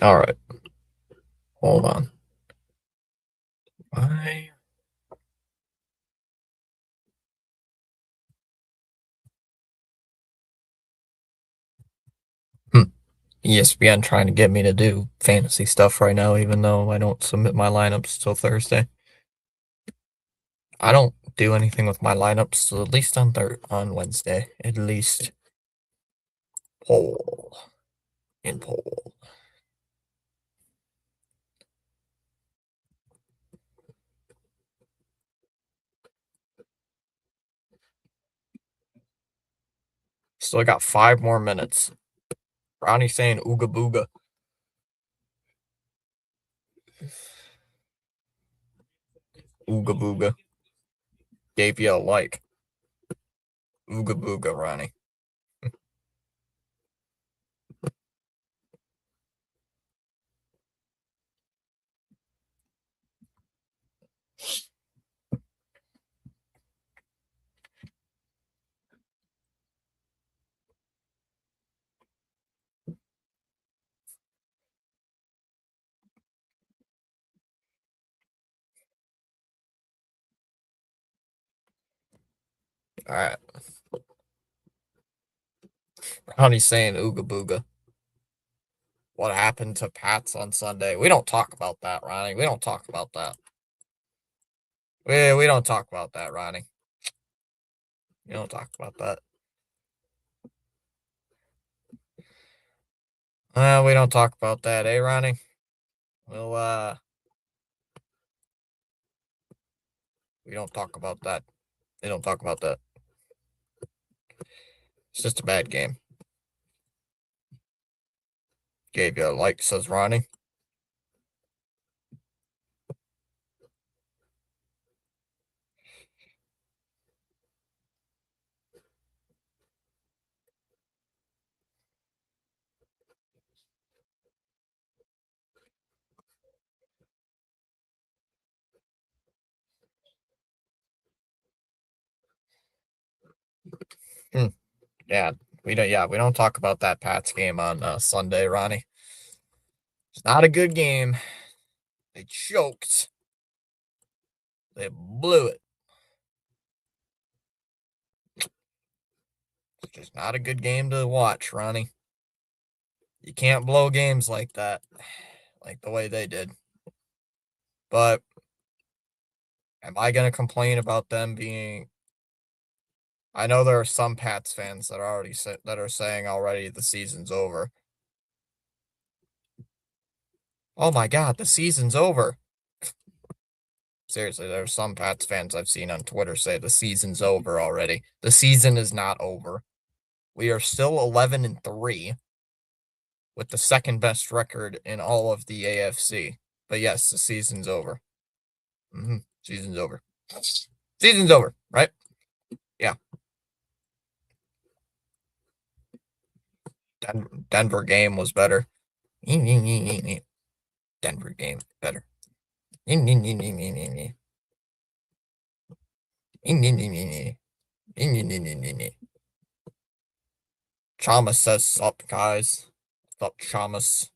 All right, hold on. Why? Hmm. ESPN trying to get me to do fantasy stuff right now, even though I don't submit my lineups till Thursday. I don't do anything with my lineups till at least on Wednesday. At least poll in poll. Still got 5 more minutes. Ronnie saying ooga booga. Ooga booga. Gave you a like. Ooga booga, Ronnie. All right. Ronnie's saying ooga booga. What happened to Pats on Sunday? We don't talk about that, Ronnie. We don't talk about that. We don't talk about that, Ronnie. We don't talk about that. We don't talk about that, eh, Ronnie? Well, we don't talk about that. They don't talk about that. It's just a bad game. Gave you a like, says Ronnie. Hmm. Yeah, we don't. Yeah, we don't talk about that Pats game on Sunday, Ronnie. It's not a good game. They choked. They blew it. It's just not a good game to watch, Ronnie. You can't blow games like that, like the way they did. But am I going to complain about them being? I know there are some Pats fans that are saying already the season's over. Oh my God, the season's over. Seriously, there are some Pats fans I've seen on Twitter say the season's over already. The season is not over. We are still 11-3 with the second best record in all of the AFC. But yes, the season's over. Season's over. Season's over, right? Yeah. Denver game was better. Denver game better. Chamas says up, guys. Up, Chamas.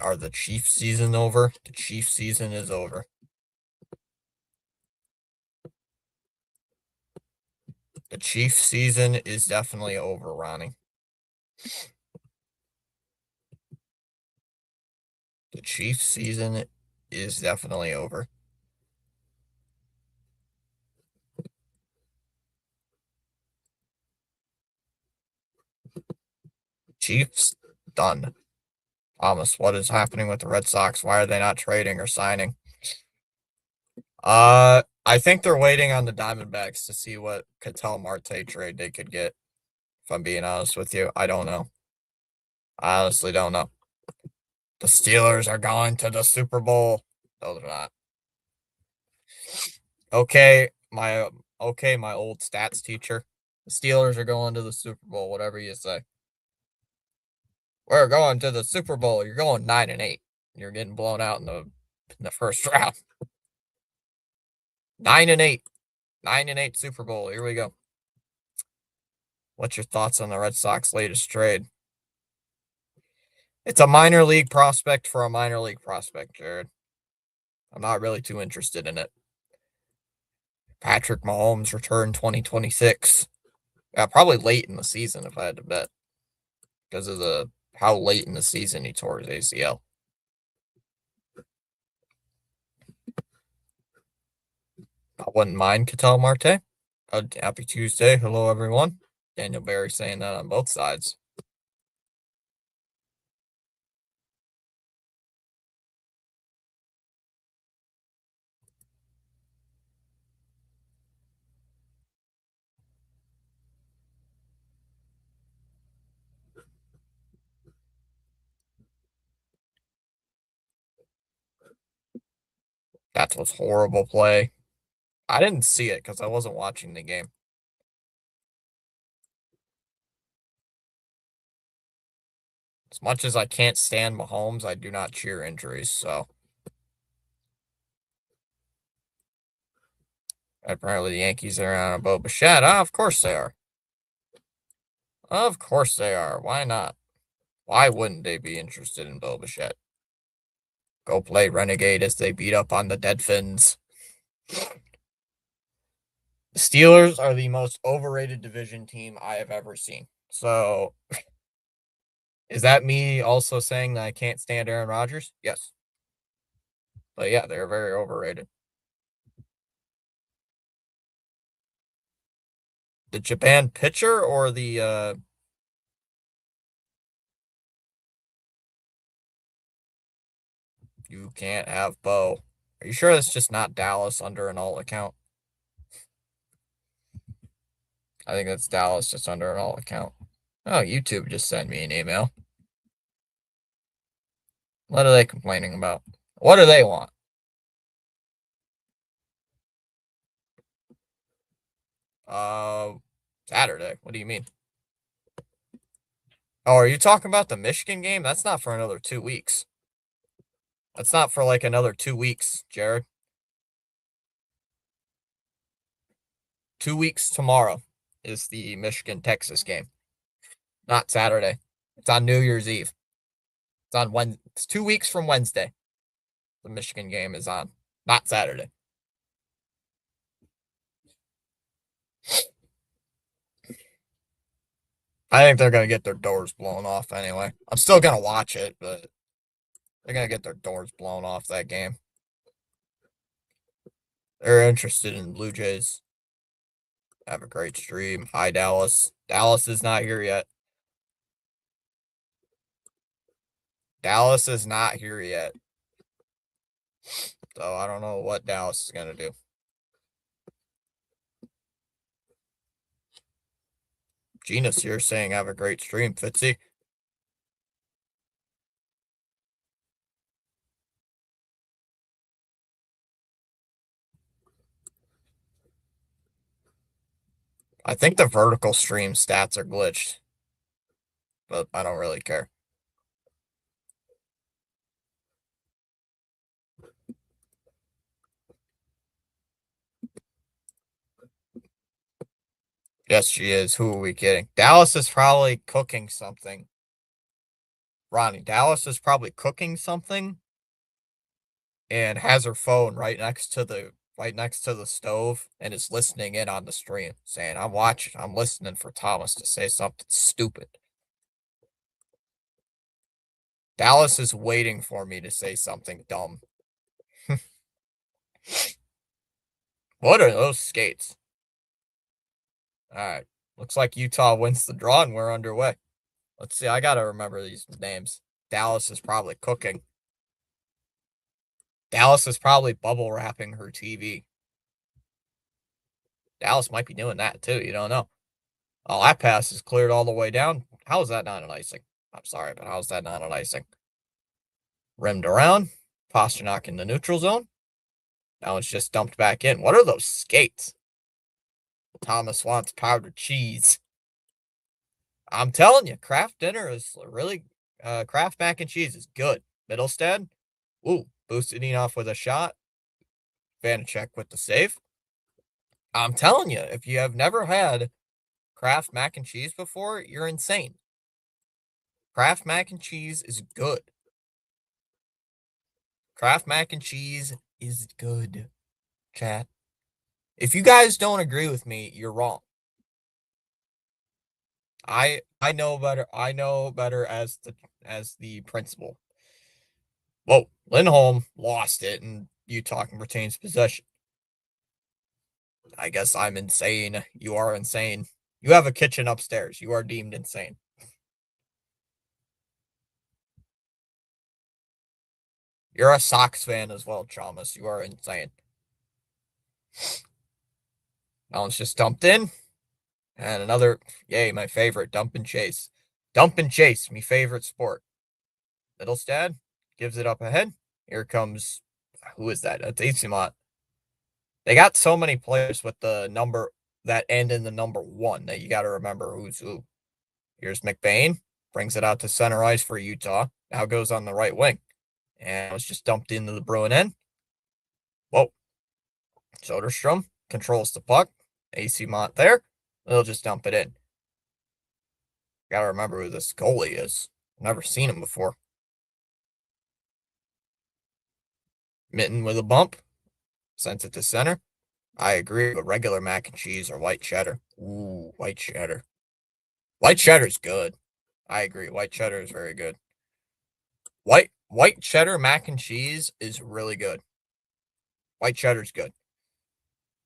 Are the Chiefs season over? The Chiefs season is over. The Chiefs season is definitely over, Ronnie. The Chiefs season is definitely over. Chiefs done. Thomas, what is happening with the Red Sox? Why are they not trading or signing? I think they're waiting on the Diamondbacks to see what Ketel Marte trade they could get. If I'm being honest with you, I don't know. I honestly don't know. The Steelers are going to the Super Bowl. No, they're not. Okay, my old stats teacher. The Steelers are going to the Super Bowl. Whatever you say. We're going to the Super Bowl. You're going 9-8. You're getting blown out in the first round. 9-8. 9-8 Super Bowl. Here we go. What's your thoughts on the Red Sox latest trade? It's a minor league prospect for a minor league prospect, Jared. I'm not really too interested in it. Patrick Mahomes returned 2026. Yeah, probably late in the season if I had to bet because of the how late in the season he tore his ACL. I wouldn't mind Ketel Marte. Happy Tuesday. Hello, everyone. Daniel Barry saying that on both sides. That was horrible play. I didn't see it because I wasn't watching the game. As much as I can't stand Mahomes, I do not cheer injuries, so. Apparently the Yankees are on a boat, but Bichette. Of course they are. Of course they are. Why not? Why wouldn't they be interested in Bo Bichette? Go play Renegade as they beat up on the Dead Fins. The Steelers are the most overrated division team I have ever seen. So, is that me also saying that I can't stand Aaron Rodgers? Yes. But yeah, they're very overrated. The Japan pitcher or the you can't have Bo. Are you sure that's just not Dallas under an alt account? I think that's Dallas just under an alt account. Oh, YouTube just sent me an email. What are they complaining about? What do they want? Uh, Saturday. What do you mean? Oh, are you talking about the Michigan game? That's not for another 2 weeks. That's not for like another 2 weeks, Jared. 2 weeks tomorrow is the Michigan Texas game, not Saturday. It's on New Year's Eve. It's on Wednesday. It's 2 weeks from Wednesday. The Michigan game is on, not Saturday. I think they're gonna get their doors blown off anyway. I'm still gonna watch it, but they're gonna get their doors blown off that game. They're interested in Blue Jays. Have a great stream. Hi, Dallas. Dallas is not here yet. Dallas is not here yet. So I don't know what Dallas is gonna do. Gina's here saying have a great stream, Fitzy. I think the vertical stream stats are glitched, but I don't really care. Yes, she is. Who are we kidding? Dallas is probably cooking something. Ronnie, Dallas is probably cooking something and has her phone right next to the stove and is listening in on the stream, saying, I'm listening for Thomas to say something stupid. Dallas is waiting for me to say something dumb. What are those skates? All right. Looks like Utah wins the draw and we're underway. Let's see. I got to remember these names. Dallas is probably cooking. Dallas is probably bubble wrapping her TV. Dallas might be doing that too. You don't know. Oh, that pass is cleared all the way down. How is that not an icing? I'm sorry, but how is that not an icing? Rimmed around. Pasternak in the neutral zone. Now it's just dumped back in. What are those skates? Thomas wants powdered cheese. I'm telling you, Kraft dinner is really Kraft mac and cheese is good. Middlestead, ooh, boosted off with a shot. Vanacek with the save. I'm telling you, if you have never had Kraft mac and cheese before, you're insane. Kraft mac and cheese is good. Kraft mac and cheese is good, chat. If you guys don't agree with me, you're wrong. I know better. I know better as the principal. Whoa, Lindholm lost it, and Utah retains possession. I guess I'm insane. You are insane. You have a kitchen upstairs. You are deemed insane. You're a Sox fan as well, Chalmers. You are insane. That one's just dumped in. And another, yay, my favorite, dump and chase. Dump and chase, me favorite sport. Middlestad gives it up ahead. Here comes, who is that? That's Isimot. They got so many players with the number that end in the number 1 that you got to remember who's who. Here's McBain, brings it out to center ice for Utah. Now goes on the right wing. And it was just dumped into the Bruin end. Whoa. Soderstrom controls the puck. AC Mont there. They'll just dump it in. Gotta remember who this goalie is. Never seen him before. Mitten with a bump. Sends it to center. I agree, but regular mac and cheese or white cheddar. Ooh, white cheddar. White cheddar's good. I agree. White cheddar is very good. White cheddar mac and cheese is really good. White cheddar's good.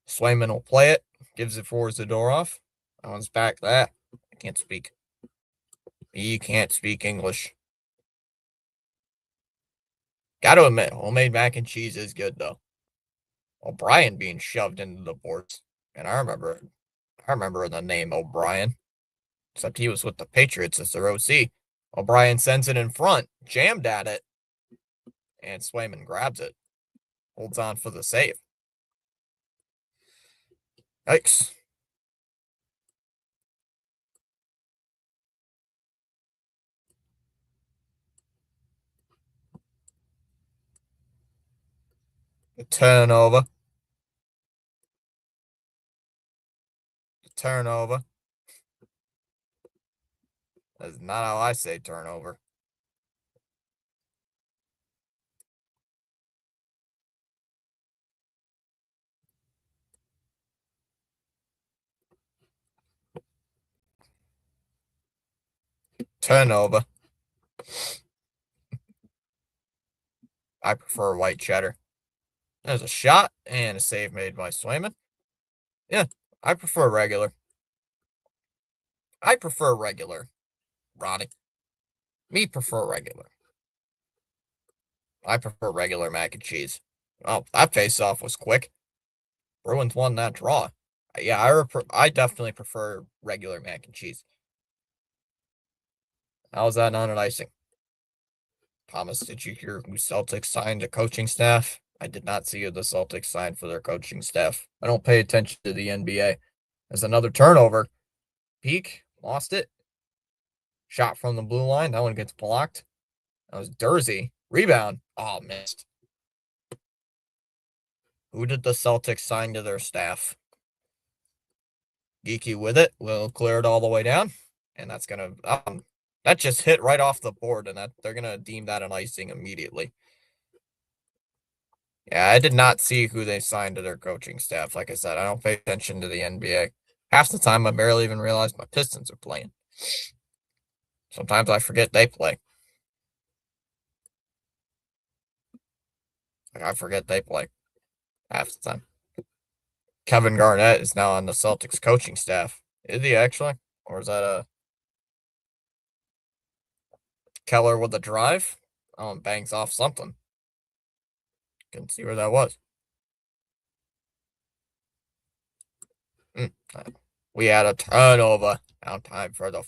Swayman will play it. Gives it for Zadorov. That one's back that. I can't speak. He can't speak English. Gotta admit, homemade mac and cheese is good though. O'Brien being shoved into the boards. And I remember the name O'Brien. Except he was with the Patriots as their OC. O'Brien sends it in front, jammed at it, and Swayman grabs it. Holds on for the save. Yikes. The turnover. The turnover. That's not how I say turnover. Turnover. I prefer white cheddar. There's a shot and a save made by Swayman. Yeah, I prefer regular. I prefer regular, Ronnie. Me prefer regular. I prefer regular mac and cheese. Oh, that face-off was quick. Bruins won that draw. Yeah, I definitely prefer regular mac and cheese. How's that not an icing? Thomas, did you hear who Celtics signed a coaching staff? I did not see who the Celtics signed for their coaching staff. I don't pay attention to the NBA. There's another turnover. Peak, lost it. Shot from the blue line. That one gets blocked. That was Dursey. Rebound. Oh, missed. Who did the Celtics sign to their staff? Geeky with it. Will clear it all the way down. And that's going to, that just hit right off the board. And that they're going to deem that an icing immediately. Yeah, I did not see who they signed to their coaching staff. Like I said, I don't pay attention to the NBA. Half the time, I barely even realize my Pistons are playing. Sometimes I forget they play. Like, I forget they play half the time. Kevin Garnett is now on the Celtics coaching staff. Is he actually? Or is that a Keller with a drive? Oh, and bangs off something. Couldn't see where that was. We had a turnover. Now time for the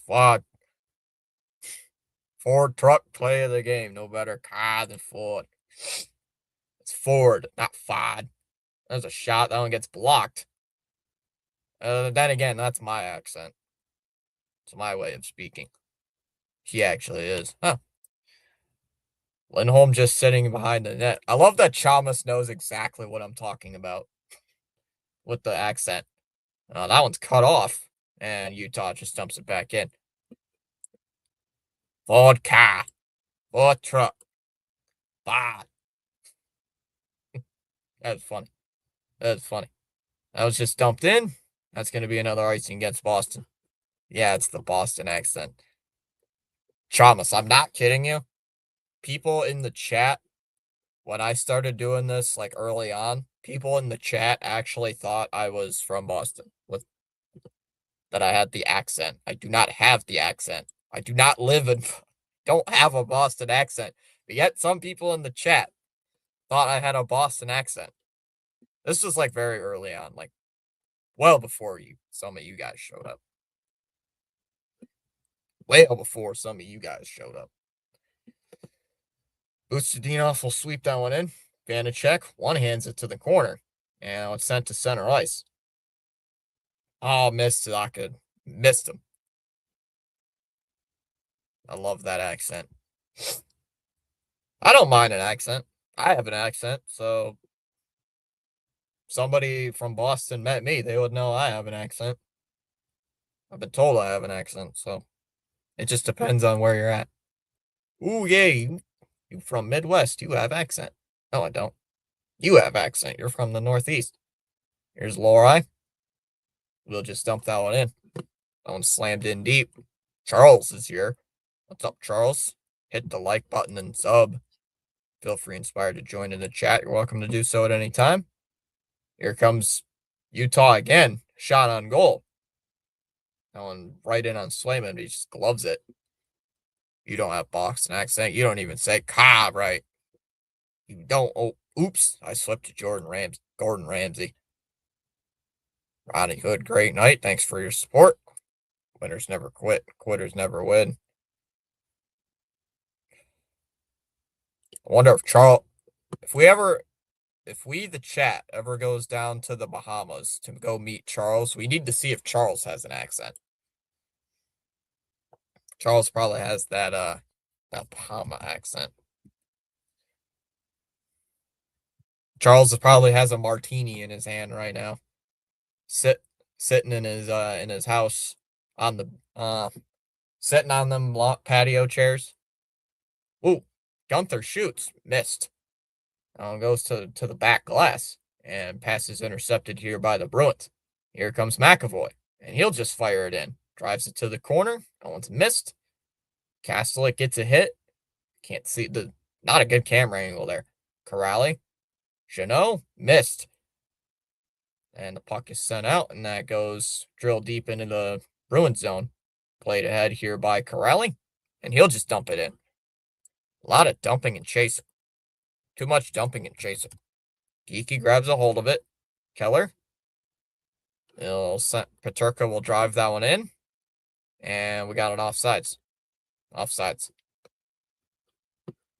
Ford truck play of the game. No better car than Ford. It's Ford, not Ford. There's a shot. That one gets blocked. Then again, that's my accent. It's my way of speaking. He actually is. Huh. Lindholm just sitting behind the net. I love that Chalmers knows exactly what I'm talking about with the accent. That one's cut off, and Utah just dumps it back in. Vodka. Ford truck. Bah. That's funny. That's funny. That was just dumped in. That's going to be another icing against Boston. Yeah, it's the Boston accent. Thomas, I'm not kidding you. People in the chat, when I started doing this like early on, people in the chat actually thought I was from Boston, with that I had the accent. I do not have the accent. I do not live in, don't have a Boston accent. But yet some people in the chat thought I had a Boston accent. This was like very early on, like well before some of you guys showed up. Way before some of you guys showed up. Ustadinov will sweep that one in. Vanacek one hands it to the corner. And it's sent to center ice. Oh, missed Zaka. Missed him. I love that accent. I don't mind an accent. I have an accent, so somebody from Boston met me, they would know I have an accent. I've been told I have an accent, so it just depends on where you're at. Ooh, yay. You from Midwest, you have accent. No, I don't. You have accent. You're from the Northeast. Here's Lori. We'll just dump that one in. That one slammed in deep. Charles is here. What's up, Charles? Hit the like button and sub. Feel free inspired to join in the chat. You're welcome to do so at any time. Here comes Utah again. Shot on goal. That one right in on Swayman. He just gloves it. You don't have Boston accent. You don't even say "ka" right. You don't. Oh, oops! I slipped to Gordon Ramsay. Ronnie Hood, great night. Thanks for your support. Winners never quit. Quitters never win. I wonder if we, the chat, ever goes down to the Bahamas to go meet Charles, we need to see if Charles has an accent. Charles probably has that Bahama accent. Charles probably has a martini in his hand right now. Sitting in his house on the sitting on them patio chairs. Ooh, Gunther shoots, missed. Goes to the back glass, and passes intercepted here by the Bruins. Here comes McAvoy, and he'll just fire it in. Drives it to the corner. No one's missed. Kastelik gets a hit. Can't see not a good camera angle there. Corrali. Chanot missed. And the puck is sent out, and that goes drilled deep into the Bruins zone. Played ahead here by Corrali, and he'll just dump it in. A lot of dumping and chasing. Too much dumping and chasing. Geeky grabs a hold of it. Keller. Peterka will drive that one in. And we got an offsides. Offsides.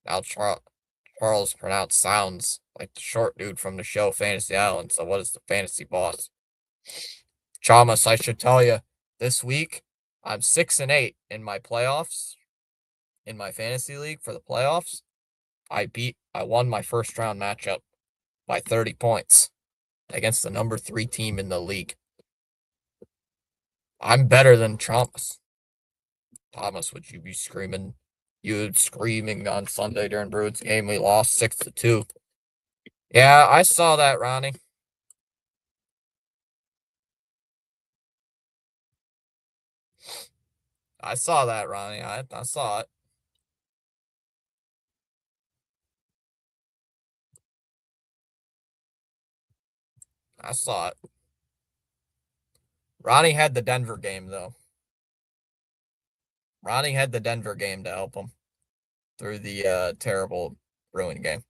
Now Charles pronounced sounds like the short dude from the show Fantasy Island. So what is the fantasy boss? Chalmers, I should tell you, this week I'm 6-8 in my playoffs. In my fantasy league for the playoffs, I won my first round matchup by 30 points against the number 3 team in the league. I'm better than Thomas. Thomas, would you be screaming? You screaming on Sunday during Bruins game. We lost 6-2. Yeah, I saw that, Ronnie. I saw that, Ronnie. I saw it. I saw it. Ronnie had the Denver game, though. Ronnie had the Denver game to help him through the terrible Bruin game.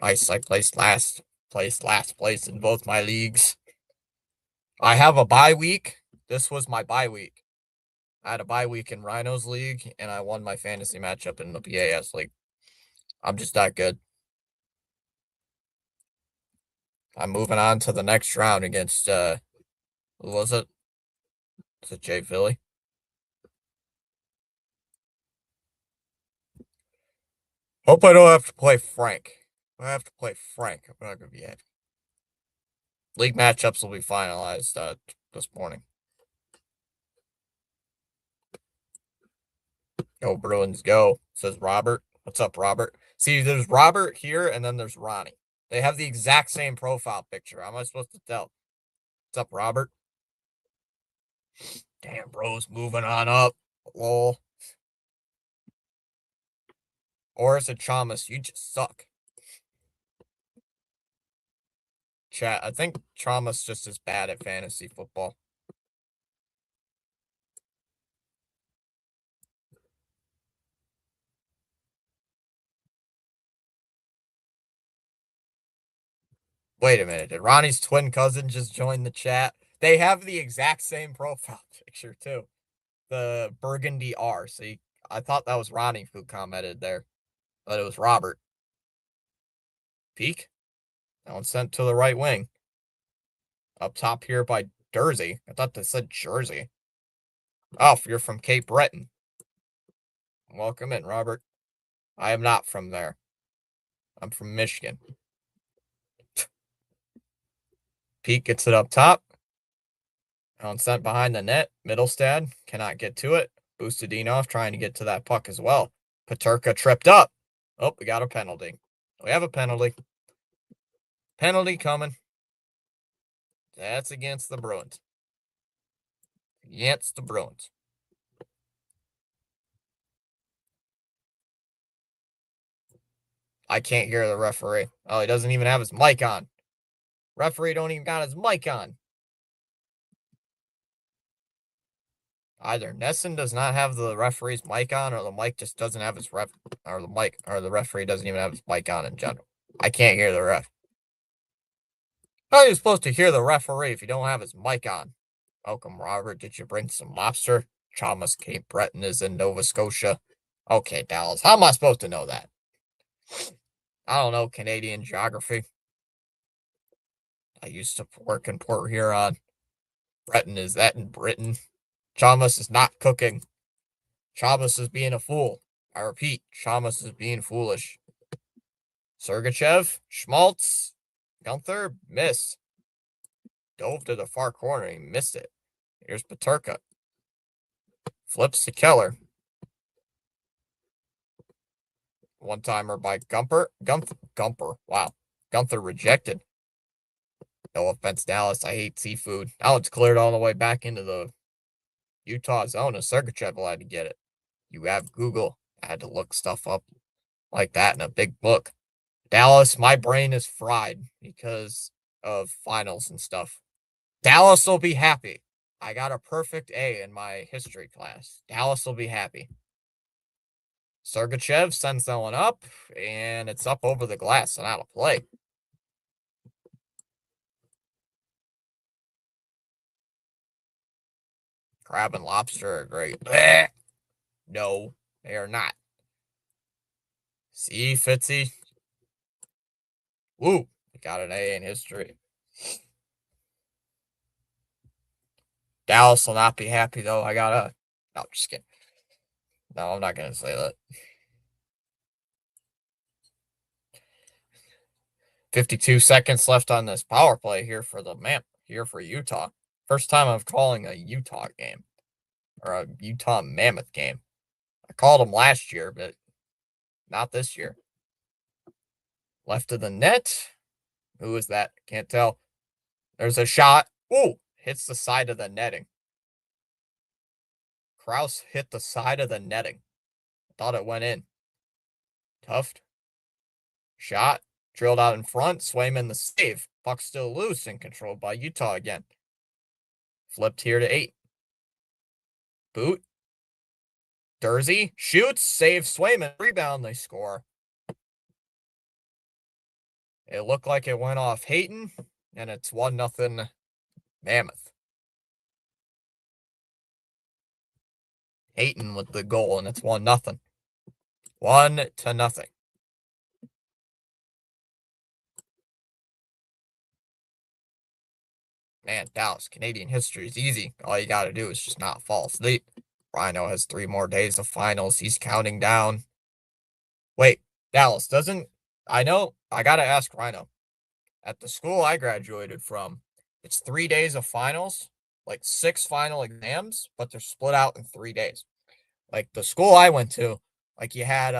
I placed last place in both my leagues. I have a bye week. This was my bye week. I had a bye week in Rhinos League, and I won my fantasy matchup in the PAS League. I'm just that good. I'm moving on to the next round against, who was it? Was it Jay Philly? Hope I don't have to play Frank. If I have to play Frank, I'm not going to be happy. League matchups will be finalized this morning. Go Bruins, go, says Robert. What's up, Robert? See, there's Robert here, and then there's Ronnie. They have the exact same profile picture. How am I supposed to tell? What's up, Robert? Damn, bro's moving on up. Lol. Or is it Chalmers? You just suck. Chat, I think Chalmers just as bad at fantasy football. Wait a minute. Did Ronnie's twin cousin just join the chat? They have the exact same profile picture, too. The burgundy R. See, I thought that was Ronnie who commented there, but it was Robert. Peek. That one sent to the right wing. Up top here by Jersey. I thought they said Jersey. Oh, you're from Cape Breton. Welcome in, Robert. I am not from there. I'm from Michigan. Pete gets it up top. On sent behind the net. Middlestad cannot get to it. Bustadinov trying to get to that puck as well. Paterka tripped up. Oh, we got a penalty. We have a penalty. Penalty coming. That's against the Bruins. Against the Bruins. I can't hear the referee. Oh, he doesn't even have his mic on. Referee don't even got his mic on. Either Nesson does not have the referee's mic on, or the mic just doesn't have his or the referee doesn't even have his mic on in general. I can't hear the ref. How are you supposed to hear the referee if you don't have his mic on? Welcome, Robert. Did you bring some lobster? Chalmers Cape Breton is in Nova Scotia. Okay, Dallas. How am I supposed to know that? I don't know Canadian geography. I used to work in Port Huron. Breton, is that in Britain? Chalmers is not cooking. Chalmers is being a fool. I repeat, Chalmers is being foolish. Sergachev, Schmaltz, Gunther, miss. Dove to the far corner. He missed it. Here's Paterka. Flips to Keller. One-timer by Gumper. Gumper. Wow. Gunther rejected. No offense, Dallas. I hate seafood. Now it's cleared all the way back into the Utah zone. And Sergachev will have to get it. You have Google. I had to look stuff up like that in a big book. Dallas, my brain is fried because of finals and stuff. Dallas will be happy. I got a perfect A in my history class. Dallas will be happy. Sergachev sends that one up, and it's up over the glass and out of play. Crab and lobster are great. Blech. No, they are not. See, Fitzy? Woo, got an A in history. Dallas will not be happy, though. No, just kidding. No, I'm not going to say that. 52 seconds left on this power play here for Utah. First time I'm calling a Utah game or a Utah Mammoth game. I called them last year, but not this year. Left of the net. Who is that? Can't tell. There's a shot. Ooh, hits the side of the netting. Kraus hit the side of the netting. Thought it went in. Tuft. Shot. Drilled out in front. Swayman the save. Puck still loose and controlled by Utah again. Flipped here to 8. Boot. Jersey shoots. Saves Swayman. Rebound. They score. It looked like it went off Hayton, and it's 1-0 Mammoth. Hayton with the goal, and it's 1-0. 1-0. Man, Dallas, Canadian history is easy. All you got to do is just not fall asleep. Rhino has 3 more days of finals. He's counting down. Wait, Dallas doesn't. I know. I got to ask Rhino. At the school I graduated from, it's 3 days of finals, like 6 final exams, but they're split out in 3 days. Like the school I went to, like you had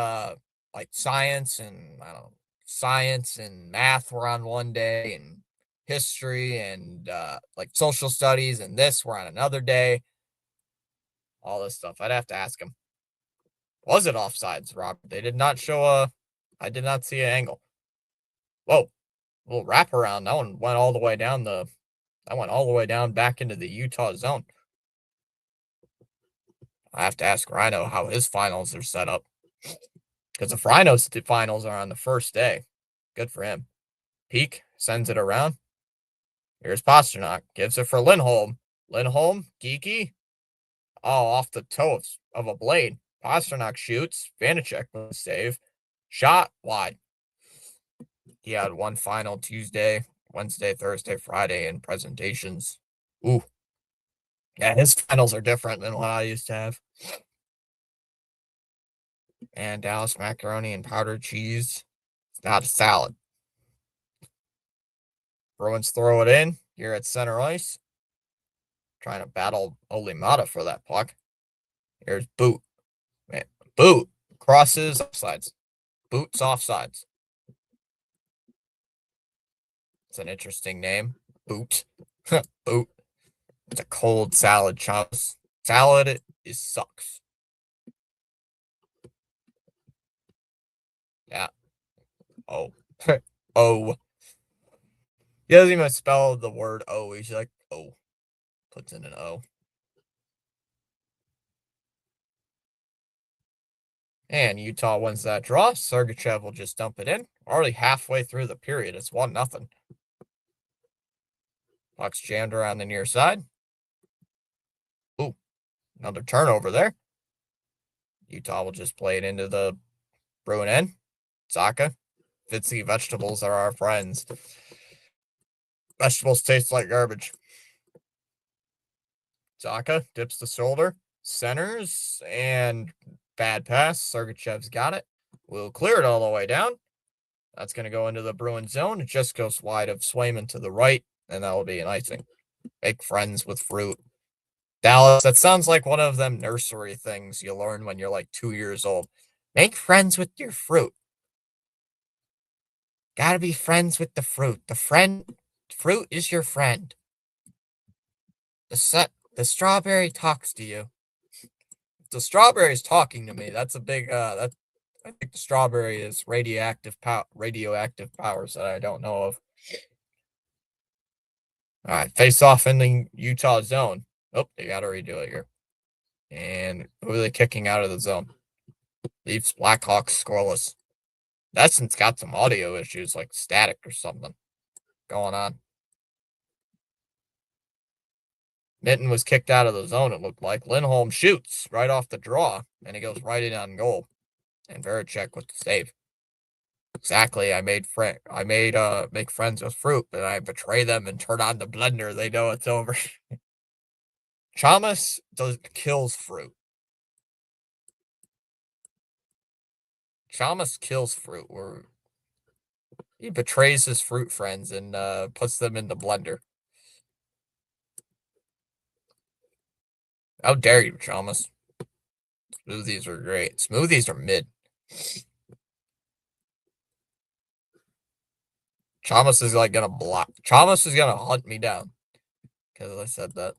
like science and I don't know, science and math were on one day and history and like social studies and this were on another day. All this stuff. I'd have to ask him. Was it offsides, Rob? They did not show a I did not see an angle. Whoa, little wraparound. That one went all the way down the that went all the way down back into the Utah zone. I have to ask Rhino how his finals are set up. Because if Rhino's finals are on the first day, good for him. Peak sends it around. Here's Pasternak. Gives it for Lindholm. Lindholm, geeky. Oh, off the toe of a blade. Pasternak shoots. Vanacek with a save. Shot wide. He had one final Tuesday, Wednesday, Thursday, Friday in presentations. Ooh. Yeah, his finals are different than what I used to have. And Dallas macaroni and powdered cheese. It's not a salad. Bruins throw it in here at center ice. Trying to battle Olimata for that puck. Here's Boot. Man, Boot crosses offsides. Boot's offsides. It's an interesting name. Boot. Boot. It's a cold salad, chumps. Salad is sucks. Yeah. Oh. Oh. He doesn't even spell the word O. He's like, oh. Puts in an O. And Utah wins that draw. Sergachev will just dump it in. Already halfway through the period. It's 1-0. Puck's jammed around the near side. Ooh, another turnover there. Utah will just play it into the Bruin end. Zaka. Fitzy vegetables are our friends. Vegetables taste like garbage. Zaka dips the shoulder, centers, and bad pass. Sergachev's got it. We'll clear it all the way down. That's going to go into the Bruin zone. It just goes wide of Swayman to the right, and that will be an icing. Make friends with fruit. Dallas, that sounds like one of them nursery things you learn when you're like 2 years old. Make friends with your fruit. Gotta be friends with the fruit. Fruit is your friend. The strawberry talks to you. If the strawberry's talking to me, that's a big I think the strawberry is radioactive powers that I don't know of. All right, face off in the Utah zone. Oh, they got to redo it here. And who are they kicking out of the zone? Leaves Blackhawks scoreless. Nesson's got some audio issues, like static or something going on. Minton was kicked out of the zone, it looked like. Lindholm shoots right off the draw, and he goes right in on goal. And Vanacek with the save. Exactly. I made make friends with fruit, but I betray them and turn on the blender. They know it's over. Chalmers kills fruit. Chalmers kills fruit. Where he betrays his fruit friends and puts them in the blender. How dare you, Chalmers? Smoothies are great. Smoothies are mid. Chalmers is like gonna block. Chalmers is gonna hunt me down because I said that.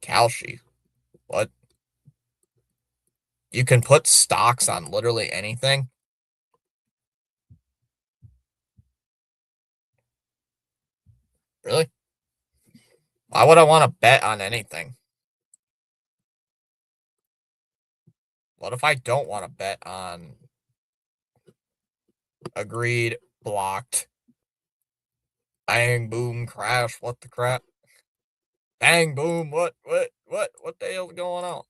Kalshi. What? You can put stocks on literally anything. Really? Why would I want to bet on anything? What if I don't want to bet on agreed, blocked, bang, boom, crash, what the crap? Bang, boom, what the hell's going on?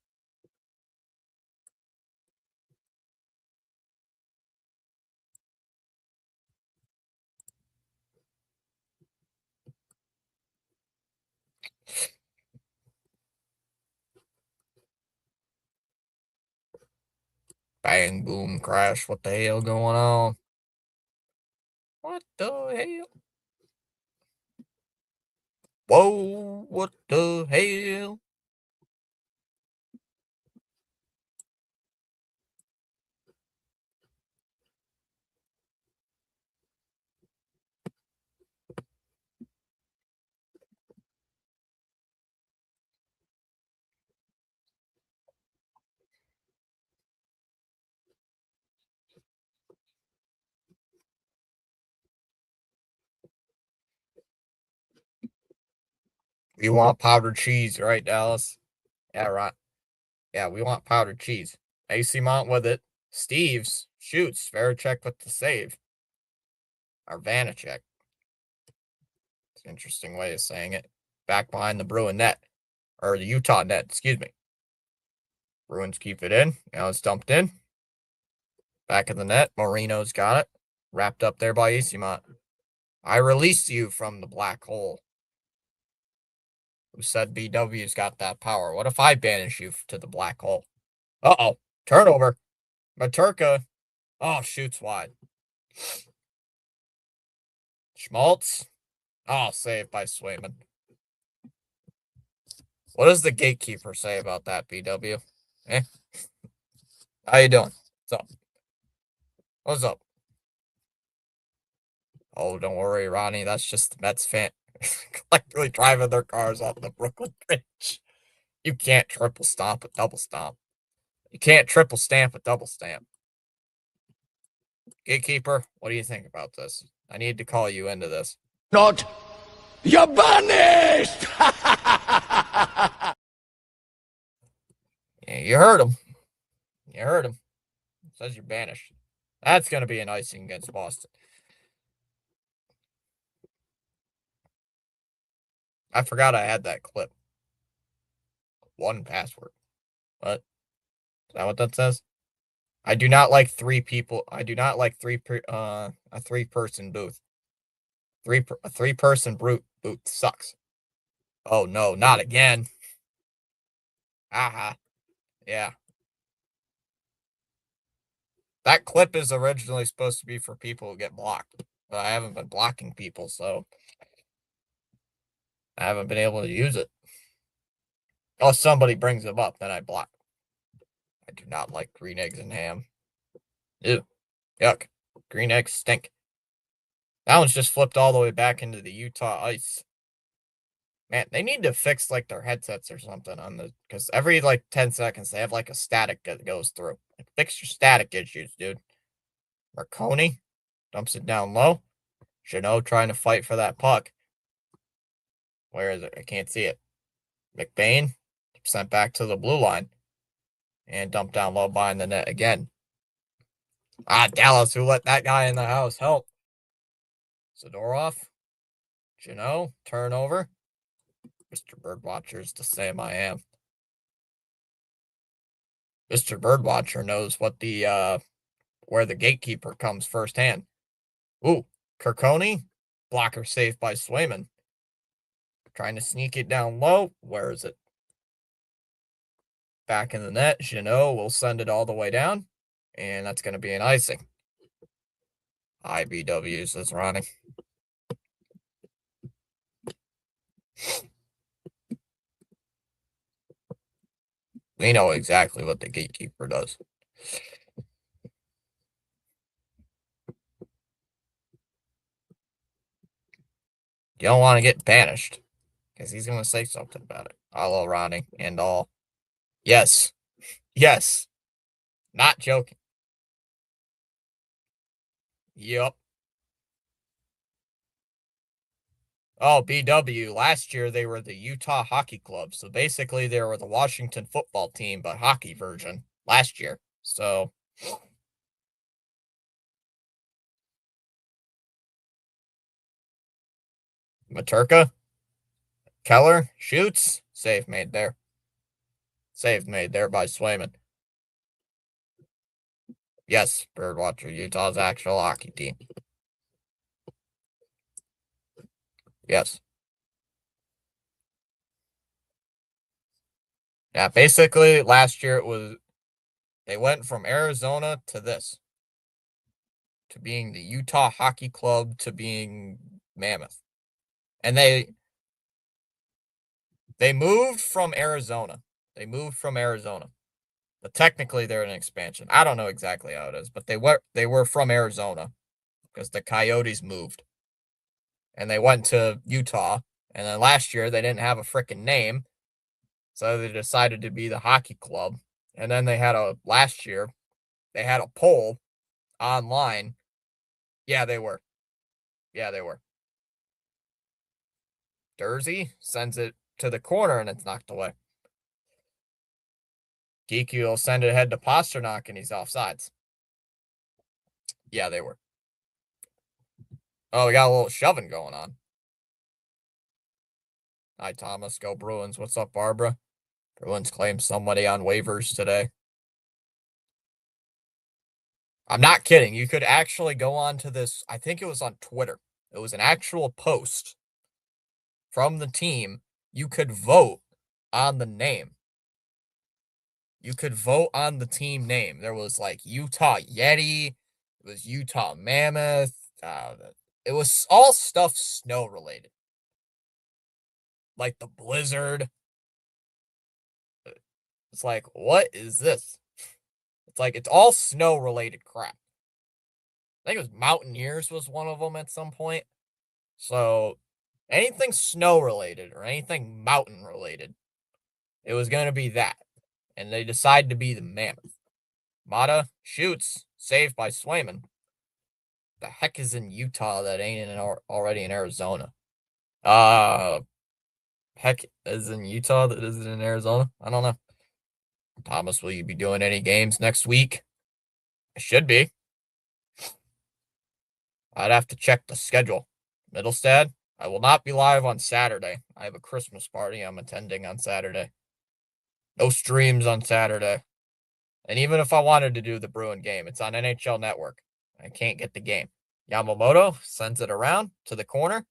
Bang, boom, crash, what the hell going on? What the hell? Whoa, what the hell? We want powdered cheese, right, Dallas? Yeah, right. Yeah, we want powdered cheese. AC Mont with it. Steves shoots. Verichek with the save. Or Vanacek. It's an interesting way of saying it. Back behind the Bruin net. Or the Utah net, excuse me. Bruins keep it in. Now it's dumped in. Back of the net. Marino's got it. Wrapped up there by Esimont. I release you from the black hole. Who said BW's got that power? What if I banish you to the black hole? Uh-oh. Turnover. Maturka. Oh, shoots wide. Schmaltz. Oh, saved by Swayman. What does the gatekeeper say about that, BW? Eh? How you doing? What's up? What's up? Oh, don't worry, Ronnie. That's just the Mets fan collectively driving their cars off the Brooklyn Bridge. You can't triple stomp a double stomp. You can't triple stamp a double stamp. Gatekeeper, what do you think about this? I need to call you into this. Not. You're banished! Yeah, you heard him. You heard him. It says you're banished. That's going to be an icing against Boston. I forgot I had that clip. One password. What? Is that what that says? I do not like three people. I do not like a 3-person booth. A 3-person booth sucks. Oh no, not again. Aha. Yeah. That clip is originally supposed to be for people who get blocked. But I haven't been blocking people, so I haven't been able to use it. Oh, somebody brings them up, then I block. I do not like green eggs and ham. Ew. Yuck. Green eggs stink. That one's just flipped all the way back into the Utah ice. Man, they need to fix like their headsets or something on the because every like 10 seconds they have like a static that goes through. Like, fix your static issues, dude. Marconi dumps it down low. Jeannot trying to fight for that puck. Where is it? I can't see it. McBain sent back to the blue line and dumped down low behind the net again. Dallas, who let that guy in the house help? Zadorov, Jeannot, turnover. Mr. Birdwatcher's the same I am. Mr. Birdwatcher knows what the where the gatekeeper comes firsthand. Ooh, Kirkoni, blocker saved by Swayman. Trying to sneak it down low. Where is it? Back in the net. Jeannot will send it all the way down. And that's going to be an icing. IBW says Ronnie. We know exactly what the gatekeeper does. You don't want to get banished because he's going to say something about it. Hello, Ronnie, and all. Yes. Yes. Not joking. Yep. Oh, BW. Last year they were the Utah Hockey Club. So basically they were the Washington football team, but hockey version last year. So Maturka, Keller shoots. Save made there. Save made there by Swayman. Yes, Birdwatcher, Utah's actual hockey team. Yes. Yeah, basically last year it was they went from Arizona to this. To being the Utah Hockey Club to being Mammoth. And they They moved from Arizona. But technically they're an expansion. I don't know exactly how it is, but they were from Arizona because the Coyotes moved. And they went to Utah. And then last year they didn't have a freaking name. So they decided to be the hockey club. And then last year, they had a poll online. Yeah, they were. Dursey sends it to the corner and it's knocked away. Geeky will send it ahead to Pasternak and he's offsides. Yeah, they were. Oh, we got a little shoving going on. Hi, Thomas. Go Bruins. What's up, Barbara? Bruins claim somebody on waivers today. I'm not kidding. You could actually go on to this. I think it was on Twitter. It was an actual post from the team. You could vote on the name. You could vote on the team name. There was like Utah Yeti. It was Utah Mammoth. It was all stuff snow related. Like the blizzard. It's like, what is this? It's like, it's all snow related crap. I think it was Mountaineers was one of them at some point. So anything snow related or anything mountain related, it was going to be that. And they decided to be the Mammoth. Mata shoots, saved by Swayman. The heck is in Utah that ain't already in Arizona? Heck is in Utah that isn't in Arizona? I don't know. Thomas, will you be doing any games next week? I should be. I'd have to check the schedule. Middlestad, I will not be live on Saturday. I have a Christmas party I'm attending on Saturday. No streams on Saturday. And even if I wanted to do the Bruin game, it's on NHL Network. I can't get the game. Yamamoto sends it around to the corner.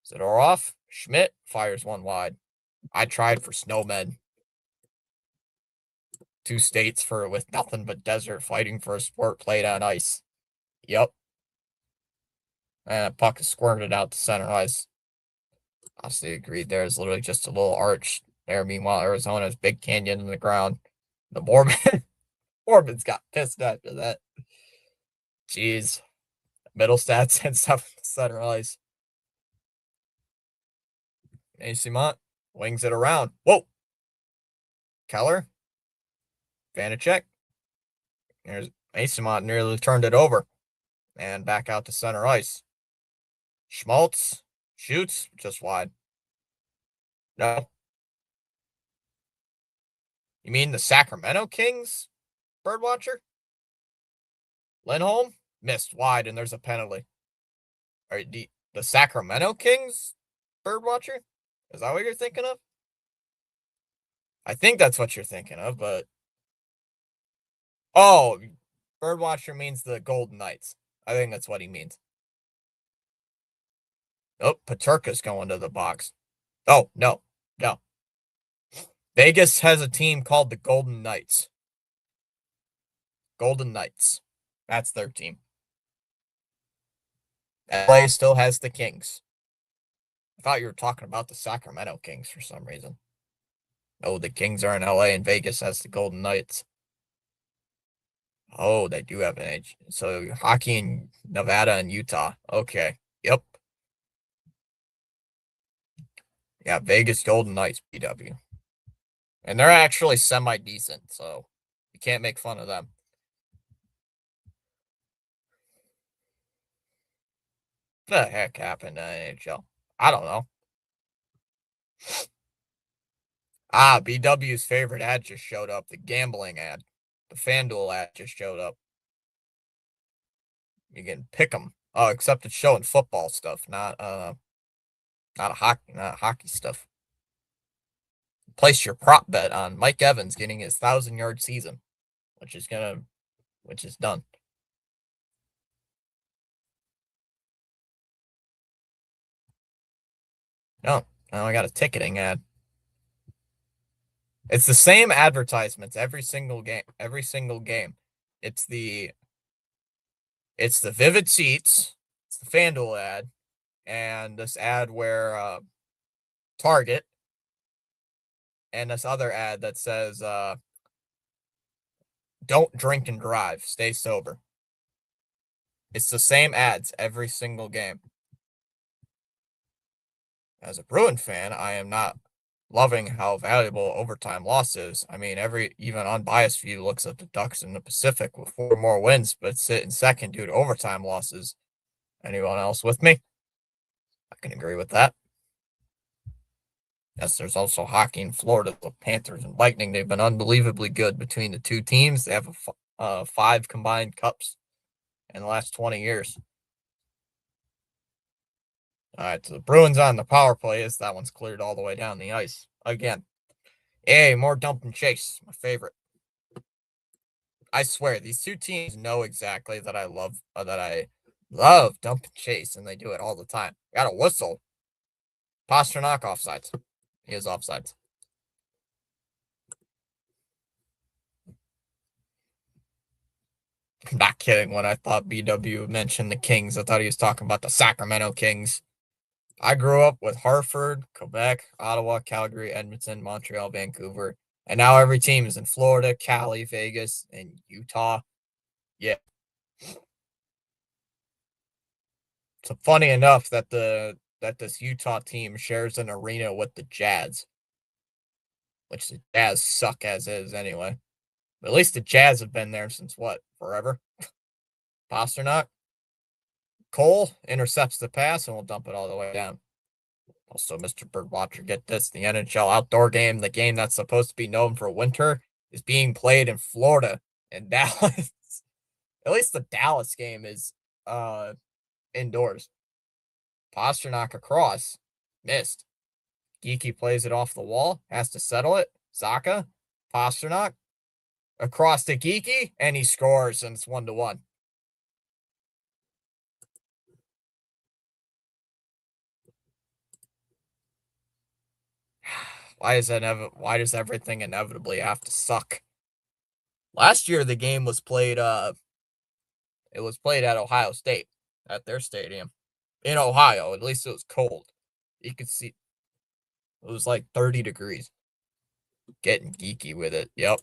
Zador off. Schmidt fires one wide. I tried for Snowmen. 2 states with nothing but desert fighting for a sport played on ice. Yep. And a puck is squirted out to center ice. Honestly, agreed. There's literally just a little arch there. Meanwhile, Arizona's big canyon in the ground. The Mormons got pissed after that. Jeez. Middlestat sends up to center ice. Asimont wings it around. Whoa. Keller. Vanacek. There's Asimont nearly turned it over. And back out to center ice. Schmaltz shoots just wide. No. You mean the Sacramento Kings, Birdwatcher? Lindholm missed wide, and there's a penalty. All right, the Sacramento Kings, Birdwatcher? Is that what you're thinking of? I think that's what you're thinking of, but... Oh, Birdwatcher means the Golden Knights. I think that's what he means. Oh, Paterka's going to the box. Oh, no. Vegas has a team called the Golden Knights. Golden Knights. That's their team. LA still has the Kings. I thought you were talking about the Sacramento Kings for some reason. Oh, the Kings are in LA and Vegas has the Golden Knights. Oh, they do have an edge. So hockey in Nevada and Utah. Okay. Yep. Yeah, Vegas Golden Knights, BW. And they're actually semi-decent, so you can't make fun of them. What the heck happened to NHL? I don't know. BW's favorite ad just showed up. The gambling ad. The FanDuel ad just showed up. You can pick them. Oh, except it's showing football stuff, not hockey stuff. Place your prop bet on Mike Evans getting his 1,000-yard season, which is done. No, now I got a ticketing ad. It's the same advertisements every single game. It's the Vivid Seats, it's the FanDuel ad, and this ad where Target and this other ad that says, don't drink and drive, stay sober. It's the same ads every single game. As a Bruin fan, I am not loving how valuable overtime loss is. I mean, every even unbiased view looks at the Ducks in the Pacific with 4 more wins, but sit in second due to overtime losses. Anyone else with me? I can agree with that. Yes, there's also hockey in Florida. The Panthers and Lightning, they've been unbelievably good between the two teams. They have 5 combined cups in the last 20 years. All right, so the Bruins on the power play is that one's cleared all the way down the ice. Again, hey, more dump and chase, my favorite. I swear, these two teams know exactly that I love dump and chase, and they do it all the time. Got a whistle. Pasternak offsides. He is offsides. I'm not kidding. When I thought BW mentioned the Kings, I thought he was talking about the Sacramento Kings. I grew up with Hartford, Quebec, Ottawa, Calgary, Edmonton, Montreal, Vancouver, and now every team is in Florida, Cali, Vegas, and Utah. Yeah. So funny enough that this Utah team shares an arena with the Jazz, which the Jazz suck as is anyway. But at least the Jazz have been there since what, forever? Pasternak. Cole intercepts the pass and will dump it all the way down. Also, Mr. Birdwatcher, get this. The NHL outdoor game, the game that's supposed to be known for winter, is being played in Florida and Dallas. At least the Dallas game is indoors. Pasternak across. Missed. Geeky plays it off the wall. Has to settle it. Zaka. Pasternak. Across to Geeky. And he scores, and it's 1-1. Why does everything inevitably have to suck? Last year the game was played at Ohio State at their stadium. In Ohio, at least it was cold. You could see it was like 30 degrees. Getting geeky with it. Yep.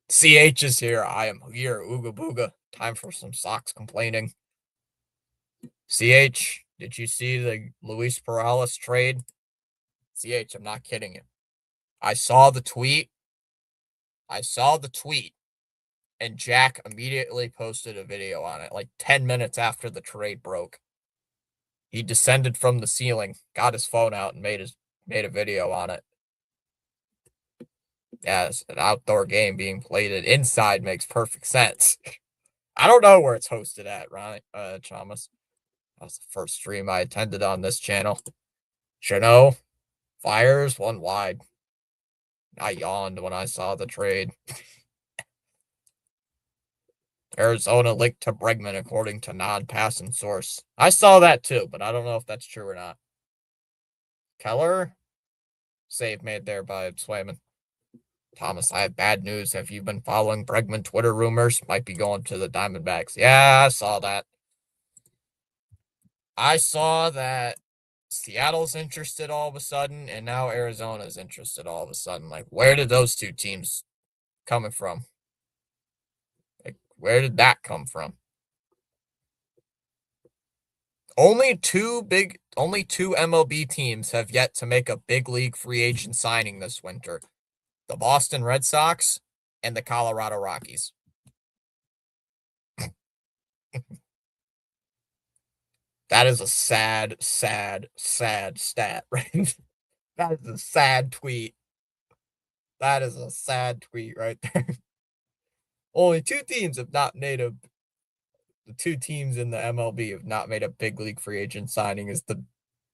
CH is here. I am here. Ooga booga. Time for some socks complaining. CH, did you see the Luis Perales trade? CH, I'm not kidding you. I saw the tweet, and Jack immediately posted a video on it, like 10 minutes after the trade broke. He descended from the ceiling, got his phone out, and made a video on it. Yeah, it's an outdoor game being played inside makes perfect sense. I don't know where it's hosted at, right, Chalmers? That was the first stream I attended on this channel. Chano, Fires, 1 wide. I yawned when I saw the trade. Arizona linked to Bregman according to non-passing source. I saw that too, but I don't know if that's true or not. Keller, save made there by Swayman. Thomas, I have bad news. Have you been following Bregman Twitter rumors? Might be going to the Diamondbacks. Yeah, I saw that. I saw that Seattle's interested all of a sudden, and now Arizona's interested all of a sudden. Like, where did those two teams coming from? Like, where did that come from? Only two MLB teams have yet to make a big league free agent signing this winter. The Boston Red Sox and the Colorado Rockies. That is a sad stat, right? That is a sad tweet. That is a sad tweet right there. Only two teams have not made the two teams in the MLB have not made a big league free agent signing is the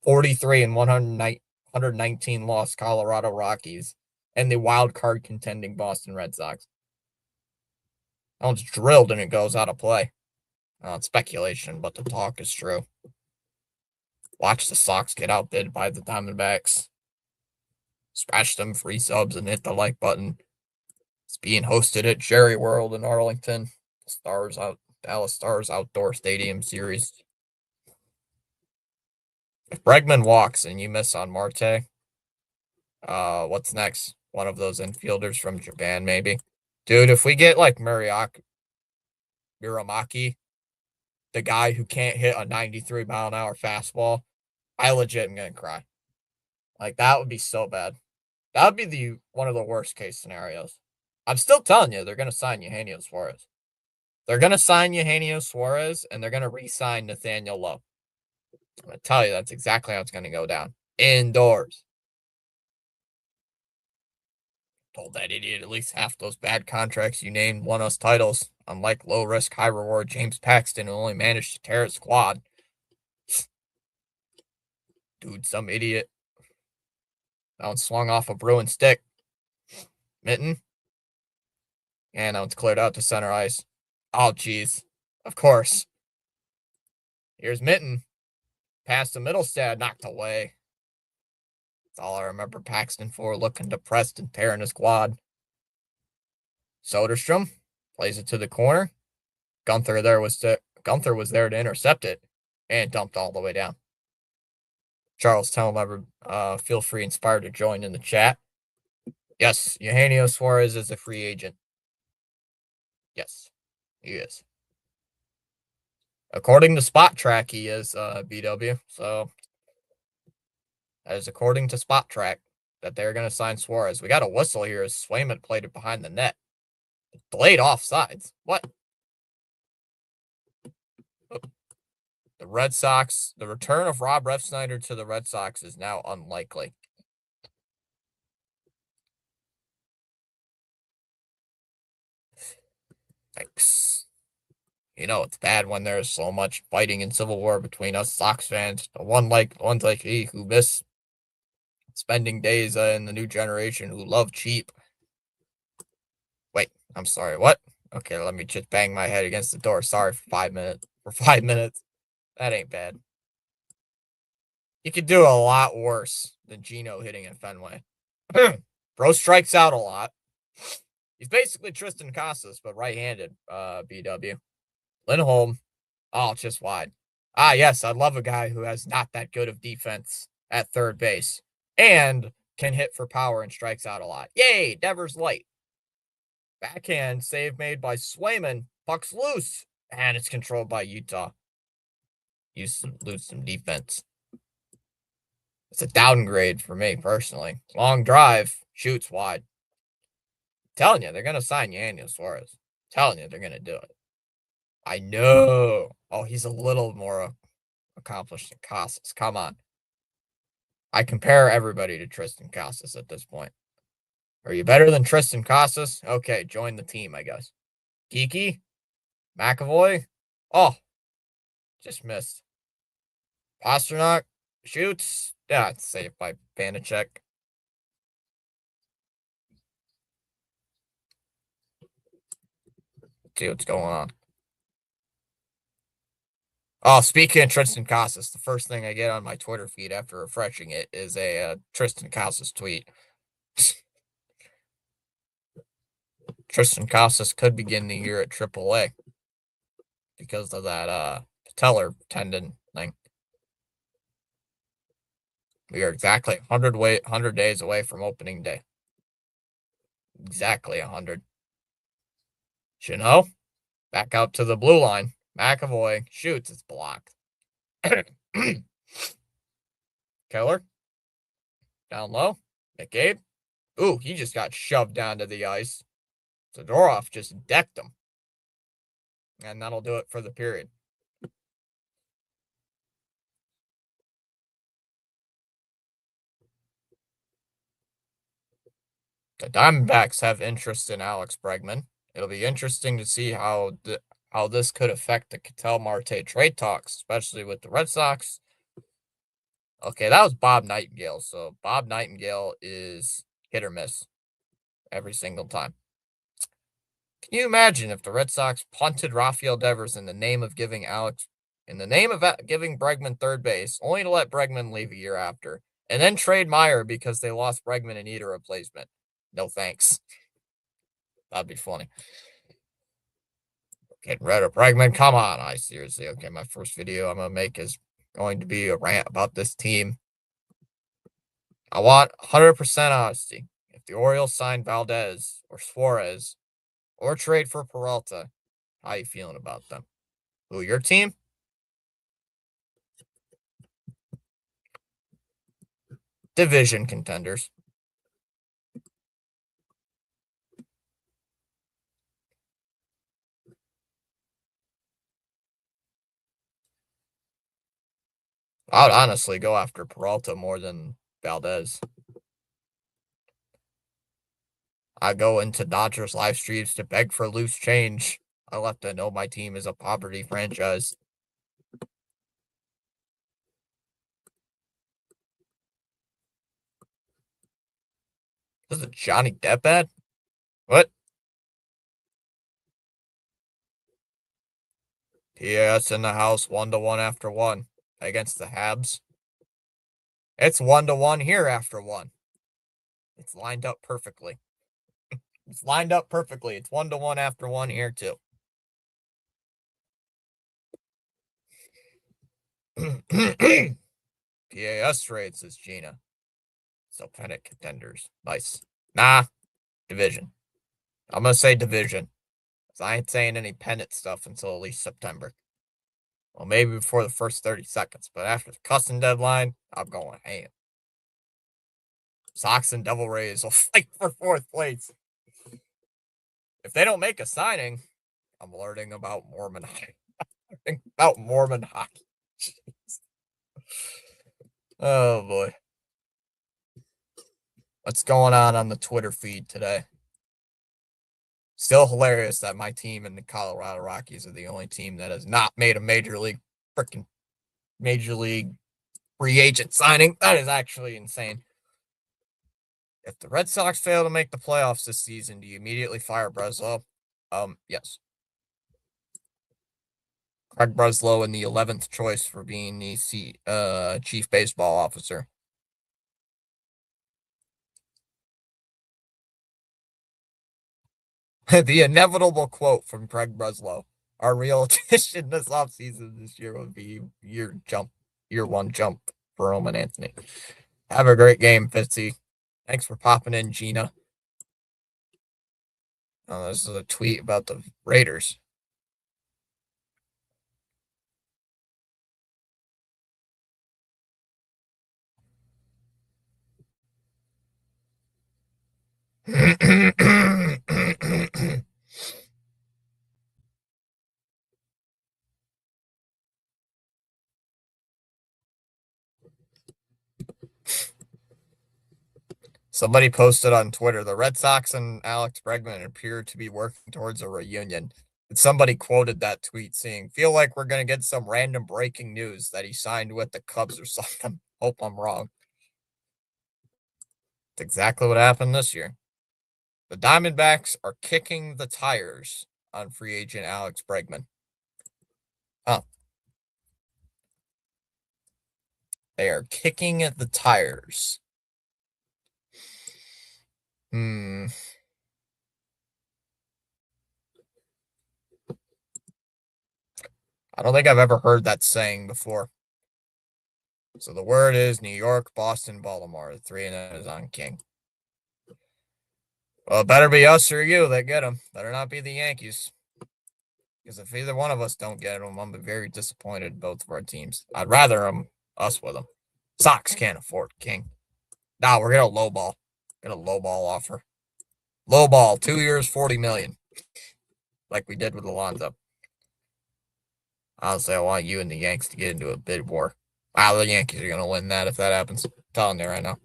43 and 119 loss Colorado Rockies and the wild card contending Boston Red Sox. That one's drilled and it goes out of play. It's speculation, but the talk is true. Watch the Sox get outbid by the Diamondbacks. Smash them free subs and hit the like button. It's being hosted at Jerry World in Arlington. Dallas Stars Outdoor Stadium Series. If Bregman walks and you miss on Marte, what's next? One of those infielders from Japan, maybe. Dude, if we get like Muramaki, the guy who can't hit a 93-mile-an-hour fastball, I legit am gonna cry. Like, that would be so bad. That would be one of the worst case scenarios. I'm still telling you, they're gonna sign Eugenio Suarez. They're gonna sign Eugenio Suarez, and they're gonna re-sign Nathaniel Lowe. I'm gonna tell you, that's exactly how it's gonna go down. Indoors. Told that idiot at least half those bad contracts you named won us titles. Unlike low risk, high reward James Paxton, who only managed to tear his squad. Dude, some idiot. That one swung off a Bruin stick. Mitten. And that one's cleared out to center ice. Oh, jeez. Of course. Here's Mitten. Past the Middlestad, knocked away. That's all I remember Paxton for, looking depressed and tearing his quad. Soderstrom plays it to the corner. Gunther was there to intercept it and dumped all the way down. Charles, tell him feel free, inspired to join in the chat. Yes, Eugenio Suarez is a free agent. Yes, he is. According to Spot Track, he is BW. So that is according to Spot Track that they're going to sign Suarez. We got a whistle here as Swayman played it behind the net. Delayed offsides. What? The Red Sox, the return of Rob Refsnyder to the Red Sox is now unlikely. Thanks. You know, it's bad when there's so much fighting and civil war between us Sox fans. The ones like me who miss spending days in the new generation who love cheap. Wait, I'm sorry, what? Okay, let me just bang my head against the door. Sorry for 5 minutes. For 5 minutes. That ain't bad. You could do a lot worse than Gino hitting in Fenway. Bro strikes out a lot. He's basically Tristan Casas, but right-handed, BW. Lindholm. Oh, just wide. Ah, yes, I love a guy who has not that good of defense at third base and can hit for power and strikes out a lot. Yay, Devers light. Backhand save made by Swayman. Puck's loose, and it's controlled by Utah. Lose some defense. It's a downgrade for me, personally. Long drive, shoots wide. Telling you, they're going to sign Eugenio Suarez. Telling you, they're going to do it. I know. Oh, he's a little more accomplished than Casas. Come on. I compare everybody to Tristan Casas at this point. Are you better than Tristan Casas? Okay, join the team, I guess. Geeky? McAvoy? Oh, just missed. Pasternak shoots. Yeah, it's saved by Vanacek. See what's going on. Oh, speaking of Tristan Casas, the first thing I get on my Twitter feed after refreshing it is a Tristan Casas tweet. Tristan Casas could begin the year at AAA because of that patellar tendon thing. We are exactly 100 days away from opening day. Exactly 100. Chino, back out to the blue line. McAvoy shoots, it's blocked. Keller, down low. McCabe. Ooh, he just got shoved down to the ice. Zadorov just decked him. And that'll do it for the period. The Diamondbacks have interest in Alex Bregman. It'll be interesting to see how this could affect the Ketel Marte trade talks, especially with the Red Sox. Okay, that was Bob Nightingale. So Bob Nightingale is hit or miss every single time. Can you imagine if the Red Sox punted Rafael Devers in the name of giving Bregman third base, only to let Bregman leave a year after, and then trade Meyer because they lost Bregman and need a replacement? No thanks. That'd be funny. Getting rid of Bregman. Come on. Seriously. Okay, my first video I'm going to make is going to be a rant about this team. I want 100% honesty. If the Orioles sign Valdez or Suarez or trade for Peralta, how you feeling about them? Who, your team? Division contenders. I would honestly go after Peralta more than Valdez. I go into Dodgers live streams to beg for loose change. I let them know my team is a poverty franchise. This is a Johnny Depp ad? What? Yeah, it's in the house 1-1 after 1 against the Habs. It's 1-1 here after 1. It's lined up perfectly. It's lined up perfectly. It's 1-1 after 1 here too. PAS trade, says Gina. So panic contenders. Nice. Nah, division. I'm gonna say division. I ain't saying any pennant stuff until at least September. Well, maybe before the first 30 seconds, but after the cussing deadline, I'm going ham. Sox and Devil Rays will fight for 4th place. If they don't make a signing, I'm learning about Mormon hockey. Oh boy. What's going on the Twitter feed today? Still hilarious that my team and the Colorado Rockies are the only team that has not made a major league free agent signing. That is actually insane. If the Red Sox fail to make the playoffs this season, do you immediately fire Breslow? Yes. Craig Breslow in the 11th choice for being the chief baseball officer. The inevitable quote from Craig Breslow. Our real addition this offseason this year would be year one jump for Roman Anthony. Have a great game, Fitzy. Thanks for popping in, Gina. Oh, this is a tweet about the Raiders. Somebody posted on Twitter, the Red Sox and Alex Bregman appear to be working towards a reunion. And somebody quoted that tweet saying, feel like we're going to get some random breaking news that he signed with the Cubs or something. Hope I'm wrong. That's exactly what happened this year. The Diamondbacks are kicking the tires on free agent Alex Bregman. Oh. They are kicking the tires. I don't think I've ever heard that saying before. So the word is New York, Boston, Baltimore. The 3 and is on King. Well, it better be us or you that get them. Better not be the Yankees. Because if either one of us don't get them, I'm very disappointed in both of our teams. I'd rather us with them. Sox can't afford King. Nah, we're gonna lowball. Get a lowball offer. Lowball, 2 years, $40 million. Like we did with Alonzo. Honestly, I want you and the Yanks to get into a bid war. Wow, the Yankees are gonna win that if that happens. I'm telling you right now.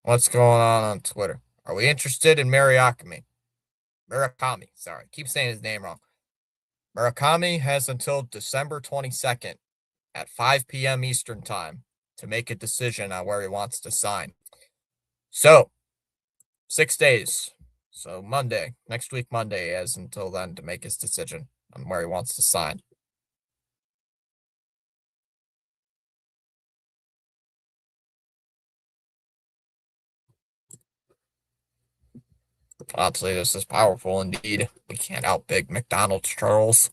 What's going on Twitter? Are we interested in Murakami? Sorry. I keep saying his name wrong. Murakami has until December 22nd at 5 p.m. Eastern Time to make a decision on where he wants to sign. So, 6 days. So, next week, Monday, he has until then to make his decision on where he wants to sign. Obviously, this is powerful indeed. We can't outbig McDonald's, Charles.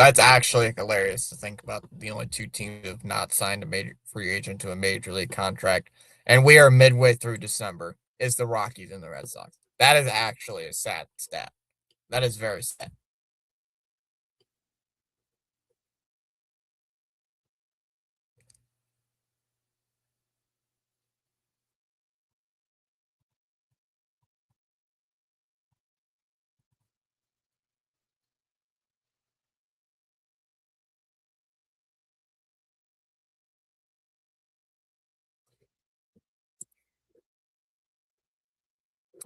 That's actually hilarious to think about. The only two teams who have not signed a major free agent to a major league contract, and we are midway through December, is the Rockies and the Red Sox. That is actually a sad stat. That is very sad.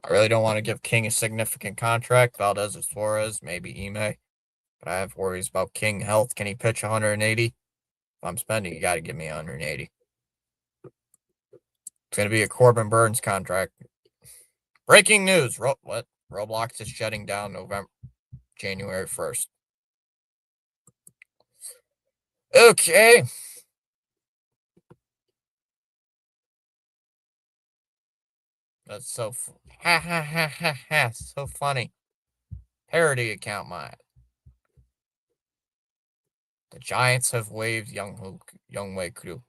I really don't want to give King a significant contract. Valdez or Suarez, maybe Ime. But I have worries about King health. Can he pitch 180? If I'm spending, you got to give me 180. It's going to be a Corbin Burns contract. Breaking news. What? Roblox is shutting down January 1st. Okay. That's so ha ha ha ha ha. So funny. Parody account mine. The Giants have waived Young Wei Kru.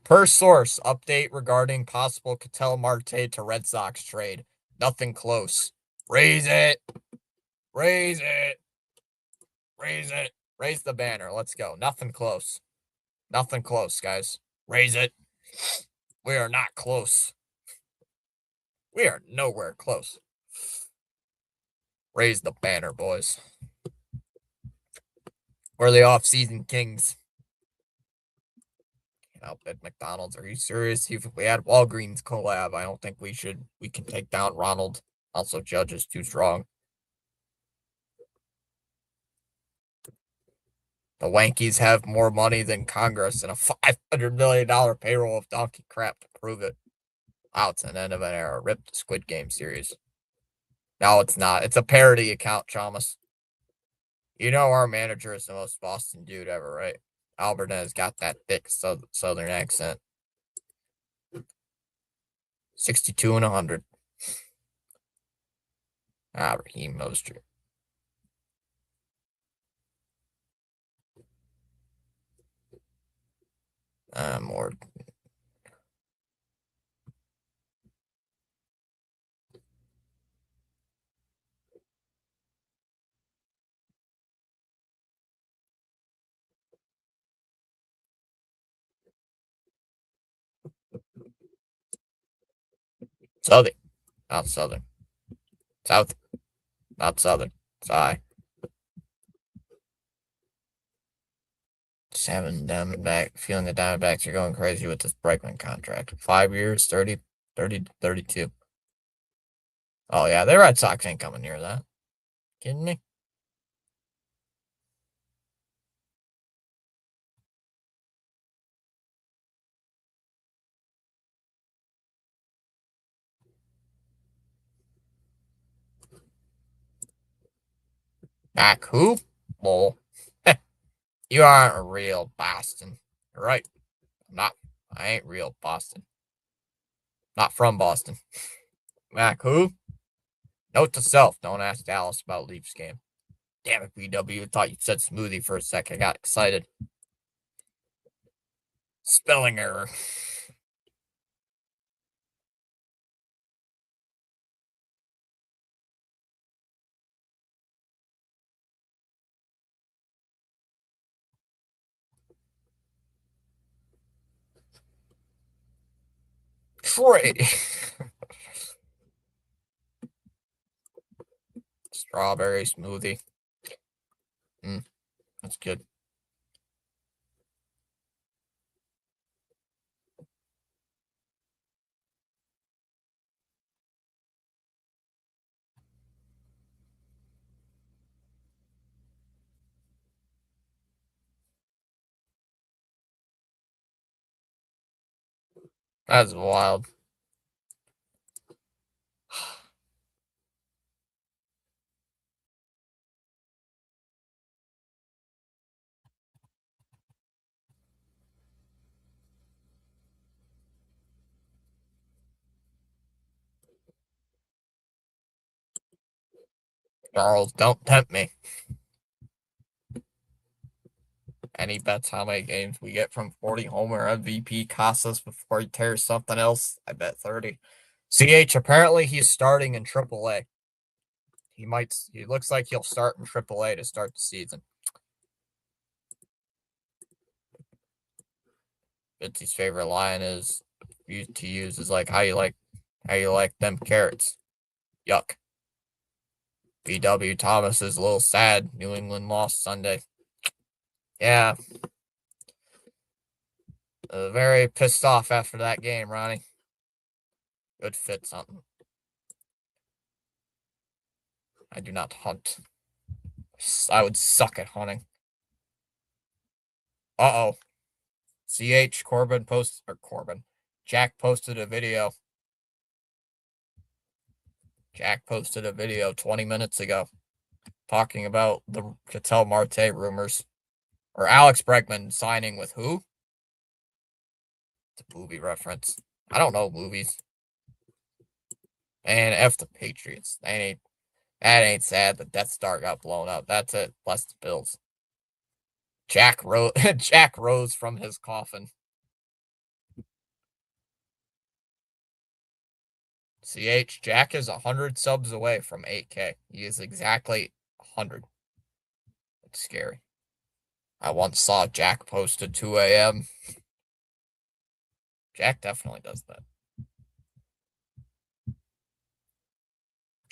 Per source, update regarding possible Ketel Marte to Red Sox trade. Nothing close. Raise it. Raise it. Raise it. Raise the banner. Let's go. Nothing close. Nothing close, guys. Raise it. We are not close. We are nowhere close. Raise the banner, boys. We're the off-season kings. Outbid McDonald's. Are you serious? If we had Walgreens collab, I don't think we should. We can take down Ronald. Also, Judge is too strong. The Wankies have more money than Congress and a $500 million payroll of donkey crap to prove it. Wow, it's an end of an era. Rip the Squid Game series. No, it's not. It's a parody account, Chalmers. You know our manager is the most Boston dude ever, right? Albert has got that thick southern accent. 62 and 100. Raheem Mostert. More. Southern. Not Southern. South. Not Southern. Sigh. 7 Diamondback. Feeling the Diamondbacks are going crazy with this Bregman contract. 5 years, 30, 32. Oh, yeah. The Red Sox ain't coming near that. Kidding me? Back who? Lol. You aren't a real Boston. You're right. I'm not. I ain't real Boston. Not from Boston. Mac who? Note to self, don't ask Dallas about Leafs game. Damn it, BW. I thought you said smoothie for a sec. I got excited. Spelling error. Troy. Strawberry smoothie. That's good. That's wild. Charles, don't tempt me. Any bets how many games we get from 40 homer MVP Casas before he tears something else? I bet 30. CH, apparently he's starting in AAA. He looks like he'll start in AAA to start the season. Fitzy's favorite line is to use is like how you like them carrots. Yuck. BW Thomas is a little sad. New England lost Sunday. Yeah. Very pissed off after that game, Ronnie. Good fit something. I do not hunt. I would suck at hunting. Uh-oh. CH Corbin post or Corbin. Jack posted a video. Jack posted a video 20 minutes ago talking about the Ketel Marte rumors. Or Alex Bregman signing with who? It's a movie reference. I don't know movies. And F the Patriots. That ain't sad. The Death Star got blown up. That's it. Bless the Bills. Jack rose from his coffin. CH, Jack is 100 subs away from 8K. He is exactly 100. It's scary. I once saw Jack post at 2 a.m. Jack definitely does that.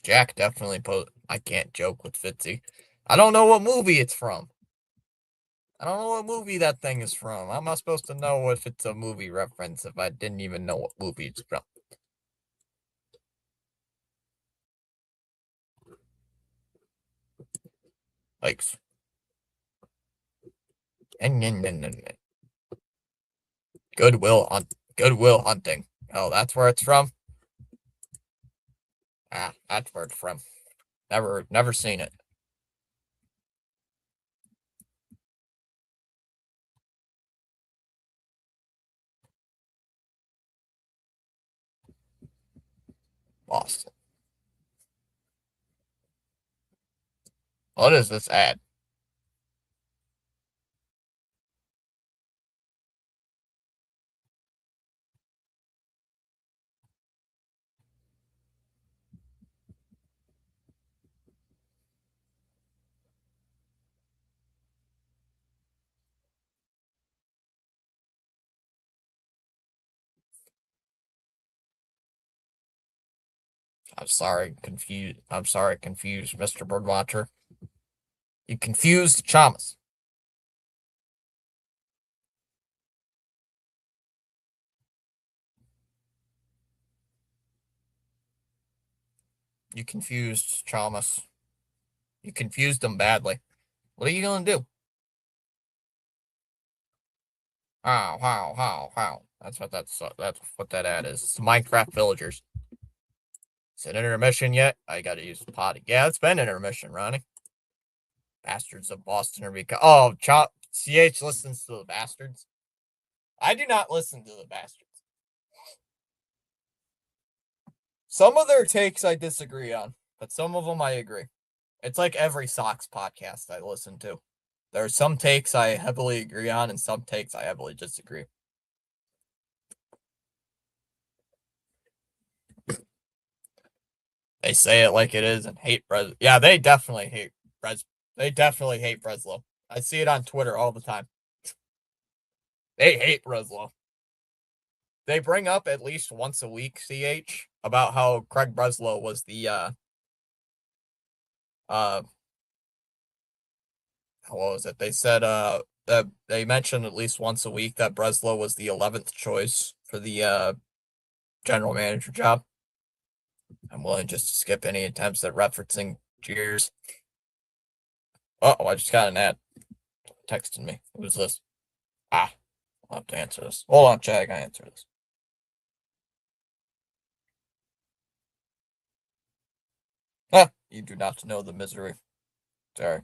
Jack definitely post. I can't joke with Fitzy. I don't know what movie it's from. I don't know what movie that thing is from. How am I supposed to know if it's a movie reference if I didn't even know what movie it's from? Likes. Goodwill Hunting. Oh, that's where it's from? Ah, that's where it's from. Never seen it. Boston. What is this ad? I'm sorry, confused, Mr. Birdwatcher. You confused Chamas. You confused Chamas. You confused him badly. What are you gonna do? How. That's what that ad is. It's Minecraft Villagers. Is it intermission yet? I gotta use the potty. Yeah, it's been intermission, Ronnie. Bastards of Boston are because CH listens to the Bastards. I do not listen to the Bastards. Some of their takes I disagree on, but some of them I agree. It's like every Sox podcast I listen to. There are some takes I heavily agree on and some takes I heavily disagree. They say it like it is and hate Breslow. Yeah, they definitely hate Breslow. I see it on Twitter all the time. They hate Breslow. They bring up at least once a week, CH, about how Craig Breslow was the what was it? They said that they mentioned at least once a week that Breslow was the 11th choice for the general manager job. I'm willing just to skip any attempts at referencing cheers. Oh, I just got an ad texting me. Who's this? I'll have to answer this. Hold on, Chad. I gotta answer this. You do not know the misery. Sorry.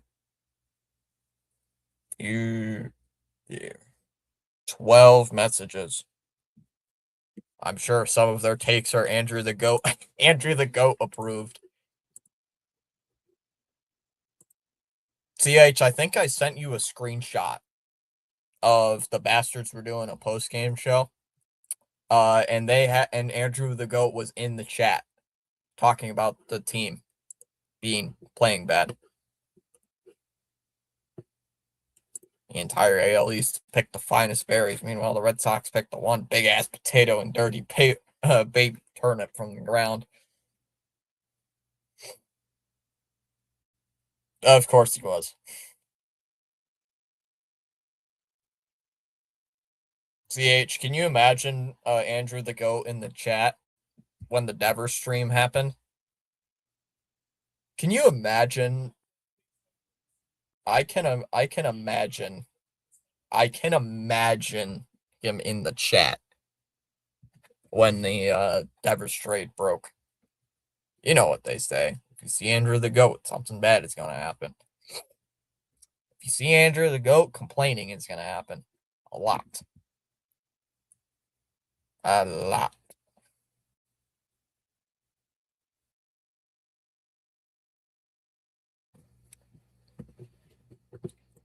Yeah. 12 messages. I'm sure some of their takes are Andrew the Goat approved. CH, I think I sent you a screenshot of the Bastards were doing a post-game show. And and Andrew the Goat was in the chat talking about the team playing bad. The entire AL East picked the finest berries. Meanwhile, the Red Sox picked the one big ass potato and dirty baby turnip from the ground. Of course he was. CH, can you imagine Andrew the Goat in the chat when the Devers stream happened? Can you imagine? I can imagine. I can imagine him in the chat when the Devers trade broke. You know what they say. If you see Andrew the Goat, something bad is going to happen. If you see Andrew the Goat, complaining is going to happen. A lot. A lot.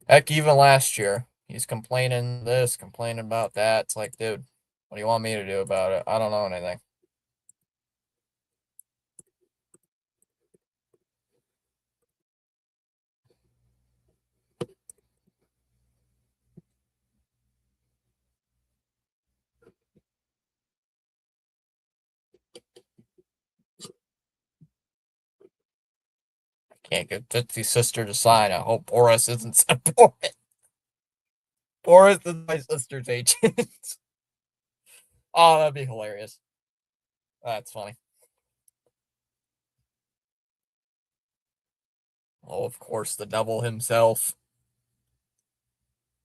Heck, even last year, he's complaining this, complaining about that. It's like, dude, what do you want me to do about it? I don't know anything. Can't get Tootsie's sister to sign. I hope Boris isn't said Boris. Boris is my sister's agent. Oh, that'd be hilarious. That's funny. Oh, of course, the devil himself.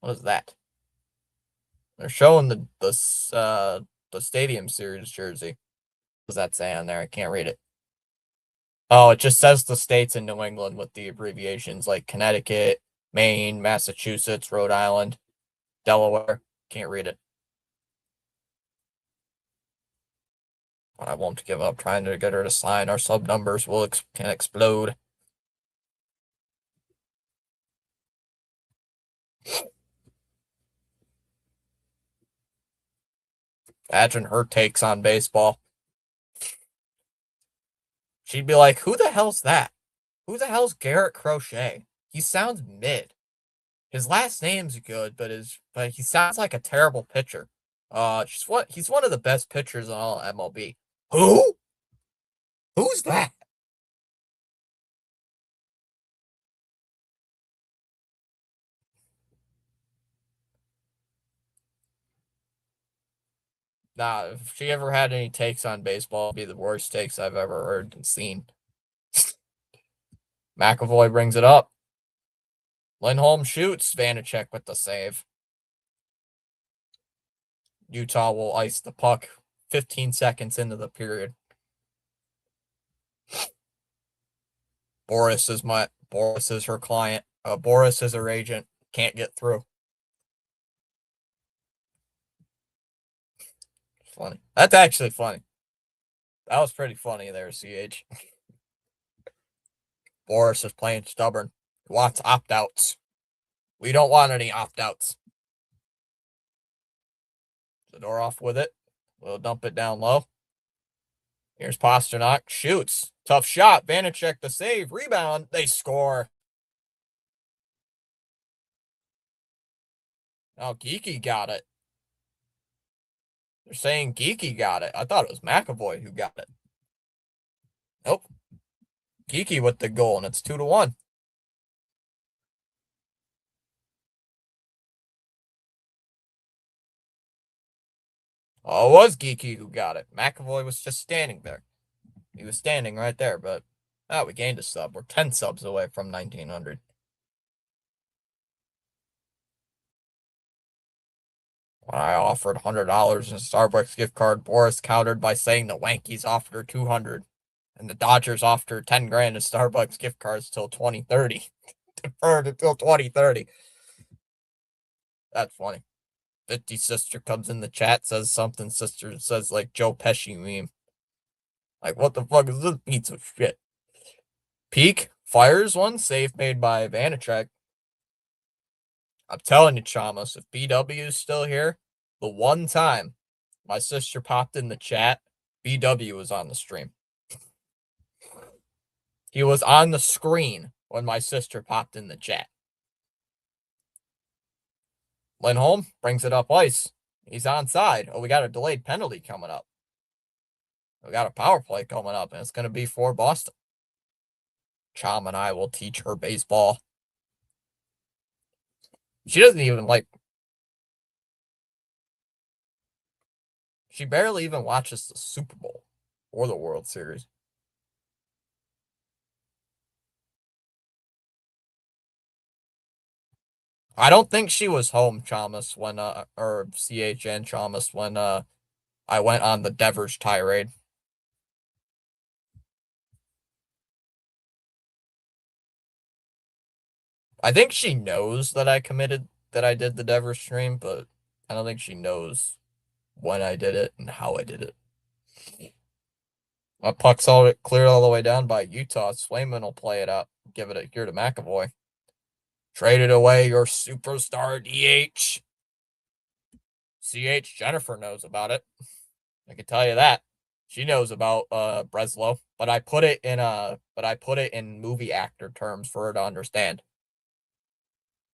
What is that? They're showing the Stadium Series jersey. What does that say on there? I can't read it. Oh, it just says the states in New England with the abbreviations like Connecticut, Maine, Massachusetts, Rhode Island, Delaware. Can't read it. But I won't give up trying to get her to sign. Our sub numbers can explode. Imagine her takes on baseball. She'd be like, who the hell's that? Who the hell's Garrett Crochet? He sounds mid. His last name's good, but he sounds like a terrible pitcher. He's one of the best pitchers in all MLB. Who? Who's that? Nah, if she ever had any takes on baseball, it'd be the worst takes I've ever heard and seen. McAvoy brings it up. Lindholm shoots. Vanacek with the save. Utah will ice the puck 15 seconds into the period. Boris is her client. Boris is her agent. Can't get through. Funny. That's actually funny. That was pretty funny there, CH. Boris is playing stubborn. He wants opt-outs. We don't want any opt-outs. Zadorov with it. We'll dump it down low. Here's Pasternak. Shoots. Tough shot. Vanacek the save. Rebound. They score. Oh, Geeky got it. They're saying Geeky got it. I thought it was McAvoy who got it. Nope. Geeky with the goal, and it's 2-1. Oh, it was Geeky who got it. McAvoy was just standing there. He was standing right there, but we gained a sub. We're 10 subs away from 1900. When I offered $100 in a Starbucks gift card, Boris countered by saying the Wankies offered her 200, and the Dodgers offered her 10 grand in Starbucks gift cards till 2030. Deferred until 2030. That's funny. 50 sister comes in the chat, says something. Sister says like Joe Pesci meme. Like, what the fuck is this piece of shit? Peak fires one. Save made by Vanacek. I'm telling you, Chamas, if BW is still here, the one time my sister popped in the chat, BW was on the stream. He was on the screen when my sister popped in the chat. Lindholm brings it up ice. He's onside. Oh, we got a delayed penalty coming up. We got a power play coming up, and it's going to be for Boston. Chom and I will teach her baseball. She doesn't even like. She barely even watches the Super Bowl or the World Series. I don't think she was home, Chamas, when or CHN Chamas when I went on the Devers tirade. I think she knows that I did the Devers stream, but I don't think she knows when I did it and how I did it. My puck's all cleared all the way down by Utah. Swayman will play it up, give it here to McAvoy. Traded away your superstar DH. CH Jennifer knows about it. I can tell you that. She knows about Breslow, but I put it in movie actor terms for her to understand.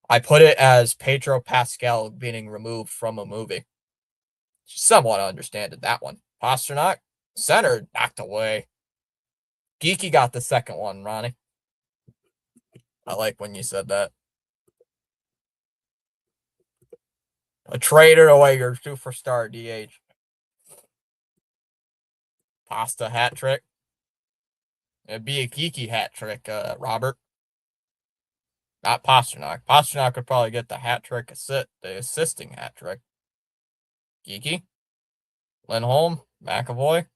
I put it as Pedro Pascal being removed from a movie. She somewhat understood that one. Pasternak, center, knocked away. Geeky got the second one, Ronnie. I like when you said that. I traded away your superstar DH. Pasta hat trick. It'd be a geeky hat trick, Robert. Not Pasternak. Pasternak could probably get the hat trick the assisting hat trick. Geeky. Lindholm. McAvoy.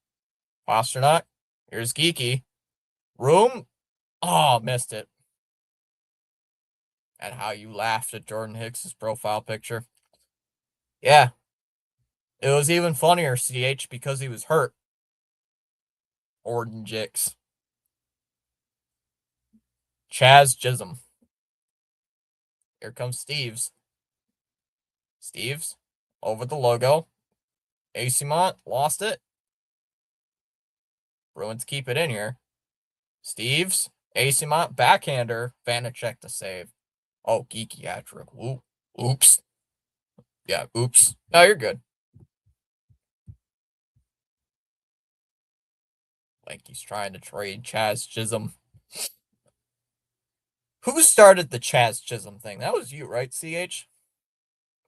Pasternak. Here's Geeky. Room. Oh, missed it. And how you laughed at Jordan Hicks's profile picture. Yeah. It was even funnier, CH, because he was hurt. Orden Jicks. Chaz Chisholm. Here comes Steves. Steves. Over the logo. Acemont lost it. Bruins keep it in here. Steves. Acemont backhander. Vanacek to save. Oh, geeky hat trick. Oops. Yeah, oops. No, you're good. Like he's trying to trade Chaz Chisholm. Who started the Chaz Chisholm thing? That was you, right, CH?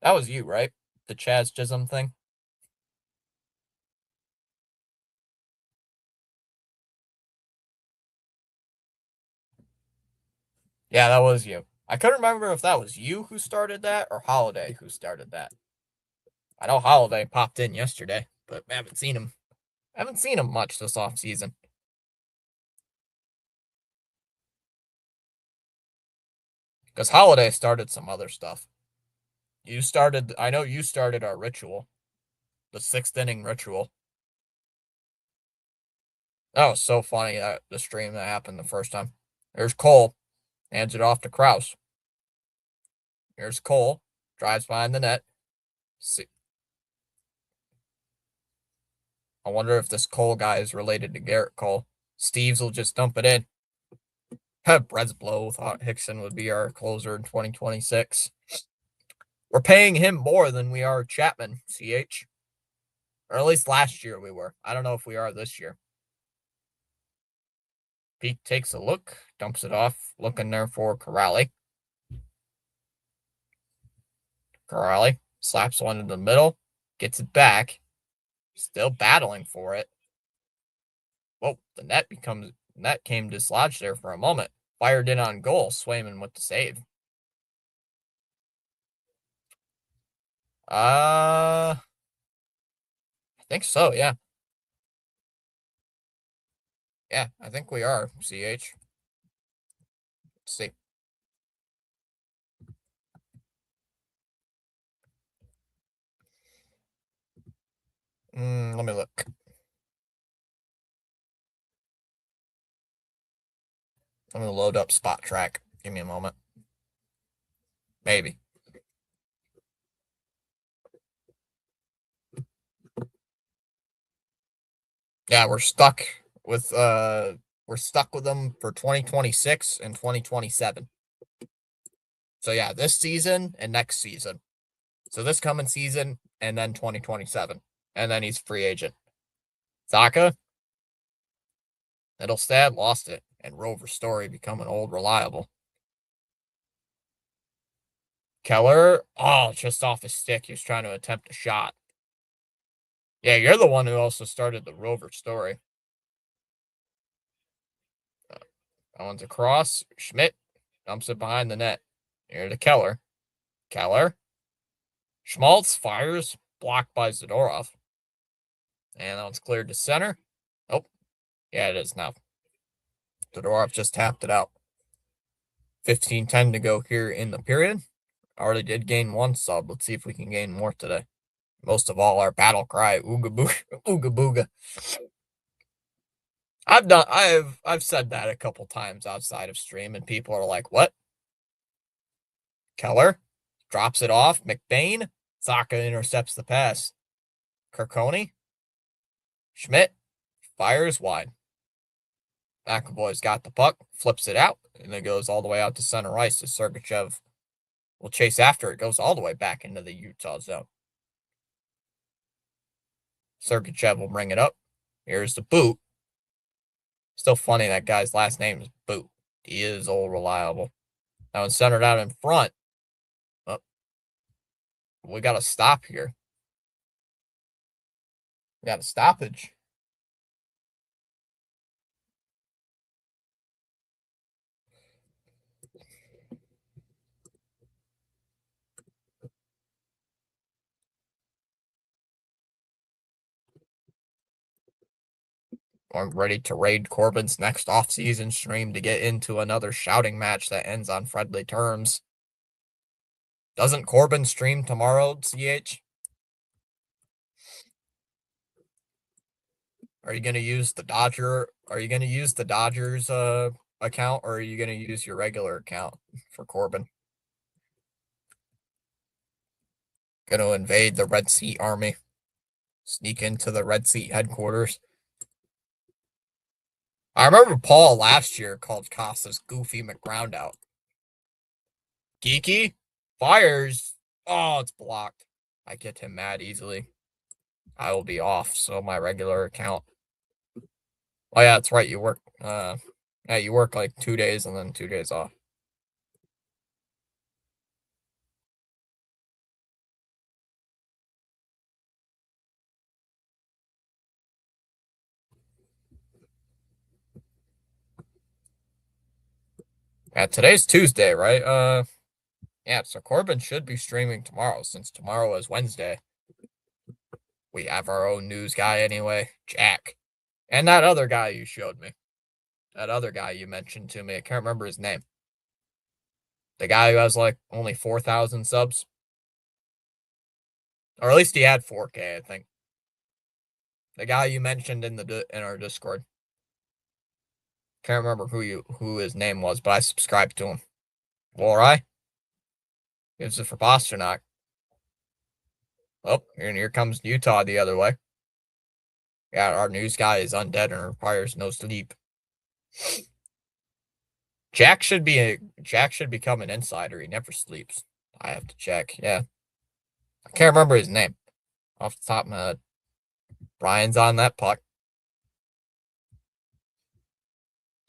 That was you, right? The Chaz Chisholm thing? Yeah, that was you. I couldn't remember if that was you who started that or Holiday who started that. I know Holiday popped in yesterday, but I haven't seen him. I haven't seen him much this offseason. Because Holiday started some other stuff. I know you started our ritual. The 6th inning ritual. That was so funny, the stream that happened the first time. There's Cole. Hands it off to Krause. Here's Cole. Drives behind the net. I wonder if this Cole guy is related to Garrett Cole. Steves will just dump it in. Breslow thought Hickson would be our closer in 2026. We're paying him more than we are Chapman, CH. Or at least last year we were. I don't know if we are this year. Peak takes a look, dumps it off, looking there for Corrali. Corrali slaps one in the middle, gets it back, still battling for it. Whoa, the net came dislodged there for a moment. Fired in on goal, Swayman with the save. I think so, yeah. Yeah, I think we are, CH. Let's see. Let me look. I'm going to load up Spot Track. Give me a moment. Maybe. Yeah, we're stuck with them for 2026 and 2027. So yeah, this season and next season. So this coming season and then 2027. And then he's free agent. Zaka, Middlestad lost it, and Rover Story becoming old reliable. Keller, oh, just off his stick. He was trying to attempt a shot. Yeah, you're the one who also started the Rover Story. That one's across. Schmidt dumps it behind the net. Here to Keller. Keller. Schmaltz fires. Blocked by Zadorov. And that one's cleared to center. Oh, yeah, it is now. Zadorov just tapped it out. 15-10 to go here in the period. Already did gain one sub. Let's see if we can gain more today. Most of all, our battle cry, ooga booga, ooga booga. I've said that a couple times outside of stream, and people are like, "What?" Keller drops it off. McBain, Zaka intercepts the pass. Kirkoni, Schmidt fires wide. McAvoy's got the puck, flips it out, and it goes all the way out to center ice. As Sergachev will chase after it, goes all the way back into the Utah zone. Sergachev will bring it up. Here's the boot. Still funny that guy's last name is Boot. He is old reliable. Now it's centered out in front. Oh, we got a stop here. We got a stoppage. I'm ready to raid Corbin's next off-season stream to get into another shouting match that ends on friendly terms. Doesn't Corbin stream tomorrow, CH? Are you gonna use the Dodgers account, or are you gonna use your regular account for Corbin? Gonna invade the Red Sea army. Sneak into the Red Sea headquarters. I remember Paul last year called Casas Goofy McGroundout. Geeky fires. Oh, it's blocked. I get him mad easily. I will be off, so my regular account. Oh yeah, that's right. You work you work like 2 days and then 2 days off. Yeah, today's Tuesday, right? Yeah, so Corbin should be streaming tomorrow, since tomorrow is Wednesday. We have our own news guy anyway, Jack. And that other guy you showed me. That other guy you mentioned to me. I can't remember his name. The guy who has like only 4,000 subs. Or at least he had 4K, I think. The guy you mentioned in our Discord. Can't remember who his name was, but I subscribed to him. Alright. Gives it for Pasternak. Oh, and here comes Utah the other way. Yeah, our news guy is undead and requires no sleep. Jack should become an insider. He never sleeps. I have to check. Yeah. I can't remember his name off the top of my head. Brian's on that puck.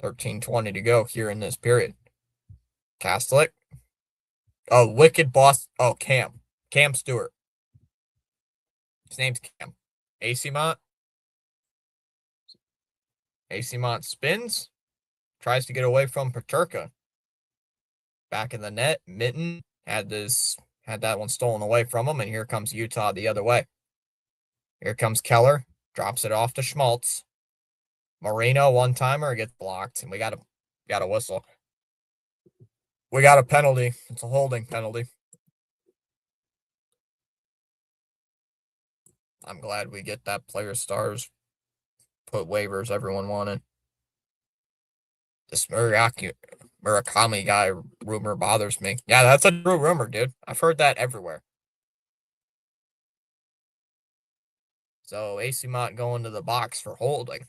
13:20 to go here in this period. Kastelic. Oh, wicked boss. Oh, Cam. Cam Stewart. His name's Cam. Acimont. Acimont spins. Tries to get away from Paterka. Back in the net. Mitten had that one stolen away from him, and here comes Utah the other way. Here comes Keller. Drops it off to Schmaltz. Moreno one-timer gets blocked, and we got a whistle. We got a penalty. It's a holding penalty. I'm glad we get that player stars. Put waivers everyone wanted. This Murakami guy rumor bothers me. Yeah, that's a true rumor, dude. I've heard that everywhere. So AC Mott going to the box for holding.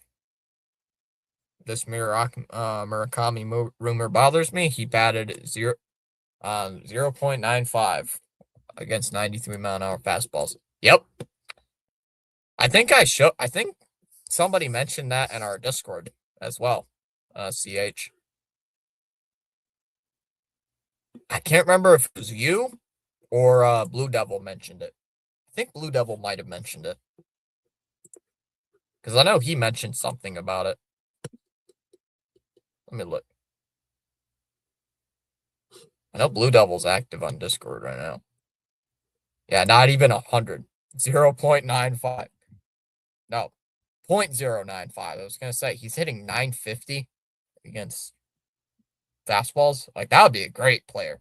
This Murakami rumor bothers me. He batted 0.95 against 93-mile-an-hour fastballs. Yep. I think somebody mentioned that in our Discord as well. CH. I can't remember if it was you or Blue Devil mentioned it. I think Blue Devil might have mentioned it. Because I know he mentioned something about it. Let me look. I know Blue Devil's active on Discord right now. Yeah, not even 100. 0.95. No, 0.095. I was going to say, he's hitting 950 against fastballs. Like, that would be a great player.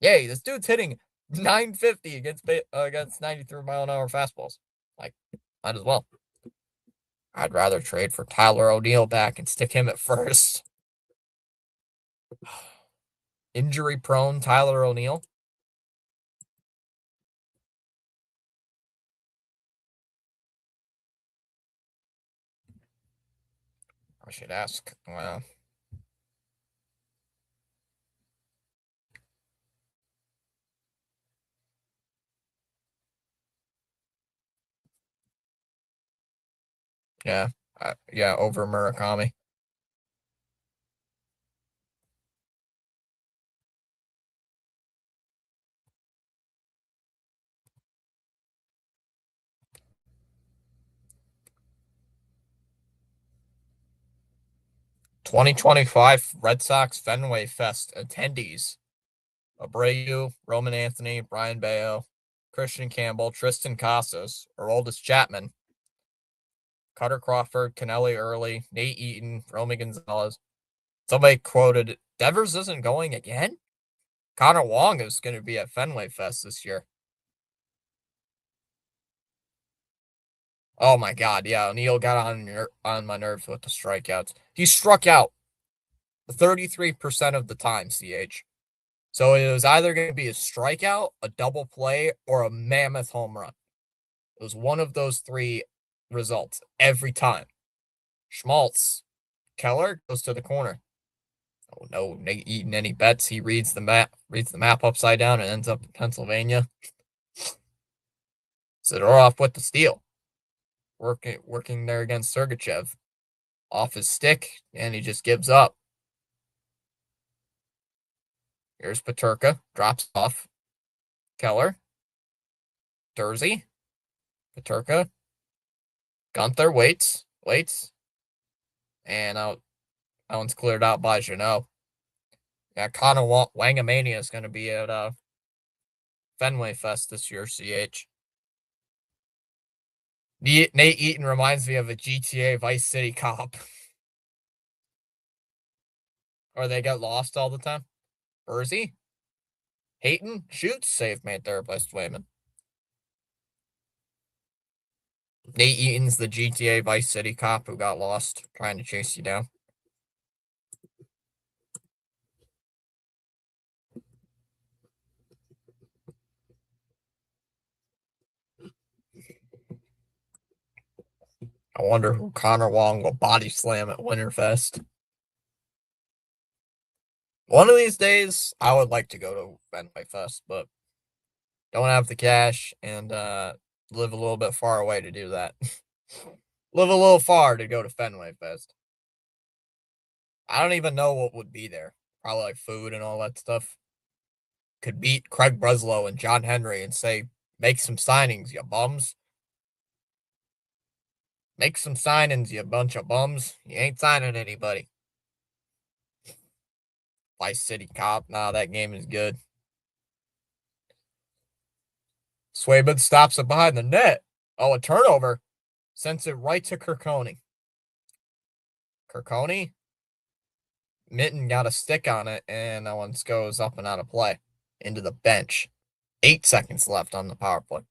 Yay, this dude's hitting 950 against 93-mile-an-hour fastballs. Like, might as well. I'd rather trade for Tyler O'Neill back and stick him at first. Injury-prone Tyler O'Neill. I should ask. Well, yeah. Yeah, over Murakami. (2025) Red Sox Fenway Fest attendees: Abreu, Roman Anthony, Brian Bayo, Christian Campbell, Tristan Casas, Aroldis Chapman, Cutter Crawford, Kennelly Early, Nate Eaton, Romy Gonzalez. Somebody quoted, Devers isn't going again? Connor Wong is going to be at Fenway Fest this year. Oh my God, yeah, O'Neill got on my nerves with the strikeouts. He struck out 33% of the time, CH. So it was either going to be a strikeout, a double play, or a mammoth home run. It was one of those three results every time. Schmaltz, Keller goes to the corner. Oh no, Nate Eaton any bets. He reads the map upside down and ends up in Pennsylvania. Sidorov with the steal. Working there against Sergachev. Off his stick, and he just gives up. Here's Paterka, drops off. Keller. Dursey. Paterka. Gunther waits. And that one's cleared out by Jeannot. Yeah, Connor Wangamania is going to be at Fenway Fest this year, CH. Nate Eaton reminds me of a GTA Vice City cop. Or they get lost all the time. Bursey. Hayton shoots, save made there by Swayman. Nate Eaton's the GTA Vice City cop who got lost trying to chase you down. I wonder who Connor Wong will body slam at Winterfest. One of these days, I would like to go to Fenway Fest, but don't have the cash and live a little bit far away to do that. Live a little far to go to Fenway Fest. I don't even know what would be there. Probably like food and all that stuff. Could beat Craig Breslow and John Henry and say, make some signings, you bums. Make some signings, you bunch of bums. You ain't signing anybody. Vice City Cop. Nah, that game is good. Swayman stops it behind the net. Oh, a turnover. Sends it right to Kirkoni. Kirkoni. Mitten got a stick on it, and that one goes up and out of play. Into the bench. 8 seconds left on the power play.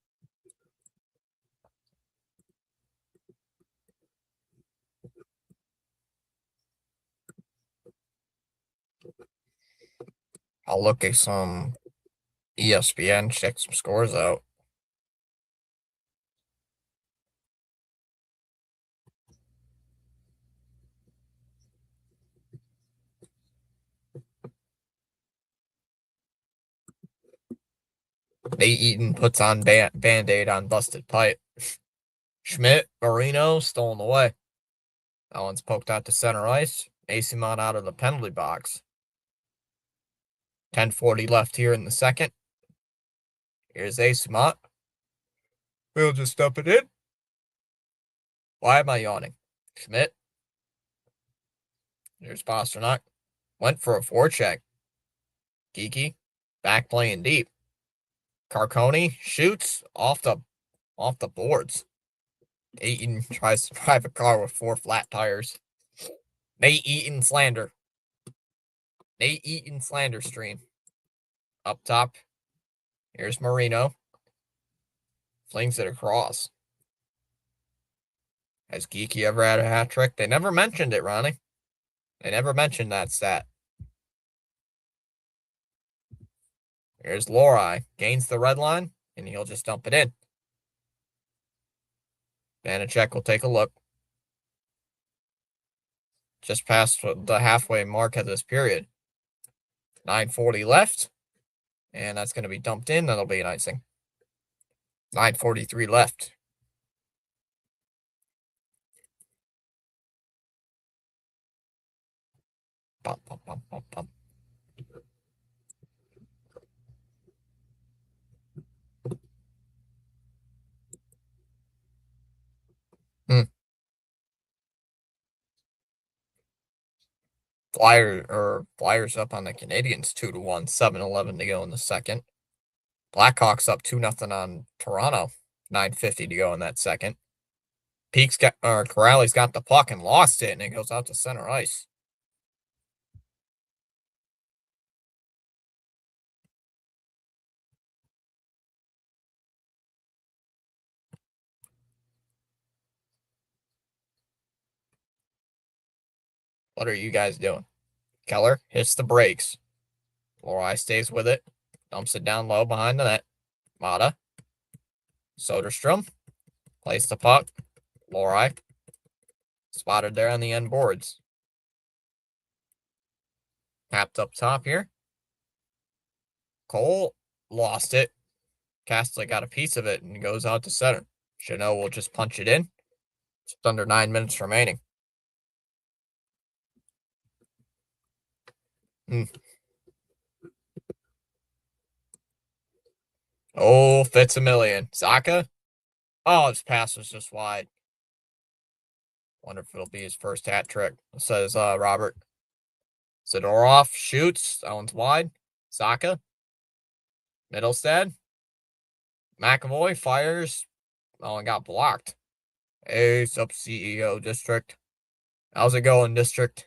I'll look at some ESPN, check some scores out. Nate Eaton puts on Band-Aid on busted pipe. Schmidt, Marino, stolen away. That one's poked out to center ice. Asimont out of the penalty box. 10:40 left here in the second. Here's Asimont. We'll just dump it in. Why am I yawning? Schmidt. Here's Pasternak. Went for a forecheck. Geeky. Back playing deep. Carcone shoots off the boards. Eaton tries to drive a car with 4 flat tires. Nate Eaton slander. Nate Eaton slander stream. Up top. Here's Marino. Flings it across. Has Geeky ever had a hat trick? They never mentioned it, Ronnie. They never mentioned that stat. Here's Lorai. Gains the red line, and he'll just dump it in. Vanacek will take a look. Just past the halfway mark of this period. 9:40 left. And that's going to be dumped in. That'll be an icing. 9:43 left. Bum, bum, bum, bum, bum. Flyers up on the Canadians 2-1, 7:11 to go in the second. Blackhawks up 2-0 on Toronto, 9:50 to go in that second. Corrali's got the puck and lost it, and it goes out to center ice. What are you guys doing? Keller hits the brakes. Lorai stays with it. Dumps it down low behind the net. Mata. Soderstrom. Plays the puck. Lorai. Spotted there on the end boards. Tapped up top here. Cole lost it. Castley got a piece of it and goes out to center. Chanel will just punch it in. Just under 9 minutes remaining. Oh, Fitzamillion. Zaka? Oh, his pass was just wide. Wonder if it'll be his first hat trick, says Robert. Zadorov shoots. That one's wide. Zaka. Middlestead. McAvoy fires. Oh, and got blocked. Ace up CEO District. How's it going, District?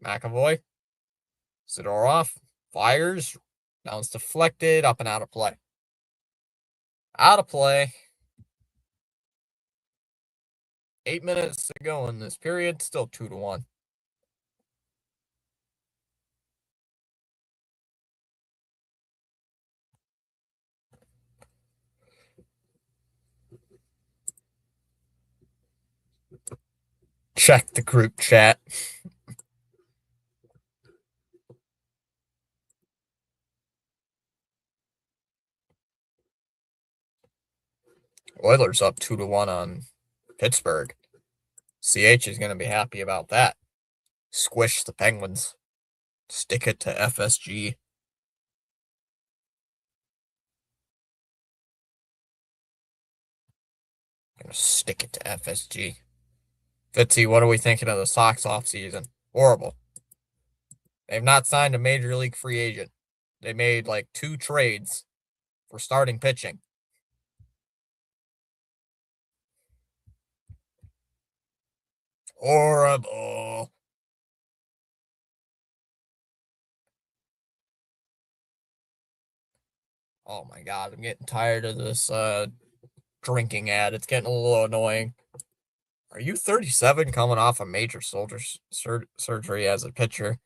McAvoy. Zadorov fires. That one's deflected. Up and out of play. Out of play. 8 minutes to go in this period. Still 2-1. Check the group chat. Oilers up 2-1 on Pittsburgh. CH is going to be happy about that. Squish the Penguins. Stick it to FSG. Gonna stick it to FSG. Fitzy, what are we thinking of the Sox offseason? Horrible. They've not signed a major league free agent. They made like 2 trades for starting pitching. Horrible. Oh my god, I'm getting tired of this drinking ad. It's getting a little annoying. Are you 37 coming off a major surgery as a pitcher?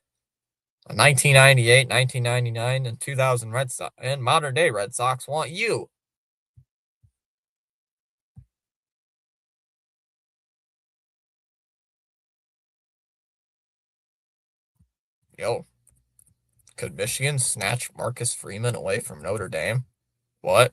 1998, 1999, and 2000 Red Sox and modern day Red Sox want you. Yo, could Michigan snatch Marcus Freeman away from Notre Dame? What?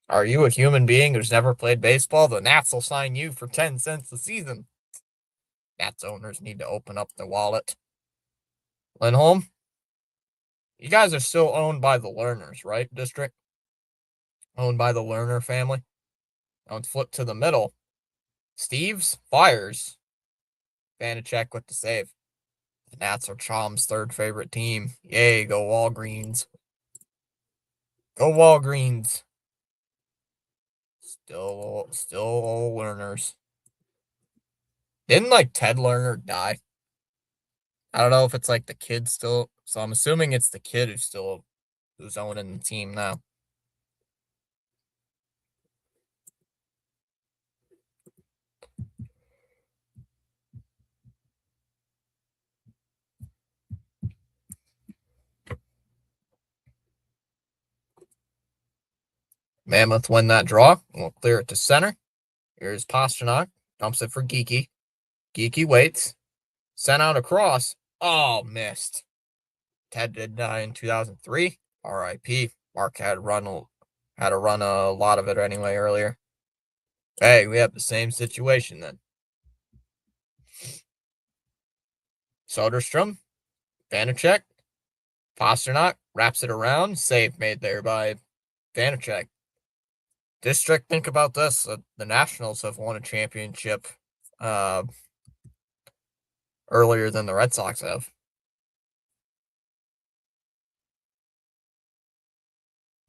Are you a human being who's never played baseball? The Nats will sign you for 10 cents a season. Nats owners need to open up their wallet. Lindholm, you guys are still owned by the Lerners, right, District? Owned by the Lerner family. Now it's flipped to the middle. Steves fires. Vanacek with the save. The Nats are Chom's third favorite team. Yay, go Walgreens. Go Walgreens. Still old Lerners. Didn't like Ted Lerner die? I don't know if it's like the kid still. So I'm assuming it's the kid who's owning the team now. Mammoth win that draw. We'll clear it to center. Here's Pasternak. Dumps it for Geeky. Geeky waits. Sent out across. Oh, missed. Ted did die in 2003. R.I.P. Mark had to run a lot of it anyway earlier. Hey, we have the same situation then. Soderstrom. Vanacek. Pasternak wraps it around. Save made there by Vanacek. District, think about this. The Nationals have won a championship earlier than the Red Sox have.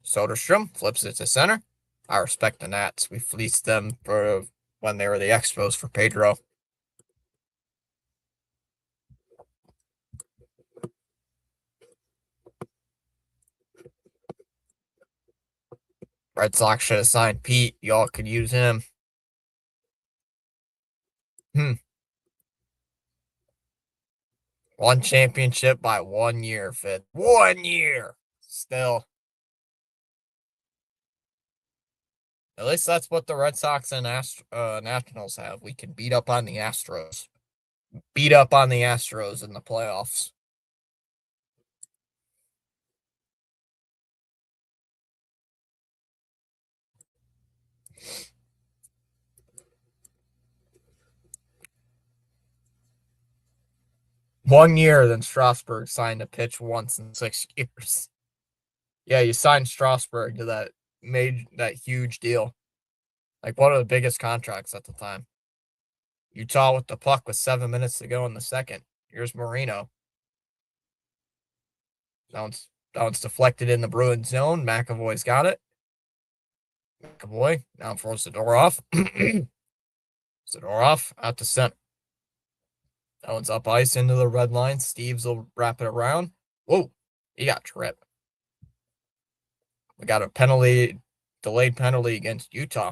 Soderstrom flips it to center. I respect the Nats. We fleeced them for when they were the Expos for Pedro. Red Sox should have signed Pete. Y'all could use him. One championship by 1 year, Fit. 1 year. Still. At least that's what the Red Sox and Nationals have. We can beat up on the Astros. Beat up on the Astros in the playoffs. One year, then Strasburg signed to pitch once in 6 years. Yeah, you signed Strasburg to that huge deal. Like one of the biggest contracts at the time. Utah with the puck with 7 minutes to go in the second. Here's Marino. That one's deflected in the Bruins zone. McAvoy's got it. McAvoy now throws the door off. Zadorov out to center. That one's up ice into the red line. Steves will wrap it around. Whoa, he got tripped. We got a delayed penalty against Utah.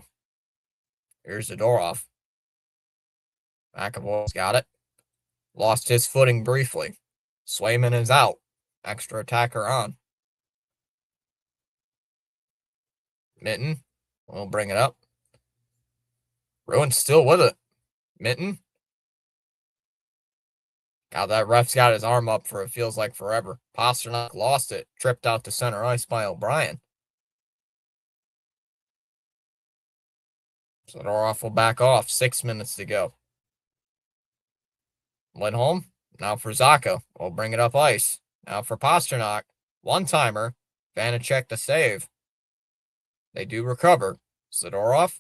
Here's Zadorov. McAvoy's got it. Lost his footing briefly. Swayman is out. Extra attacker on. Mitten will bring it up. Bruins still with it. Mitten. Now that ref's got his arm up for it feels like forever. Pasternak lost it. Tripped out to center ice by O'Brien. Zadorov will back off. 6 minutes to go. Lindholm. Now for Zaka. We'll bring it up ice. Now for Pasternak. One-timer. Vanacek to save. They do recover. Zadorov.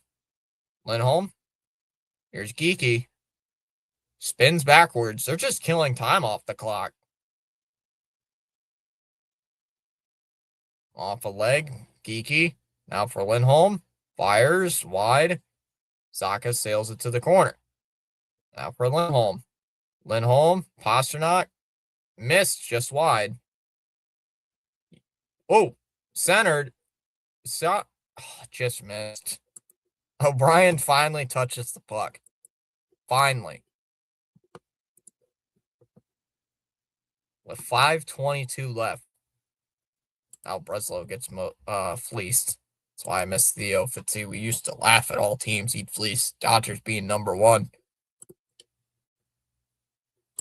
Lindholm. Here's Geeky. Spins backwards. They're just killing time off the clock. Off a leg. Geeky. Now for Lindholm. Fires. Wide. Zaka sails it to the corner. Now for Lindholm. Lindholm. Pasternak. Missed just wide. Oh, centered. Just missed. O'Brien finally touches the puck. Finally. With 5:22 left. Now Breslow gets fleeced. That's why I miss Theo Fitzy. We used to laugh at all teams he'd fleece. Dodgers being number one.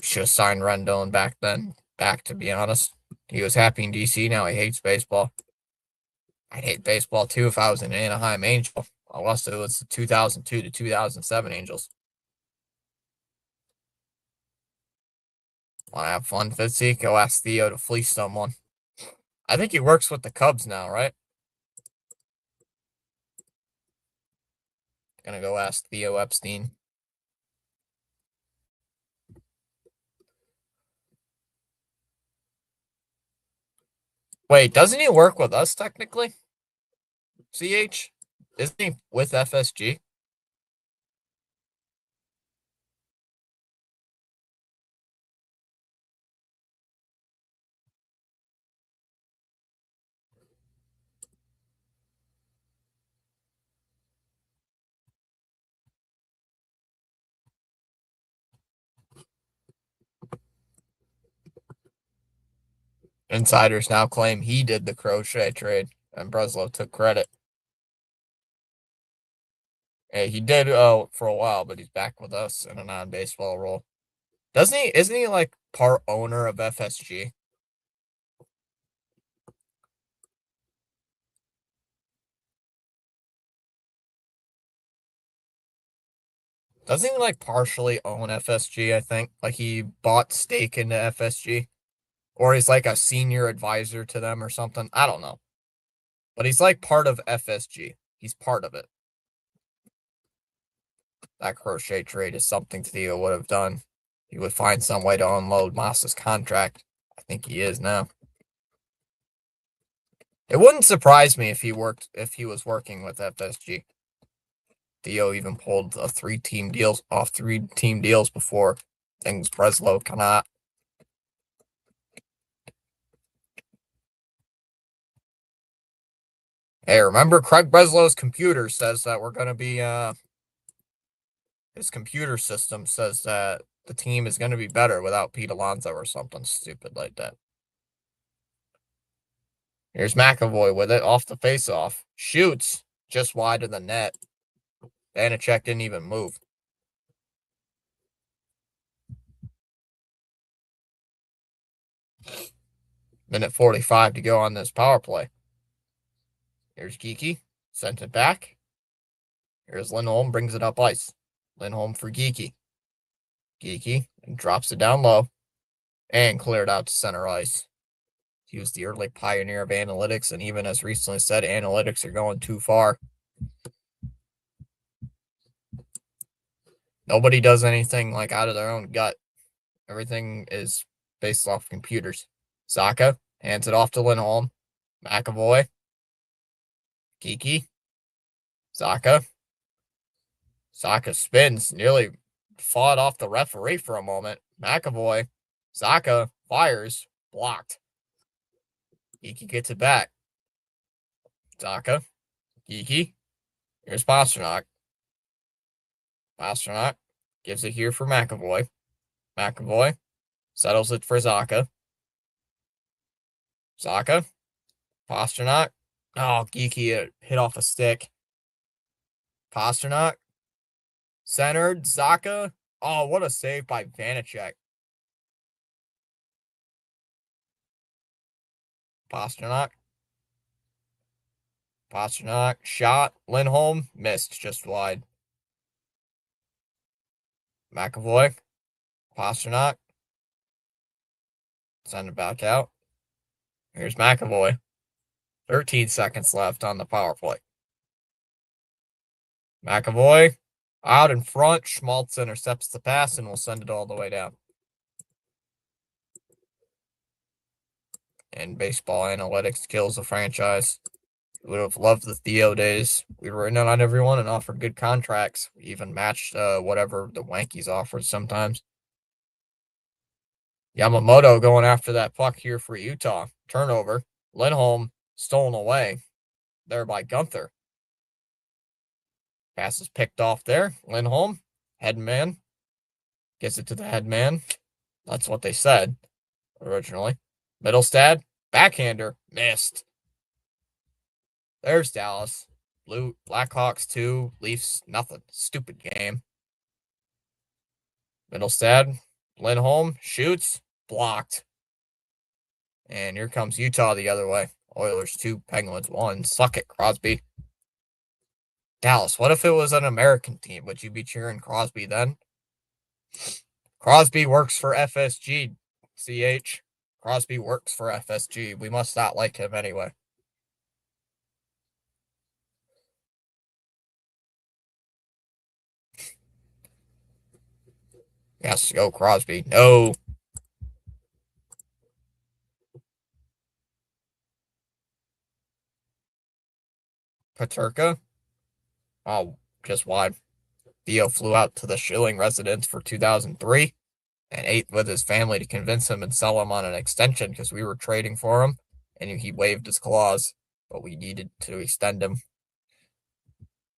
Should have signed Rendon back then. Back, to be honest. He was happy in DC. Now he hates baseball. I'd hate baseball too if I was an Anaheim Angel. Unless it was the 2002 to 2007 Angels. Want to have fun, Fitzy? Go ask Theo to fleece someone. I think he works with the Cubs now, right? Gonna go ask Theo Epstein. Wait, doesn't he work with us technically? CH? Isn't he with FSG? Insiders now claim he did the Crochet trade, and Breslow took credit. Yeah, he did for a while, but he's back with us in a non-baseball role. Doesn't he? Isn't he like part owner of FSG? Doesn't he like partially own FSG? I think like he bought stake into FSG, or he's like a senior advisor to them or something. I don't know, but he's like part of FSG. He's part of it. That Crochet trade is something Theo would have done. He would find some way to unload Massa's contract. I think he is now. It wouldn't surprise me if he was working with FSG. Theo even pulled 3-team deals before. Things Breslow cannot. Hey, remember Craig Breslow's computer says that we're gonna be his computer system says that the team is gonna be better without Pete Alonso or something stupid like that. Here's McAvoy with it off the faceoff. Shoots just wide of the net. Vanacek didn't even move. Minute 45 to go on this power play. Here's Geeky. Sent it back. Here's Lindholm. Brings it up ice. Lindholm for Geeky. Geeky and drops it down low. And cleared out to center ice. He was the early pioneer of analytics, and even as recently said, analytics are going too far. Nobody does anything like out of their own gut. Everything is based off computers. Saka hands it off to Lindholm. McAvoy. Geeky. Saka. Saka spins, nearly fought off the referee for a moment. McAvoy. Saka fires. Blocked. Geeky gets it back. Saka. Geeky. Here's Pasternak. Pasternak gives it here for McAvoy. McAvoy settles it for Saka. Saka. Pasternak. Oh, Geeky hit off a stick. Pasternak. Centered. Saka. Oh, what a save by Vanacek. Pasternak. Pasternak. Shot. Lindholm. Missed just wide. McAvoy. Pasternak. Send it back out. Here's McAvoy. 13 seconds left on the power play. McAvoy out in front. Schmaltz intercepts the pass and will send it all the way down. And baseball analytics kills the franchise. We would have loved the Theo days. We were in on everyone and offered good contracts. We even matched whatever the Yankees offered sometimes. Yamamoto going after that puck here for Utah. Turnover. Lindholm Stolen away there by Gunther. Pass is picked off there. Lindholm, headman, gets it to the headman. That's what they said originally. Middlestad, backhander, missed. There's Dallas. Blackhawks 2, Leafs nothing. Stupid game. Middlestad, Lindholm, shoots, blocked. And here comes Utah the other way. Oilers 2, Penguins 1. Suck it, Crosby. Dallas, what if it was an American team? Would you be cheering Crosby then? Crosby works for FSG, CH. Crosby works for FSG. We must not like him anyway. Yes, go Crosby. No. Paterka. Oh, just why? Theo flew out to the Schilling residence for 2003 and ate with his family to convince him and sell him on an extension because we were trading for him, and he waived his clause, but we needed to extend him.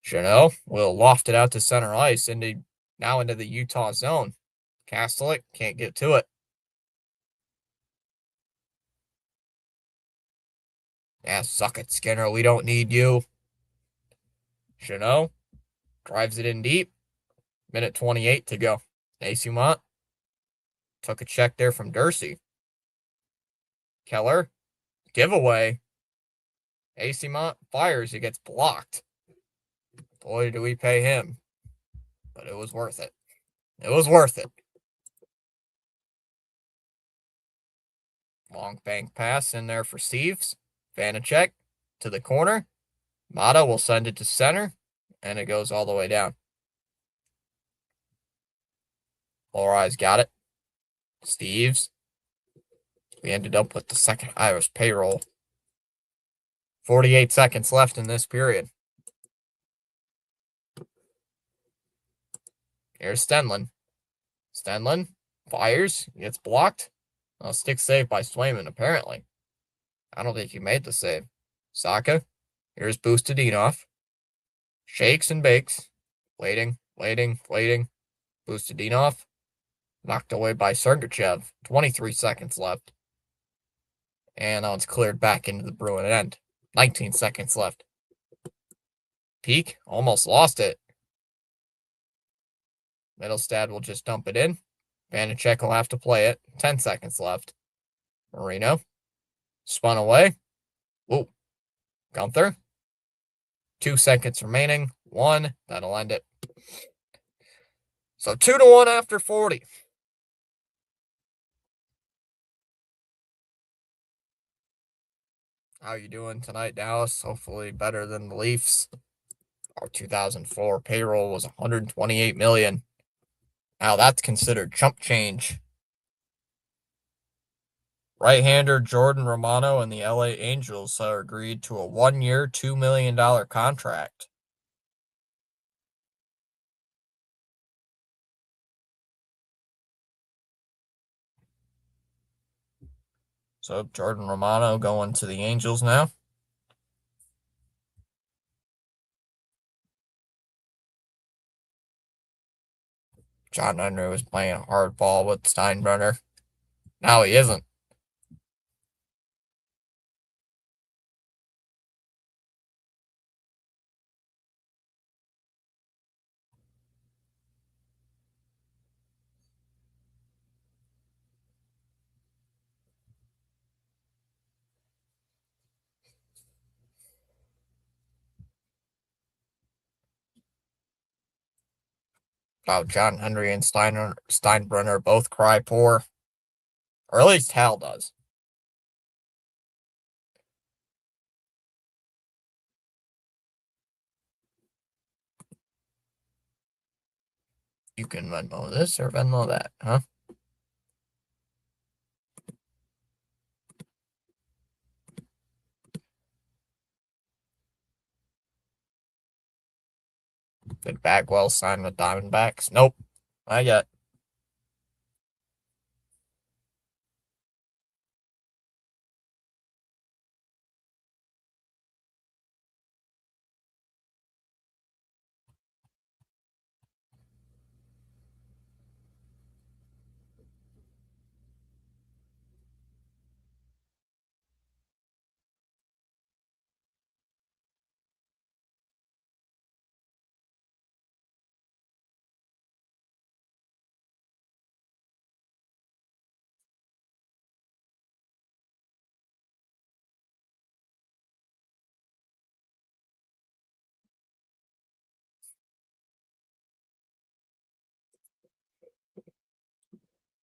Chanel will loft it out to center ice now into the Utah zone. Kastelik can't get to it. Yeah, suck it, Skinner. We don't need you. Chanel drives it in deep. Minute 28 to go. Naisumont took a check there from Dursey. Keller, giveaway. Naisumont fires. He gets blocked. Boy, do we pay him. But it was worth it. It was worth it. Long bank pass in there for Steves. Vanacek to the corner. Mata will send it to center, and it goes all the way down. Lohrai's got it. Steves. We ended up with the second highest payroll. 48 seconds left in this period. Here's Stenlund. Stenlund fires, gets blocked. A stick save by Swayman, apparently. I don't think he made the save. Saka. Here's Bustadinov. Shakes and bakes. Waiting. Bustadinov. Knocked away by Sergachev. 23 seconds left. And now it's cleared back into the Bruin end. 19 seconds left. Peak. Almost lost it. Middlestad will just dump it in. Vanacek will have to play it. 10 seconds left. Marino. Spun away. Whoa. Gunther. 2 seconds remaining. 1. That'll end it. So 2-1 after 40. How you doing tonight, Dallas? Hopefully better than the Leafs. Our 2004 payroll was $128 million. Now that's considered chump change. Right-hander Jordan Romano and the LA Angels are agreed to a 1-year, $2 million contract. So Jordan Romano going to the Angels now. John Henry was playing hardball with Steinbrenner. Now he isn't. Oh, John Henry and Steinbrenner both cry poor. Or at least Hal does. You can Venmo this or Venmo that, huh? Did Bagwell sign with Diamondbacks? Nope. Not yet.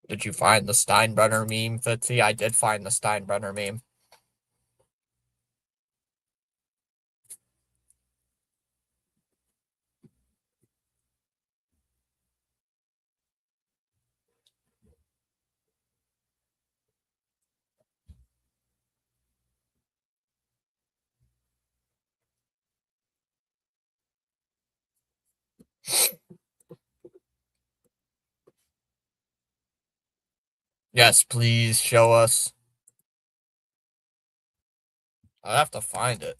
Did you find the Steinbrenner meme, Fitzy? I did find the Steinbrenner meme. Yes, please show us. I have to find it.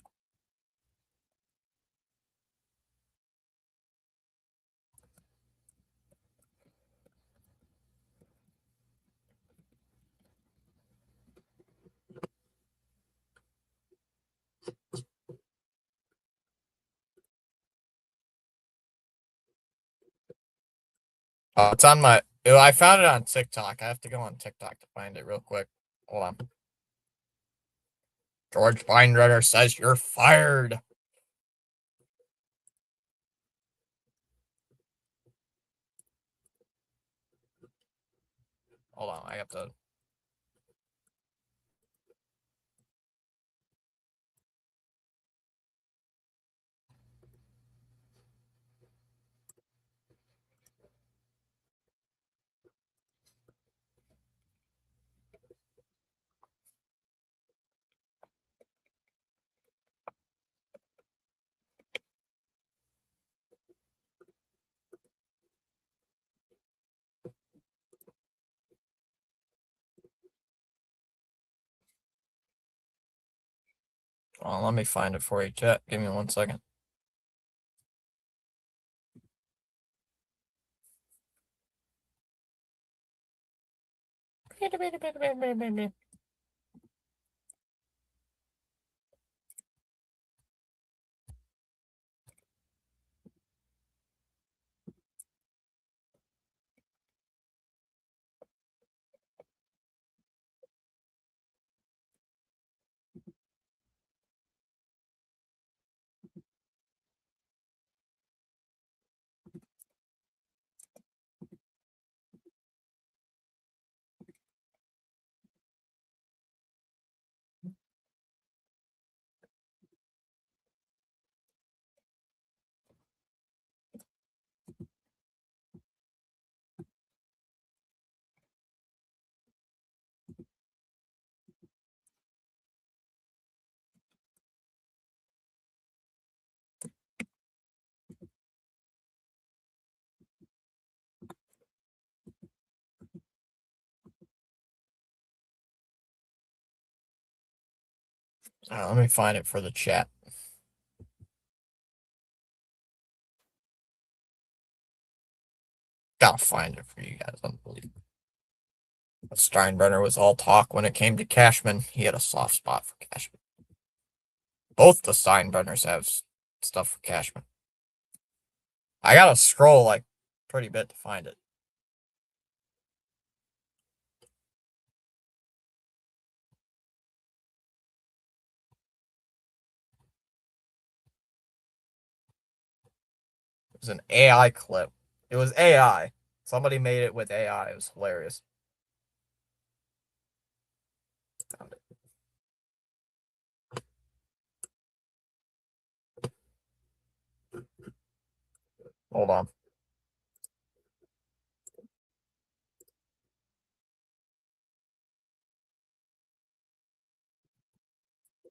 It's on my. I found it on TikTok. I have to go on TikTok to find it real quick. Hold on. George Steinbrenner says you're fired. Hold on, I have to. Well, let me find it for you, chat. Give me 1 second. Let me find it for the chat. Gotta find it for you guys. Unbelievable. Steinbrenner was all talk when it came to Cashman. He had a soft spot for Cashman. Both the Steinbrenners have stuff for Cashman. I gotta scroll like pretty bit to find it. It was an AI clip. It was AI. Somebody made it with AI. It was hilarious. Found it. Hold on.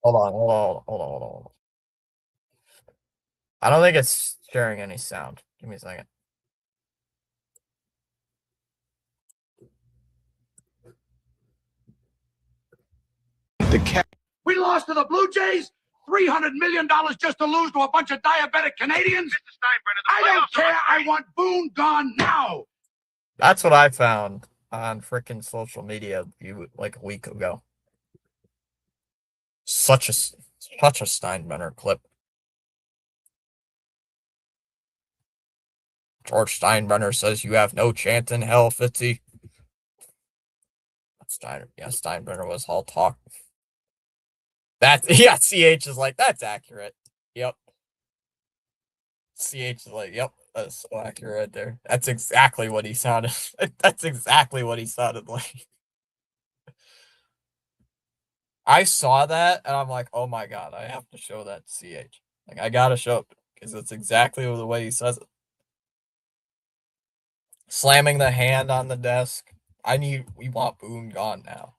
Hold on. Hold on. I don't think it's sharing any sound. Give me a second. We lost to the Blue Jays? $300 million just to lose to a bunch of diabetic Canadians? I don't care. I want Boone gone now. That's what I found on freaking social media like a week ago. Such a Steinbrenner clip. George Steinbrenner says you have no chance in hell, Fitzy. Steinbrenner was all talk. CH is like, that's accurate. Yep. CH is like, yep, that's so accurate right there. That's exactly what he sounded. That's exactly what he sounded like. I saw that and I'm like, oh my god, I have to show that to CH. Like, I gotta show it because it's exactly the way he says it. Slamming the hand on the desk. We want Boone gone now.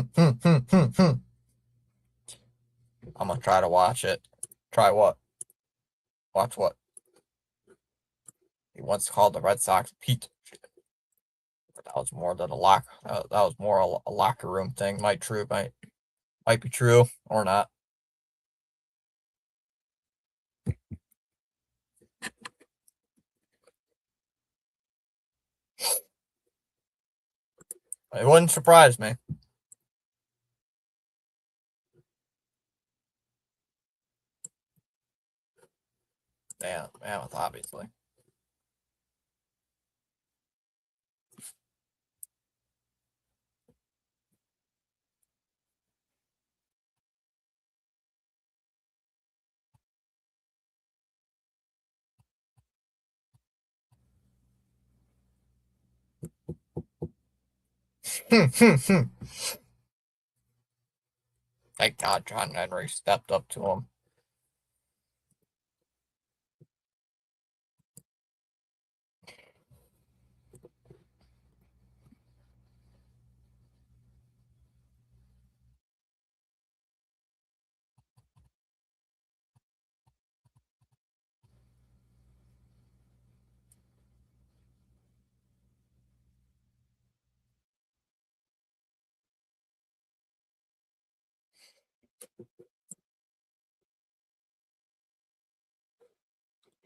I'm gonna try to watch it. Try what? Watch what? He once called the Red Sox Pete. That was more than a lock. That was more a locker room thing. Might be true or not. It wouldn't surprise me. Yeah, Mammoth, obviously. Thank God John Henry stepped up to him.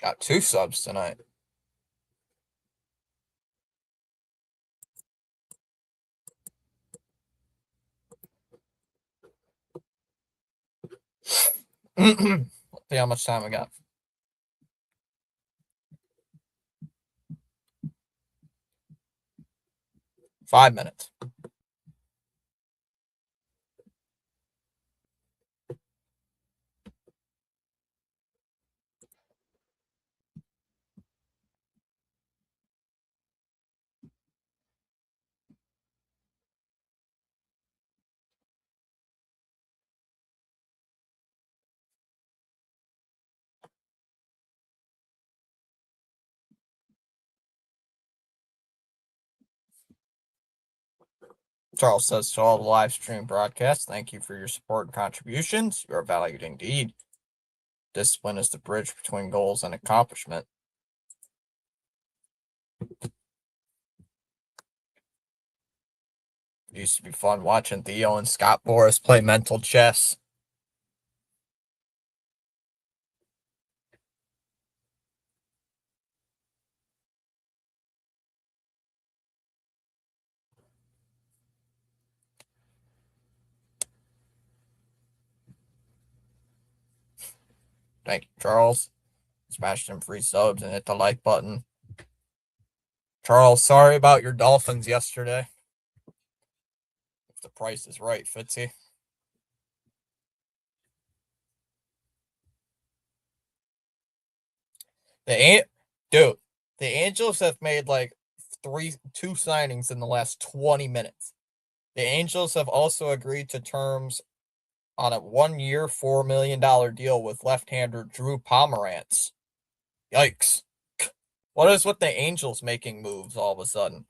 Got 2 subs tonight. Let's see how much time we got. 5 minutes. Charles says to all the live stream broadcasts, thank you for your support and contributions. You are valued indeed. Discipline is the bridge between goals and accomplishment. It used to be fun watching Theo and Scott Boras play mental chess. Thank you, Charles. Smash them free subs and hit the like button. Charles, sorry about your Dolphins yesterday. If the price is right, Fitzy. Dude, the Angels have made like two signings in the last 20 minutes. The Angels have also agreed to terms on a 1-year, $4 million deal with left-hander Drew Pomerantz. Yikes. What is with the Angels making moves all of a sudden?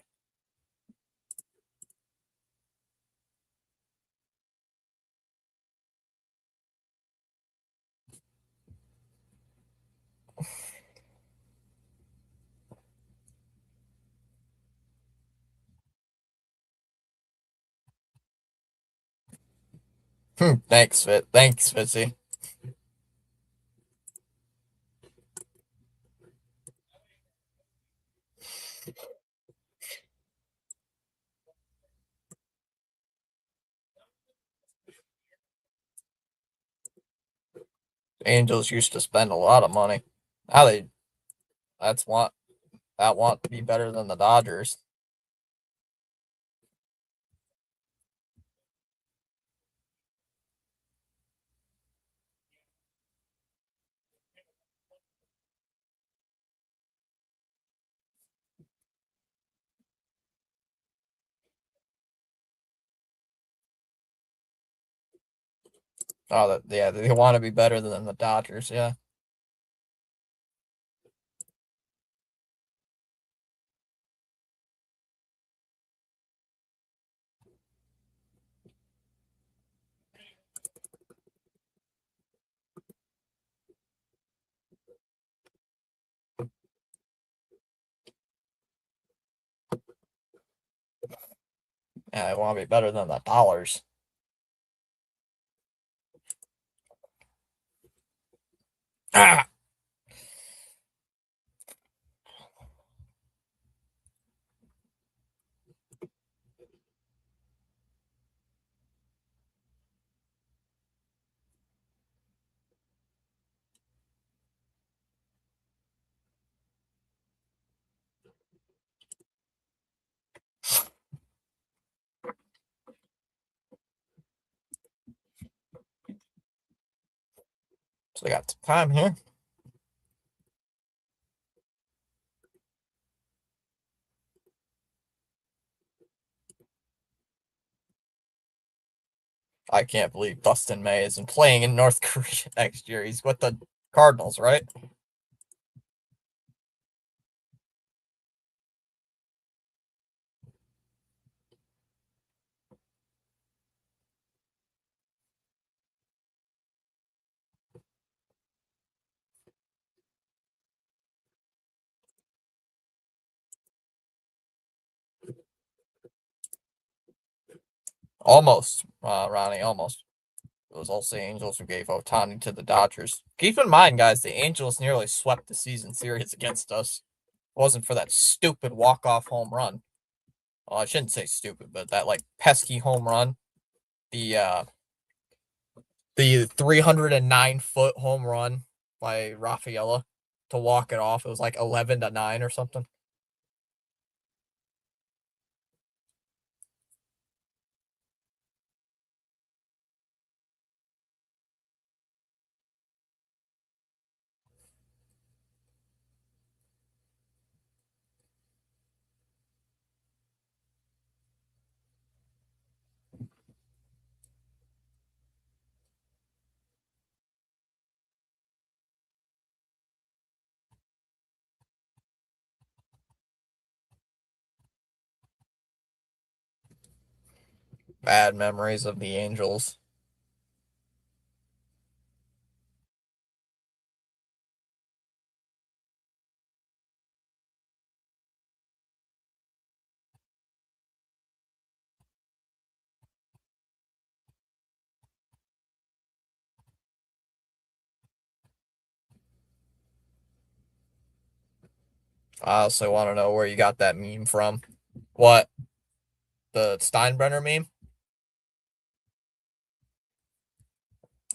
Thanks, Thanks, Fitzy. The Angels used to spend a lot of money. Now that's want to be better than the Dodgers. Oh, yeah, they want to be better than the Dodgers. Yeah. Yeah, they want to be better than the Dollars. Ah! So they got some time here. I can't believe Dustin May isn't playing in North Korea next year. He's with the Cardinals, right? Almost, Ronnie, almost. It was also the Angels who gave Otani to the Dodgers. Keep in mind, guys, the Angels nearly swept the season series against us. It wasn't for that stupid walk-off home run. Well, I shouldn't say stupid, but that like pesky home run. The 309-foot home run by Rafaela to walk it off. It was like 11-9 or something. Bad memories of the Angels. I also want to know where you got that meme from. What? The Steinbrenner meme?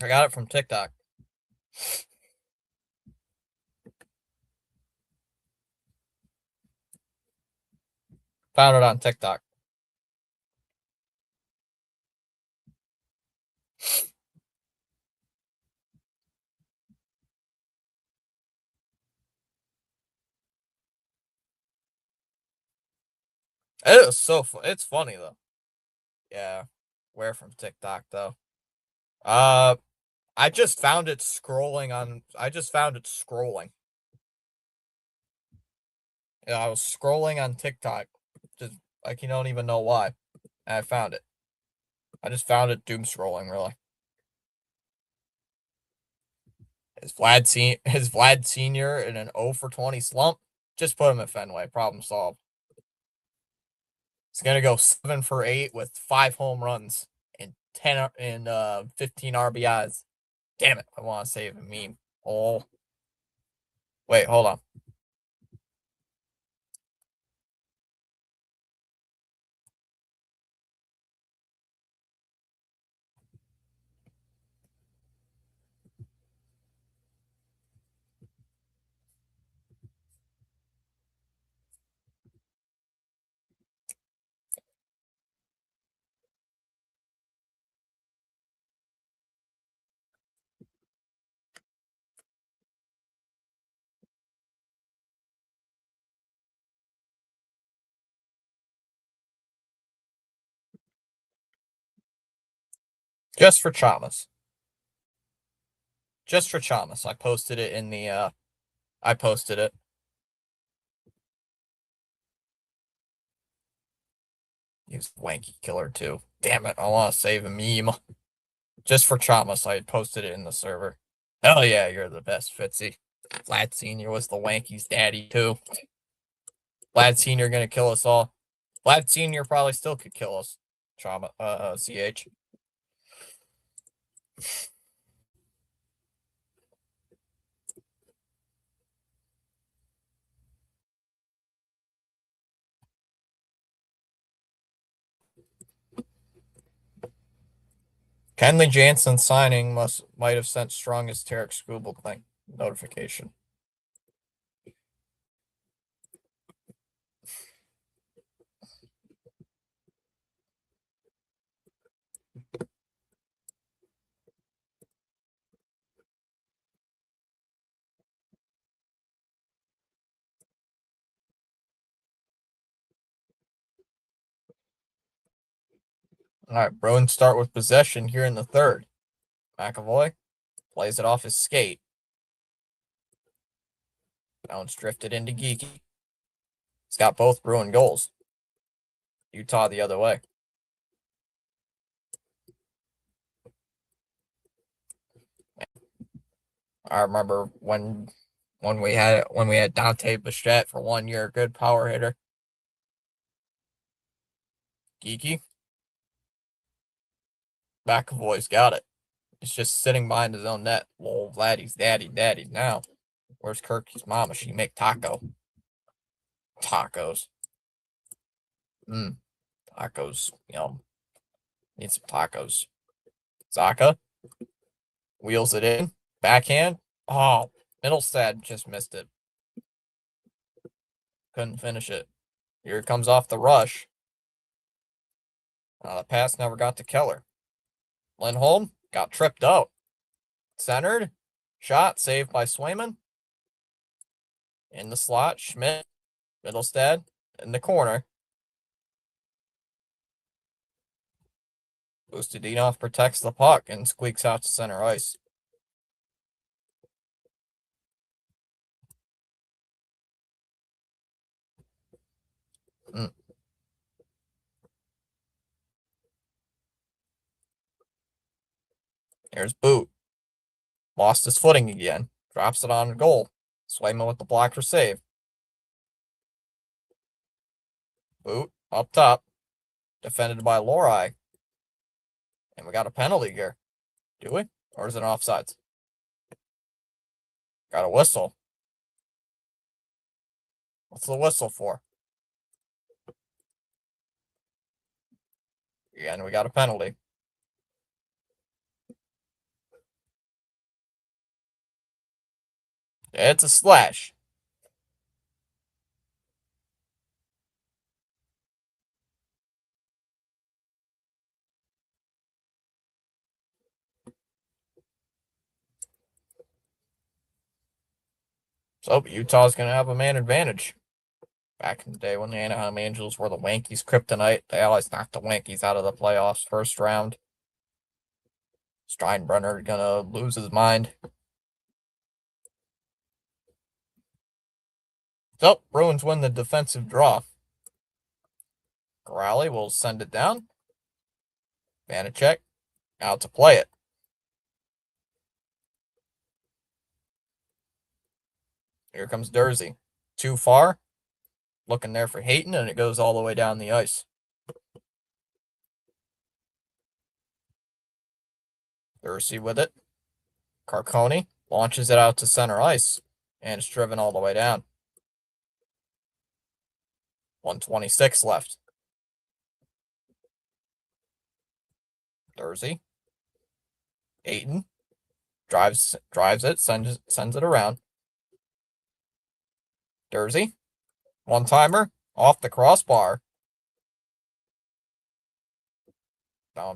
I got it from TikTok. Found it on TikTok. It is so it's funny though. Yeah. Where from TikTok though? Uh I just found it scrolling on I just found it scrolling. Yeah, I was scrolling on TikTok. Just like you don't even know why. And I found it. I just found it doom scrolling really. Is Vlad Senior in an 0 for 20 slump? Just put him at Fenway. Problem solved. He's gonna go 7 for 8 with 5 home runs and 10 and 15 RBIs. Damn it, I want to save a meme. Oh. Wait, hold on. Just for Chamas. Just for Chamas. I posted it in the I posted it. He's a wanky killer too. Damn it, I want to save a meme. Just for Chamas, I posted it in the server. Hell yeah, you're the best, Fitzy. Vlad Sr. was the wanky's daddy too. Vlad Sr. gonna kill us all. Vlad Sr. probably still could kill us. CH. Kenley Jansen signing might have sent strongest Tarek Skubal thing notification. All right, Bruins start with possession here in the third. McAvoy plays it off his skate. Now it's drifted into Geeky. He's got both Bruin goals. Utah the other way. I remember when we had Dante Bichette for 1 year, good power hitter. Geeky. McAvoy's got it. He's just sitting behind his own net. Lol, Vladdy's daddy now. Where's Kirky's mama? She make taco. Tacos. Tacos. Yum. Need some tacos. Zaka. Wheels it in. Backhand. Oh, Middlestad just missed it. Couldn't finish it. Here it comes off the rush. The pass never got to Keller. Lindholm got tripped out. Centered. Shot saved by Swayman. In the slot, Schmidt. Middlestad in the corner. Bustadinov protects the puck and squeaks out to center ice. Here's Boot. Lost his footing again. Drops it on goal. Swayman with the block for save. Boot up top. Defended by Lorai. And we got a penalty here. Do we? Or is it offsides? Got a whistle. What's the whistle for? Again, we got a penalty. It's a slash. So Utah's going to have a man advantage. Back in the day when the Anaheim Angels were the Wankies kryptonite, they always knocked the Wankies out of the playoffs first round. Steinbrenner going to lose his mind. So, Bruins win the defensive draw. Corrali will send it down. Vanacek out to play it. Here comes Dursey. Too far. Looking there for Hayton, and it goes all the way down the ice. Dursey with it. Carconi launches it out to center ice, and it's driven all the way down. 1:26 left. Dursey. Ayton drives it, sends it around. Dursey. One-timer off the crossbar.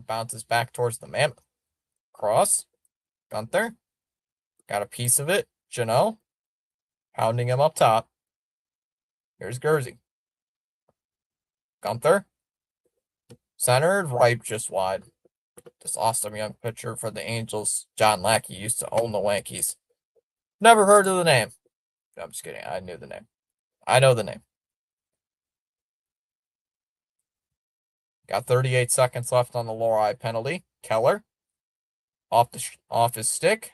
Bounces back towards the Mammoth. Cross. Gunther. Got a piece of it. Janot. Pounding him up top. Here's Gursey. Gunther. Centered right just wide. This awesome young pitcher for the Angels, John Lackey, used to own the Yankees. Never heard of the name. I'm just kidding. I knew the name. I know the name. Got 38 seconds left on the Lorei penalty. Keller. Off his stick.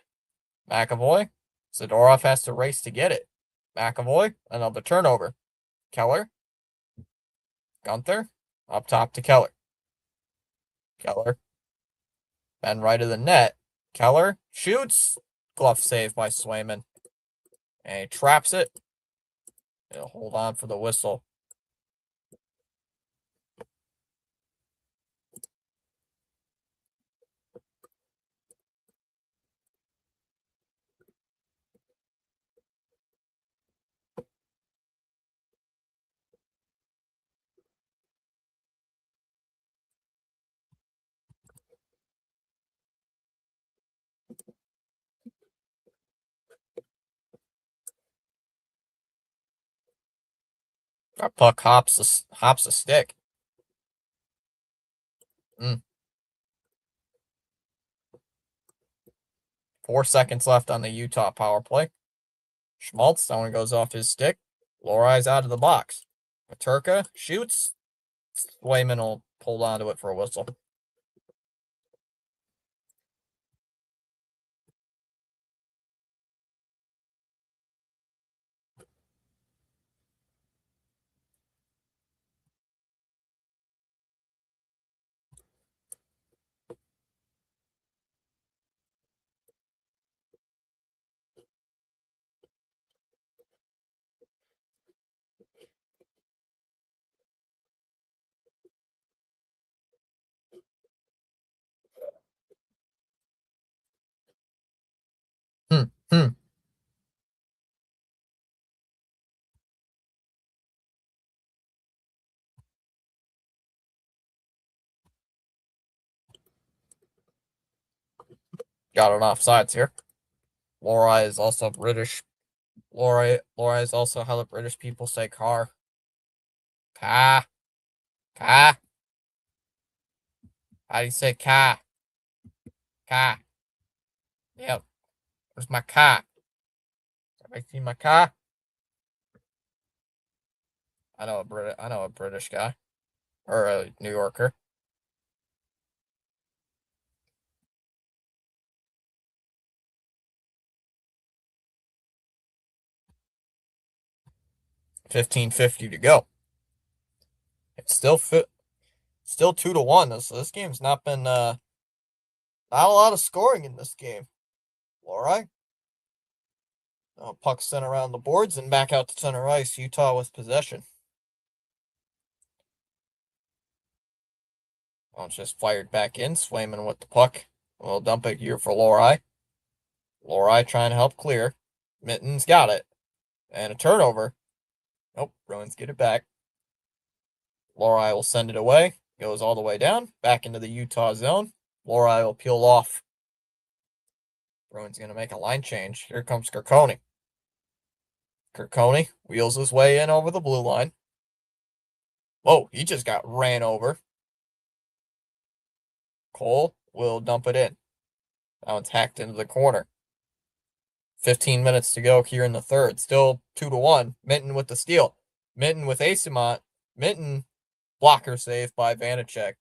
McAvoy. Zadorov has to race to get it. McAvoy. Another turnover. Keller. Gunther. Up top to Keller. Keller. Bend right of the net. Keller shoots. Glove save by Swayman. And he traps it. He'll hold on for the whistle. That puck hops a stick. 4 seconds left on the Utah power play. Schmaltz, that one goes off his stick. Lorei's out of the box. Paterka shoots. Swayman will hold onto it for a whistle. Hmm. Got an offsides here. Lorei is also British. Lorei is also how the British people say car. Car. Car. How do you say car? Car. Yep. Where's my car? Have I seen my car? I know a British guy. Or a New Yorker. $15.50 to go. It's still 2-1. This game's not been not a lot of scoring in this game. All right. Puck sent around the boards and back out to center ice. Utah with possession. It's just fired back in. Swayman with the puck. We'll dump it here for Lorei. Lorei trying to help clear. Mitten's got it. And a turnover. Nope, Bruins get it back. Lorei will send it away. Goes all the way down. Back into the Utah zone. Lorei will peel off. Bruins going to make a line change. Here comes Carconi. Carconi wheels his way in over the blue line. Whoa, he just got ran over. Cole will dump it in. Now it's hacked into the corner. 15 minutes to go here in the third. Still 2-1. Minten with the steal. Minten with Asimont. Minten blocker save by Vanacek.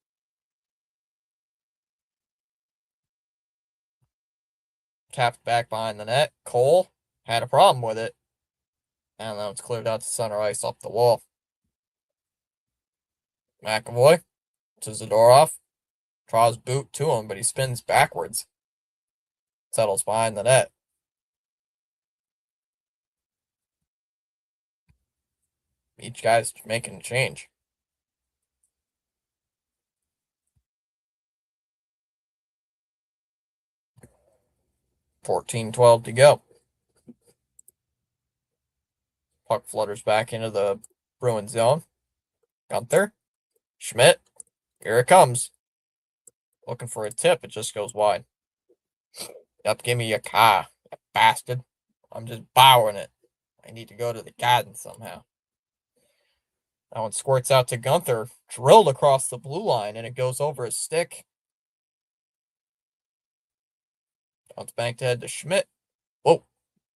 Tapped back behind the net. Cole had a problem with it. And now it's cleared out to center ice up the wall. McAvoy to Zadorov. Draws boot to him, but he spins backwards. Settles behind the net. Each guy's making a change. $14-12 to go. Puck flutters back into the Bruins zone. Gunther. Schmidt. Here it comes. Looking for a tip. It just goes wide. Yep, give me your car, you bastard. I'm just borrowing it. I need to go to the garden somehow. That one squirts out to Gunther. Drilled across the blue line, and it goes over his stick. Bounce banked ahead to Schmidt. Whoa.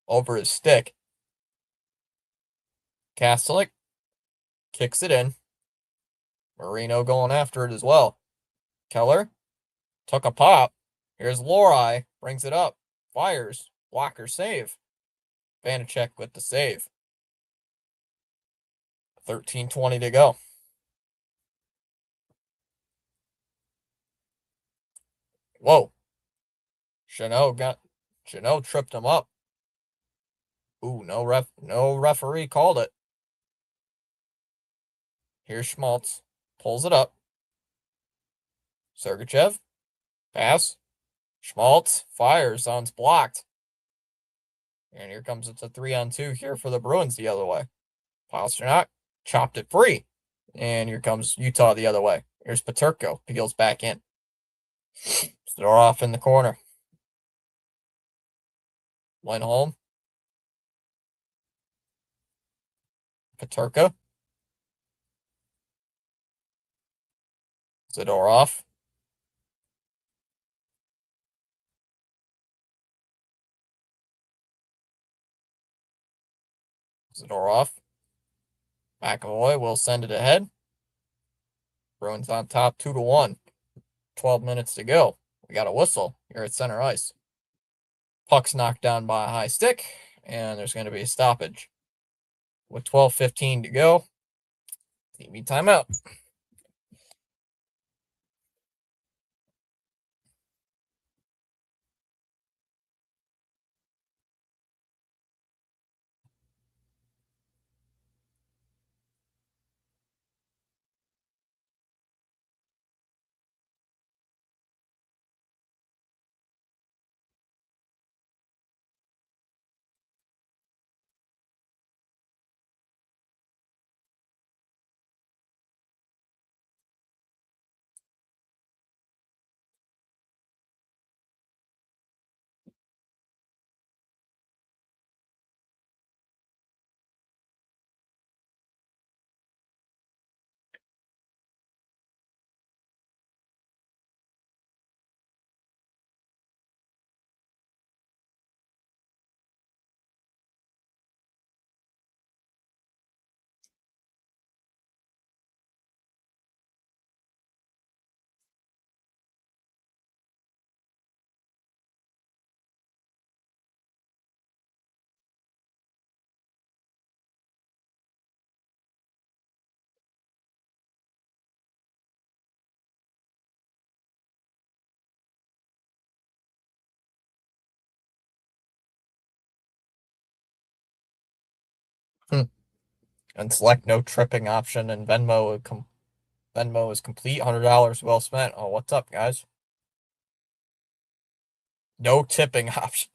Over his stick. Kastelik kicks it in. Marino going after it as well. Keller took a pop. Here's Lohrei. Brings it up. Fires. Blocker save. Vanacek with the save. 13:20 to go. Whoa. Chanot tripped him up. Ooh, no referee called it. Here's Schmaltz. Pulls it up. Sergachev. Pass. Schmaltz fires. On's blocked. And here comes it's a 3-on-2 here for the Bruins the other way. Pasternak chopped it free. And here comes Utah the other way. Here's Peterko. Peels back in. Zadorov in the corner. Lindholm. Peterka. Zadorov. Zadorov. McAvoy will send it ahead. Bruins on top 2-1. 12 minutes to go. We got a whistle here at center ice. Puck's knocked down by a high stick, and there's going to be a stoppage. With 12:15 to go, TV timeout. And select no tripping option, and Venmo is complete. $100 well spent. Oh, what's up, guys? No tipping option.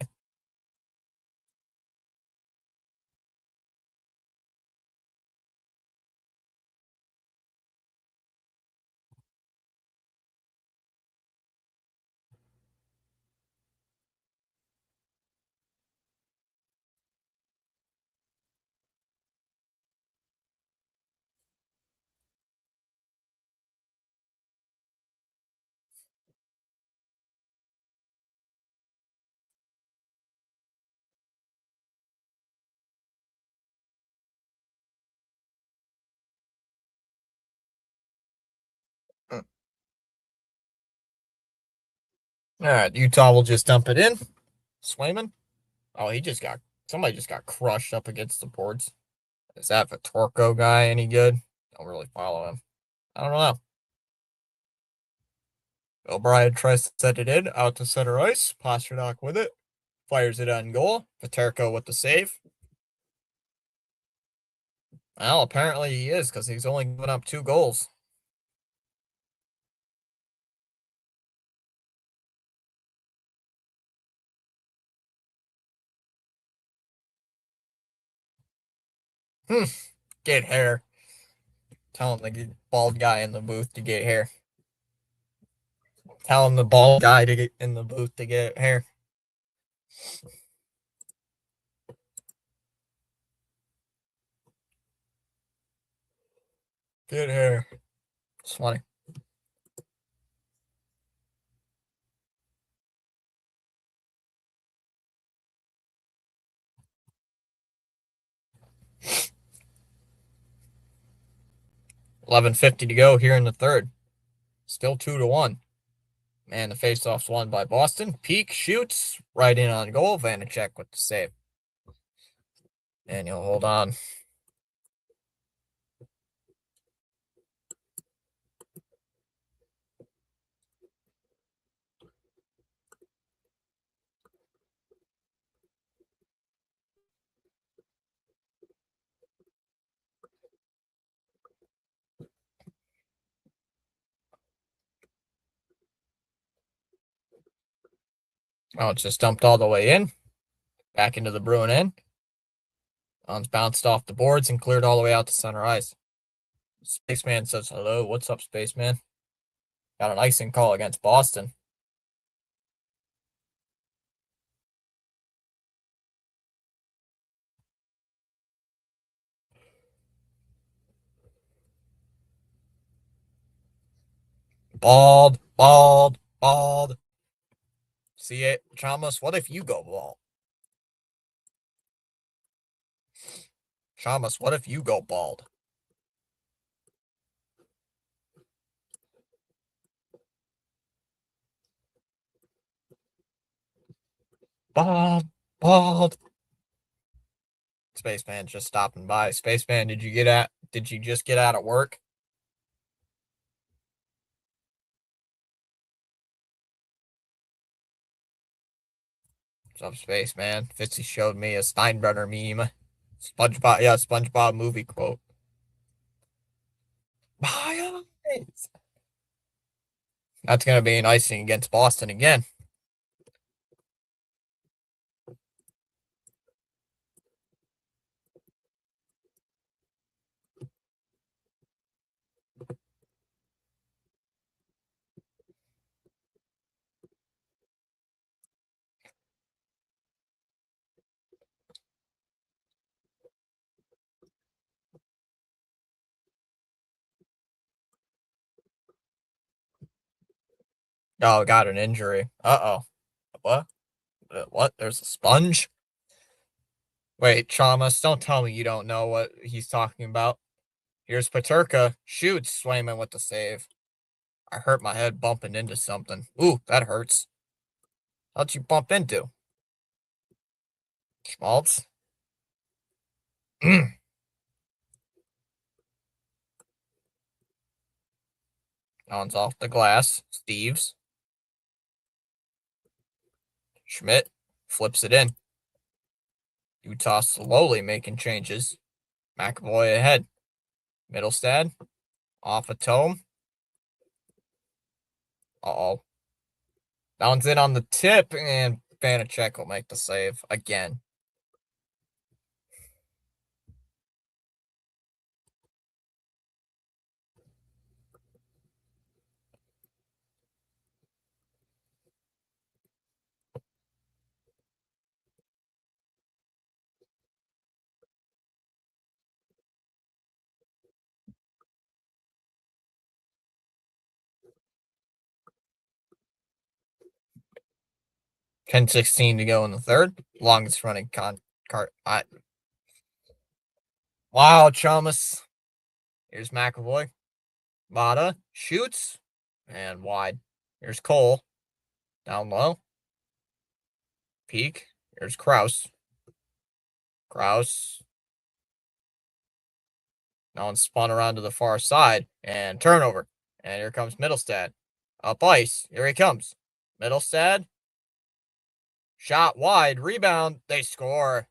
All right, Utah will just dump it in. Swayman. Oh, somebody just got crushed up against the boards. Is that Vitorko guy any good? Don't really follow him. I don't know. O'Brien tries to set it in, out to center ice. Pasternak with it. Fires it on goal. Paterka with the save. Well, apparently he is, because he's only given up 2 goals. Get hair. Telling the bald guy in the booth to get hair. Telling the bald guy to get in the booth to get hair. Get hair. It's funny. $11.50 to go here in the third. Still 2-1. And the faceoff's won by Boston. Peak shoots right in on goal. Vanacek with the save. And you'll hold on. Oh, it's just dumped all the way in. Back into the Bruin end. It's bounced off the boards and cleared all the way out to center ice. Spaceman says hello. What's up, Spaceman? Got an icing call against Boston. Bald. See it, Chalmers? What if you go bald? Chalmers, what if you go bald? Bald. Spaceman just stopping by. Spaceman, did you just get out of work? What's up, Spaceman? Fitzy showed me a Steinbrenner meme. SpongeBob movie quote. That's gonna be an icing against Boston again. Oh, got an injury. Uh-oh. What? What? There's a sponge? Wait, Chalmers, don't tell me you don't know what he's talking about. Here's Paterka. Shoots Swayman with the save. I hurt my head bumping into something. Ooh, that hurts. How'd you bump into? Schmaltz? That one's off the glass. Steves. Schmidt flips it in. Utah slowly making changes. McAvoy ahead. Middlestad. Off a tome. Uh-oh. That one's in on the tip, and Vanacek will make the save again. $10:16 to go in the third. Longest running wow, Chalmers. Here's McAvoy. Mata shoots and wide. Here's Cole. Down low. Peak. Here's Kraus. Now it's spun around to the far side and turnover. And here comes Middlestad. Up ice. Here he comes. Middlestad. Shot wide. Rebound. They score.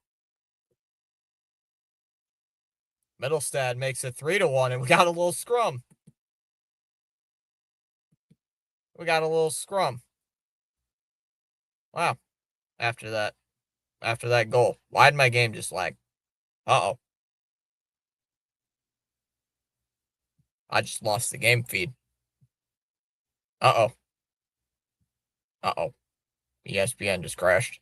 Middlestad makes it 3-1, and we got a little scrum. Wow. After that goal. Why'd my game just lag? Uh-oh. I just lost the game feed. Uh-oh. Uh-oh. ESPN just crashed.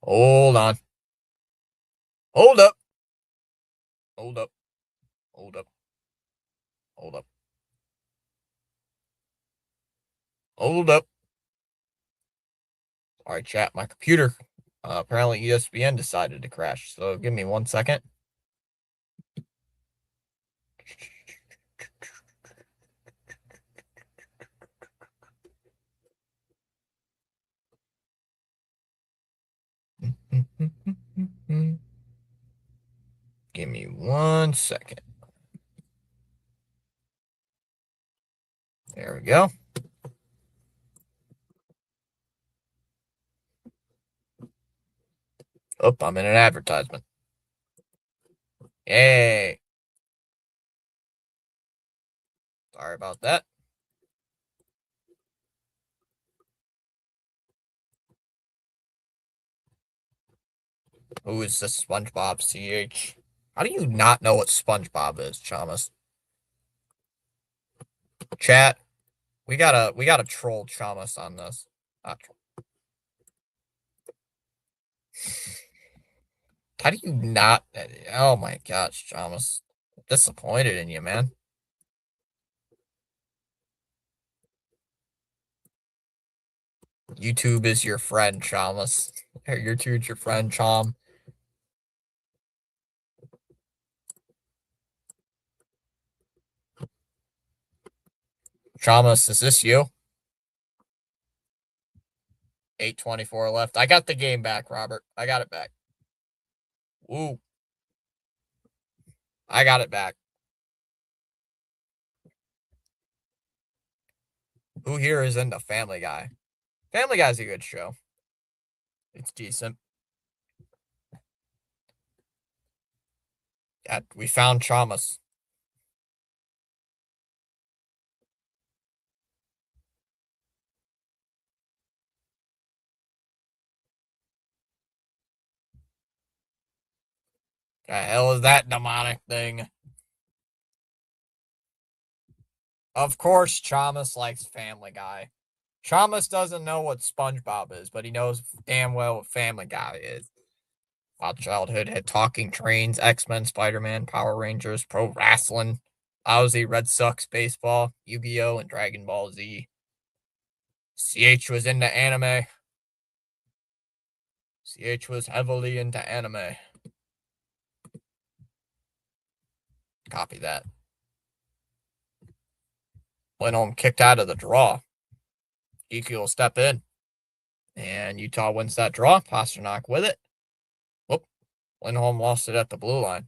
Hold on. Hold up. Hold up. Hold up. Hold up. Hold up. All right, chat. My computer. Apparently ESPN decided to crash. So give me 1 second. Give me 1 second. There we go. Oh, I'm in an advertisement. Yay. Sorry about that. Who is this SpongeBob CH? How do you not know what SpongeBob is, Chamas? Chat, we gotta troll Chamas on this. How do you not? Oh my gosh, Chamas. Disappointed in you, man. YouTube is your friend, Chamas. YouTube's your friend, Chom. Chamas, is this you? 8:24 left. I got the game back, Robert. I got it back. Woo. I got it back. Who here is into Family Guy? Family Guy's a good show. It's decent. Yeah, we found Chamas. The hell is that demonic thing? Of course, Chamas likes Family Guy. Chamas doesn't know what SpongeBob is, but he knows damn well what Family Guy is. Our childhood had Talking Trains, X-Men, Spider-Man, Power Rangers, Pro Wrestling, lousy Red Sox baseball, Yu-Gi-Oh, and Dragon Ball Z. CH was into anime. CH was heavily into anime. Copy that. Lindholm kicked out of the draw. Geeky will step in. And Utah wins that draw. Pasternak with it. Whoop. Lindholm lost it at the blue line.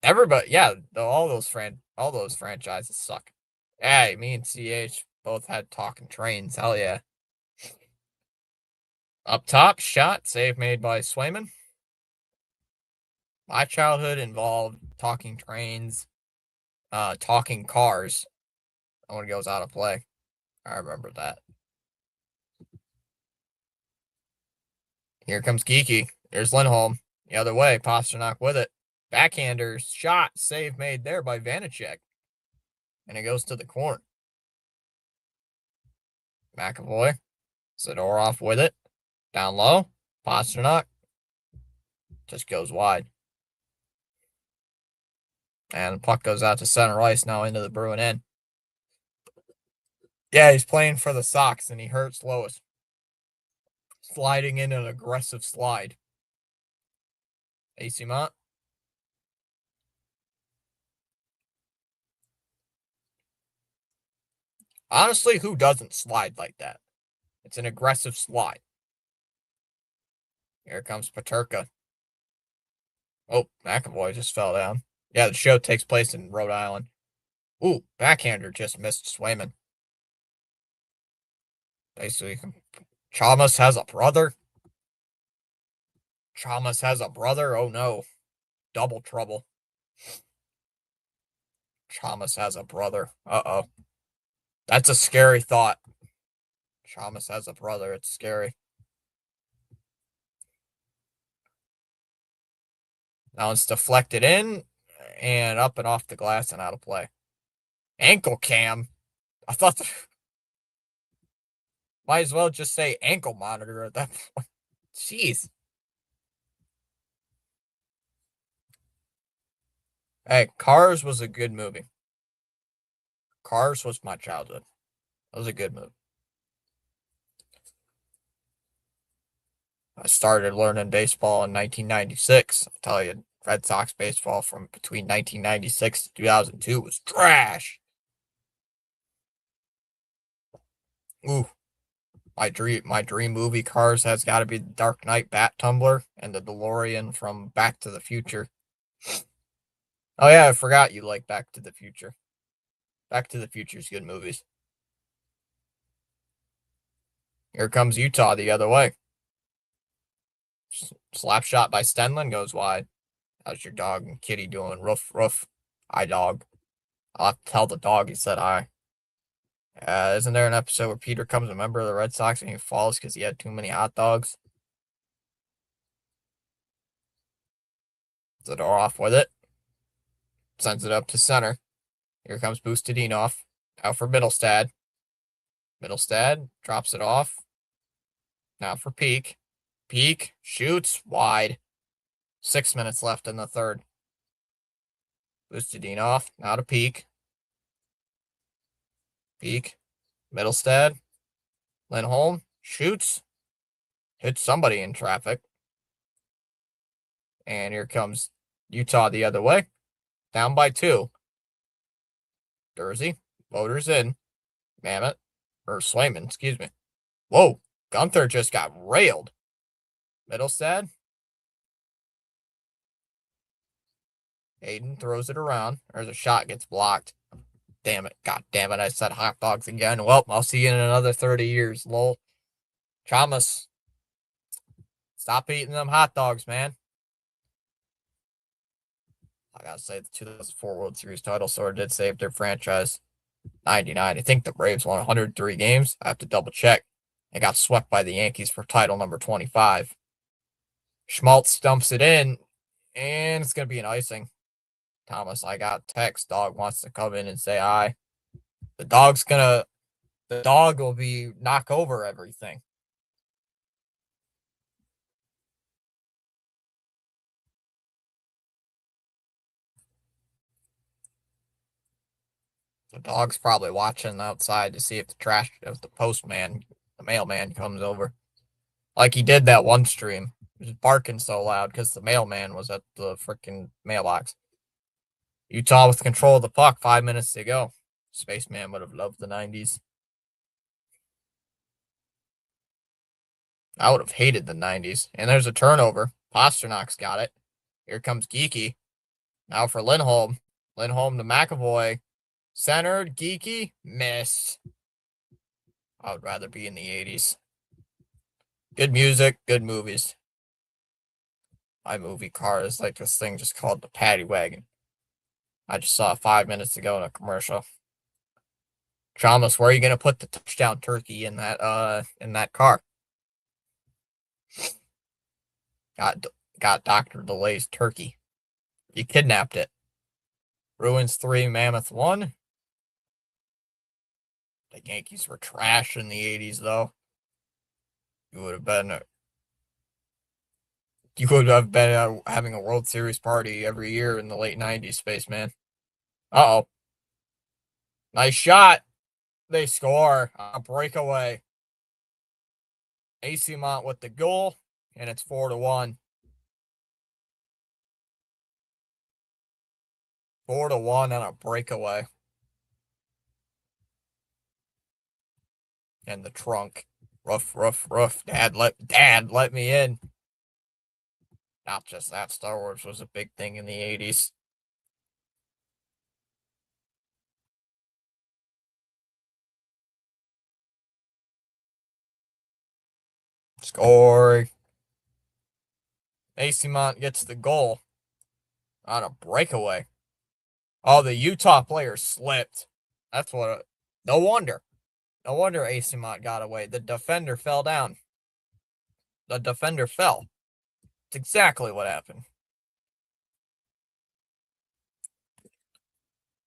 Everybody, yeah, all those franchises suck. Hey, me and CH both had Talking Trains. Hell yeah. Up top, shot, save made by Swayman. My childhood involved Talking Trains, Talking Cars. That one goes out of play. I remember that. Here comes Geeky. There's Lindholm. The other way, Pasternak with it. Backhander, shot, save made there by Vanacek. And it goes to the corner. McAvoy. Zadorov with it. Down low. Pasternak. Just goes wide. And the puck goes out to center ice now into the Bruin end. Yeah, he's playing for the Sox and he hurts Lois. Sliding in an aggressive slide. AC Mont. Honestly, who doesn't slide like that? It's an aggressive slide. Here comes Paterka. Oh, McAvoy just fell down. Yeah, the show takes place in Rhode Island. Ooh, backhander just missed Swayman. Basically, Chalmers has a brother. Chalmers has a brother. Oh no, double trouble. Chalmers has a brother. Uh-oh. That's a scary thought. Chalmers has a brother. It's scary. Now it's deflected in and up and off the glass and out of play. Ankle cam. I thought might as well just say ankle monitor at that point. Jeez. Hey, Cars was a good movie. Cars was my childhood. That was a good movie. I started learning baseball in 1996. I'll tell you, Red Sox baseball from between 1996 to 2002 was trash. Ooh, my dream movie Cars has got to be the Dark Knight Bat Tumbler and the DeLorean from Back to the Future. Oh yeah, I forgot you like Back to the Future. Back to the Future's good movies. Here comes Utah the other way. Slap shot by Stenlin goes wide. How's your dog and kitty doing? Roof, roof. Hi, dog. I'll have to tell the dog he said hi. Isn't there an episode where Peter becomes a member of the Red Sox and he falls because he had too many hot dogs? The door off with it. Sends it up to center. Here comes Bustadinov. Out for Middlestad. Middlestad drops it off. Now for Peak. Peak shoots wide. 6 minutes left in the third. Bustadinov. Now to Peak. Peak. Middlestad. Lindholm shoots. Hits somebody in traffic. And here comes Utah the other way. Down by 2. Dursey. Voters in. Mammoth. Or Swayman, excuse me. Whoa. Gunther just got railed. Middlestad. Hayden throws it around. There's a shot gets blocked. Damn it. God damn it. I said hot dogs again. Well, I'll see you in another 30 years, lol. Chalmers. Stop eating them hot dogs, man. I gotta say, the 2004 World Series title sort of did save their franchise. 99. I think the Braves won 103 games. I have to double check. They got swept by the Yankees for title number 25. Schmaltz dumps it in, and it's going to be an icing. Thomas, I got text. Dog wants to come in and say hi. The dog will be knock over everything. The dog's probably watching outside to see if the mailman comes over. Like he did that one stream. He was barking so loud because the mailman was at the freaking mailbox. Utah with control of the puck, 5 minutes to go. Spaceman would have loved the 90s. I would have hated the 90s. And there's a turnover. Pasternak's got it. Here comes Geeky. Now for Lindholm. Lindholm to McAvoy. Centered. Geeky. Missed. I would rather be in the 80s. Good music. Good movies. My movie car is like this thing just called the Paddy Wagon. I just saw 5 minutes ago in a commercial. Chalmers, where are you going to put the touchdown turkey in that car? Got Dr. DeLay's turkey. You kidnapped it. Bruins 3, Mammoth 1. The Yankees were trash in the 80s, though. You would have been having a World Series party every year in the late 90s, Spaceman. Uh-oh. Nice shot. They score. A breakaway. AC Mont with the goal, and it's 4-1. 4-1 on a breakaway. And the trunk. Rough, rough, rough. Dad, let me in. Not just that, Star Wars was a big thing in the 80s. Score. Acemont gets the goal on a breakaway. Oh, the Utah player slipped. That's what. No wonder. No wonder Acemont got away. The defender fell down. The defender fell. It's exactly what happened.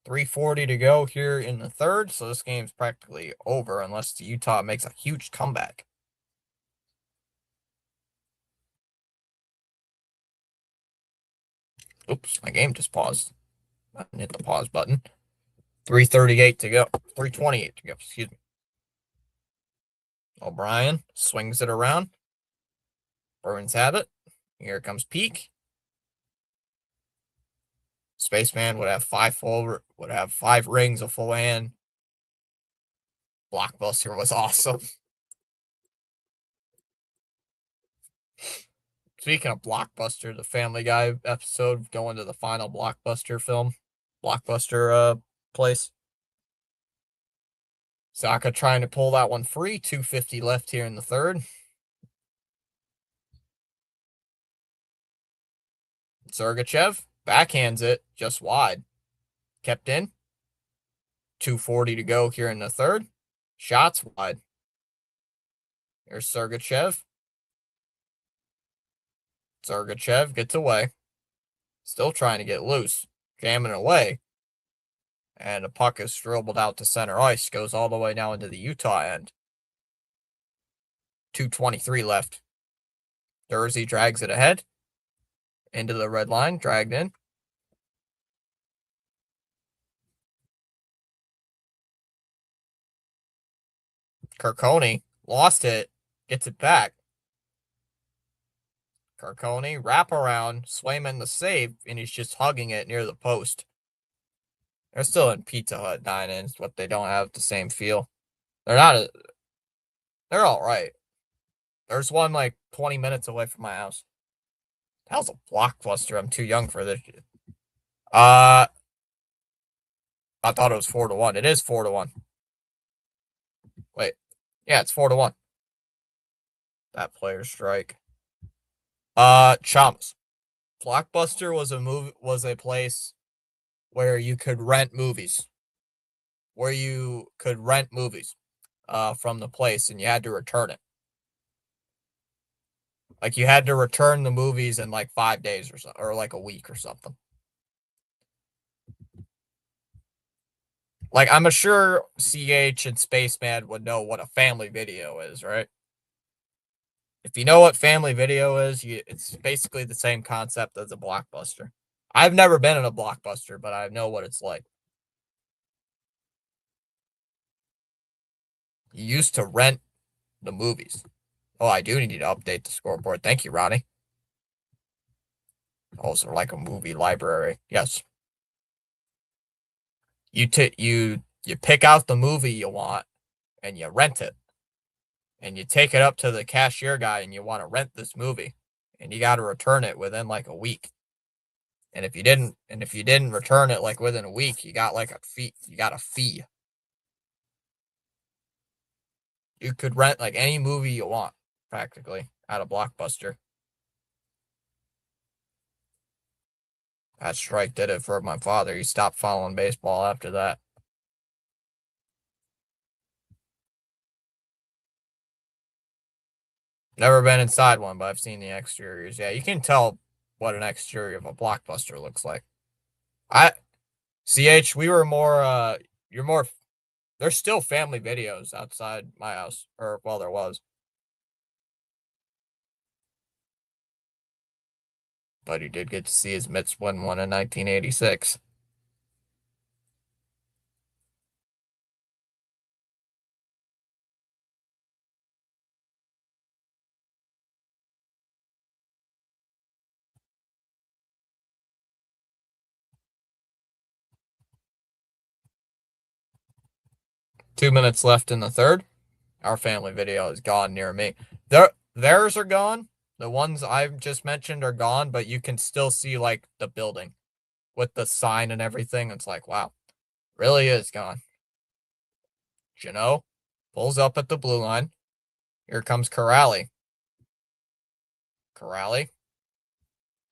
3:40 to go here in the third, so this game's practically over unless the Utah makes a huge comeback. Oops, my game just paused. I didn't hit the pause button. 3:38 to go. 3:28 to go, excuse me. O'Brien swings it around. Bruins have it. Here comes Peak. Spaceman would have five rings, a full hand. Blockbuster was awesome. Speaking of Blockbuster, the Family Guy episode going to the final Blockbuster film. Blockbuster place. Saka trying to pull that one free. 2:50 left here in the third. Sergachev backhands it just wide. Kept in. 2:40 to go here in the third. Shots wide. Here's Sergachev. Sergachev gets away. Still trying to get loose. Jamming away. And the puck is dribbled out to center ice. Goes all the way now into the Utah end. 2:23 left. Dursey drags it ahead. Into the red line. Dragged in. Carcone lost it. Gets it back. Carcone, wrap around, Swayman the save, and he's just hugging it near the post. They're still in Pizza Hut dine-ins, but they don't have the same feel. They're not. They're all right. There's one like 20 minutes away from my house. That was a Blockbuster. I'm too young for this. I thought it was 4-1. It is 4-1. Wait, yeah, it's 4-1. That player strike. Chums. Blockbuster was a place where you could rent movies. From the place, and you had to return it. Like, you had to return the movies in like 5 days or so, or like a week or something. Like, I'm sure CH and Spaceman would know what a family video is, right? If you know what family video is, it's basically the same concept as a Blockbuster. I've never been in a Blockbuster, but I know what it's like. You used to rent the movies. Oh, I do need to update the scoreboard. Thank you, Ronnie. Also, like a movie library. Yes. You pick out the movie you want, and you rent it. And you take it up to the cashier guy, and you want to rent this movie, and you got to return it within like a week. And if you didn't return it like within a week, you got like a fee. You got a fee. You could rent like any movie you want, practically, at a Blockbuster. That strike did it for my father. He stopped following baseball after that. Never been inside one, but I've seen the exteriors. Yeah, you can tell what an exterior of a Blockbuster looks like. We were more, you're more, there's still family videos outside my house, or, well, there was. But he did get to see his Mets win one in 1986. Two minutes left in the third. Our family video is gone near me. Theirs are gone. The ones I've just mentioned are gone, but you can still see like the building with the sign and everything. It's like, wow, really is gone. Jeannot pulls up at the blue line. Here comes Corrali. Corrali.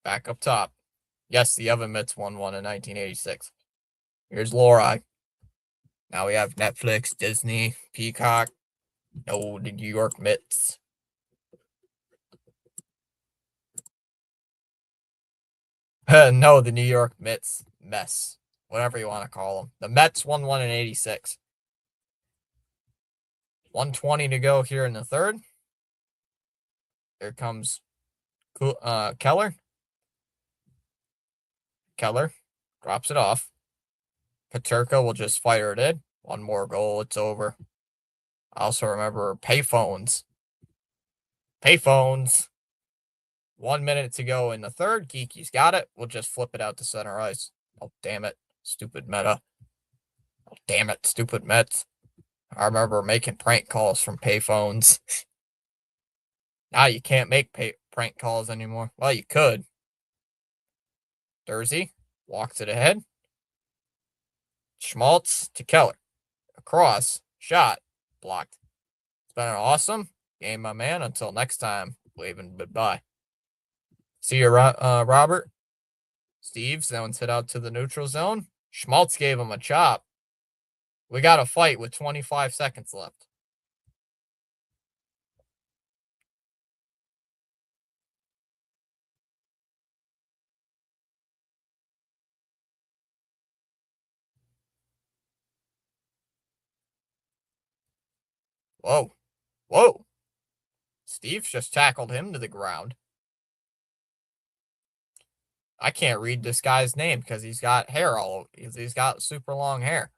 Back up top. Yes, the Oven Mitts won one in 1986. Here's Lori. Now we have Netflix, Disney, Peacock. No, the New York Mets. No, the New York Mets. Mess. Whatever you want to call them. The Mets won one in 86. 1:20 to go here in the third. Here comes Keller. Keller drops it off. Paterka will just fire it in. One more goal, it's over. I also remember payphones. Payphones. 1 minute to go in the third. Geeky's got it. We'll just flip it out to center ice. Oh, damn it. Stupid meta. Oh, damn it. Stupid Mets. I remember making prank calls from payphones. Now you can't make prank calls anymore. Well, you could. Dursey walks it ahead. Schmaltz to Keller. Across. Shot. Blocked. It's been an awesome game, my man. Until next time, waving goodbye. See you, Robert. Steve's that one's hit out to the neutral zone. Schmaltz gave him a chop. We got a fight with 25 seconds left. Whoa. Whoa. Steve's just tackled him to the ground. I can't read this guy's name because he's got hair all over. He's got super long hair.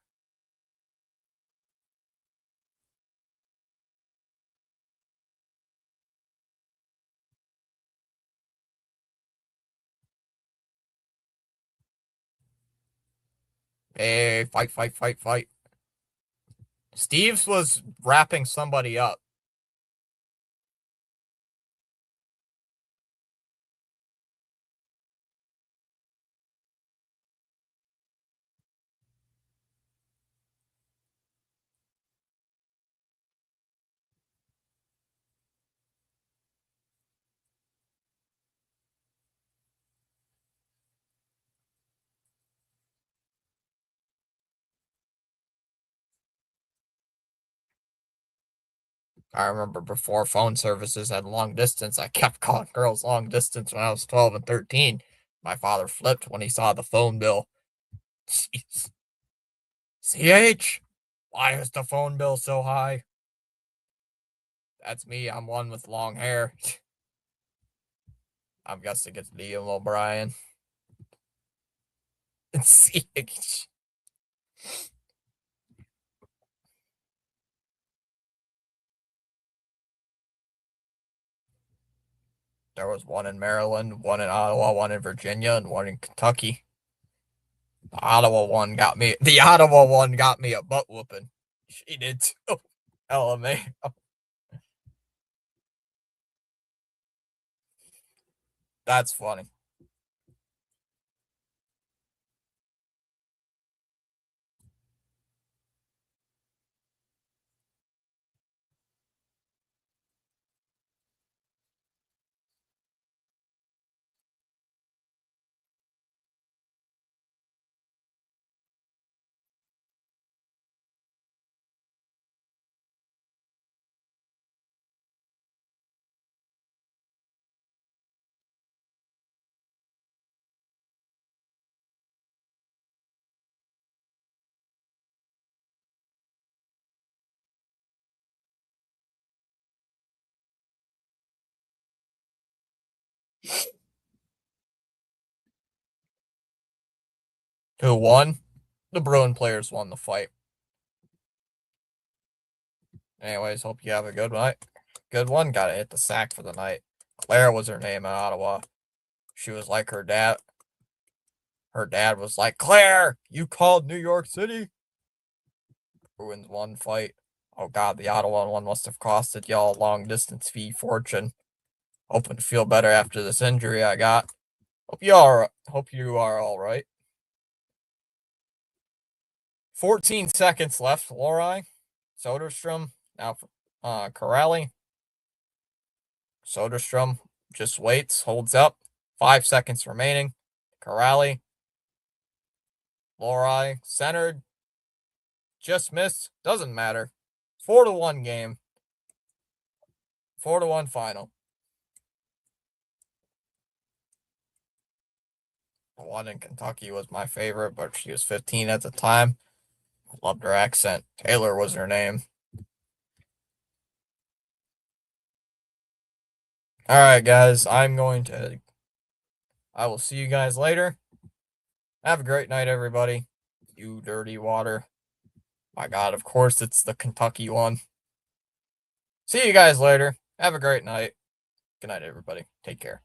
Hey, fight, fight, fight, fight. Steve's was wrapping somebody up. I remember before phone services had long distance, I kept calling girls long distance when I was 12 and 13. My father flipped when he saw the phone bill. Jeez. CH, why is the phone bill so high? That's me. I'm one with long hair. I'm guessing it's Liam O'Brien. CH. There was one in Maryland, one in Ottawa, one in Virginia, and one in Kentucky. The Ottawa one got me a butt whooping. She did too. LMA. That's funny. Who won? The Bruin players won the fight. Anyways, hope you have a good night. Good one. Gotta hit the sack for the night. Claire was her name in Ottawa. She was like her dad. Her dad was like, Claire, you called New York City? Bruins won fight. Oh god, the Ottawa one must have costed y'all a long distance fee fortune. Hoping to feel better after this injury I got. Hope you are all right. 14 seconds left. Lori, Soderstrom, now Corrali. Soderstrom Just waits, holds up. 5 seconds remaining. Corrali. Lorai, centered. Just missed. Doesn't matter. 4-1 game. 4-1 final. The one in Kentucky was my favorite, but she was 15 at the time. I loved her accent. Taylor was her name. All right, guys. I will see you guys later. Have a great night, everybody. You dirty water. My God, of course it's the Kentucky one. See you guys later. Have a great night. Good night, everybody. Take care.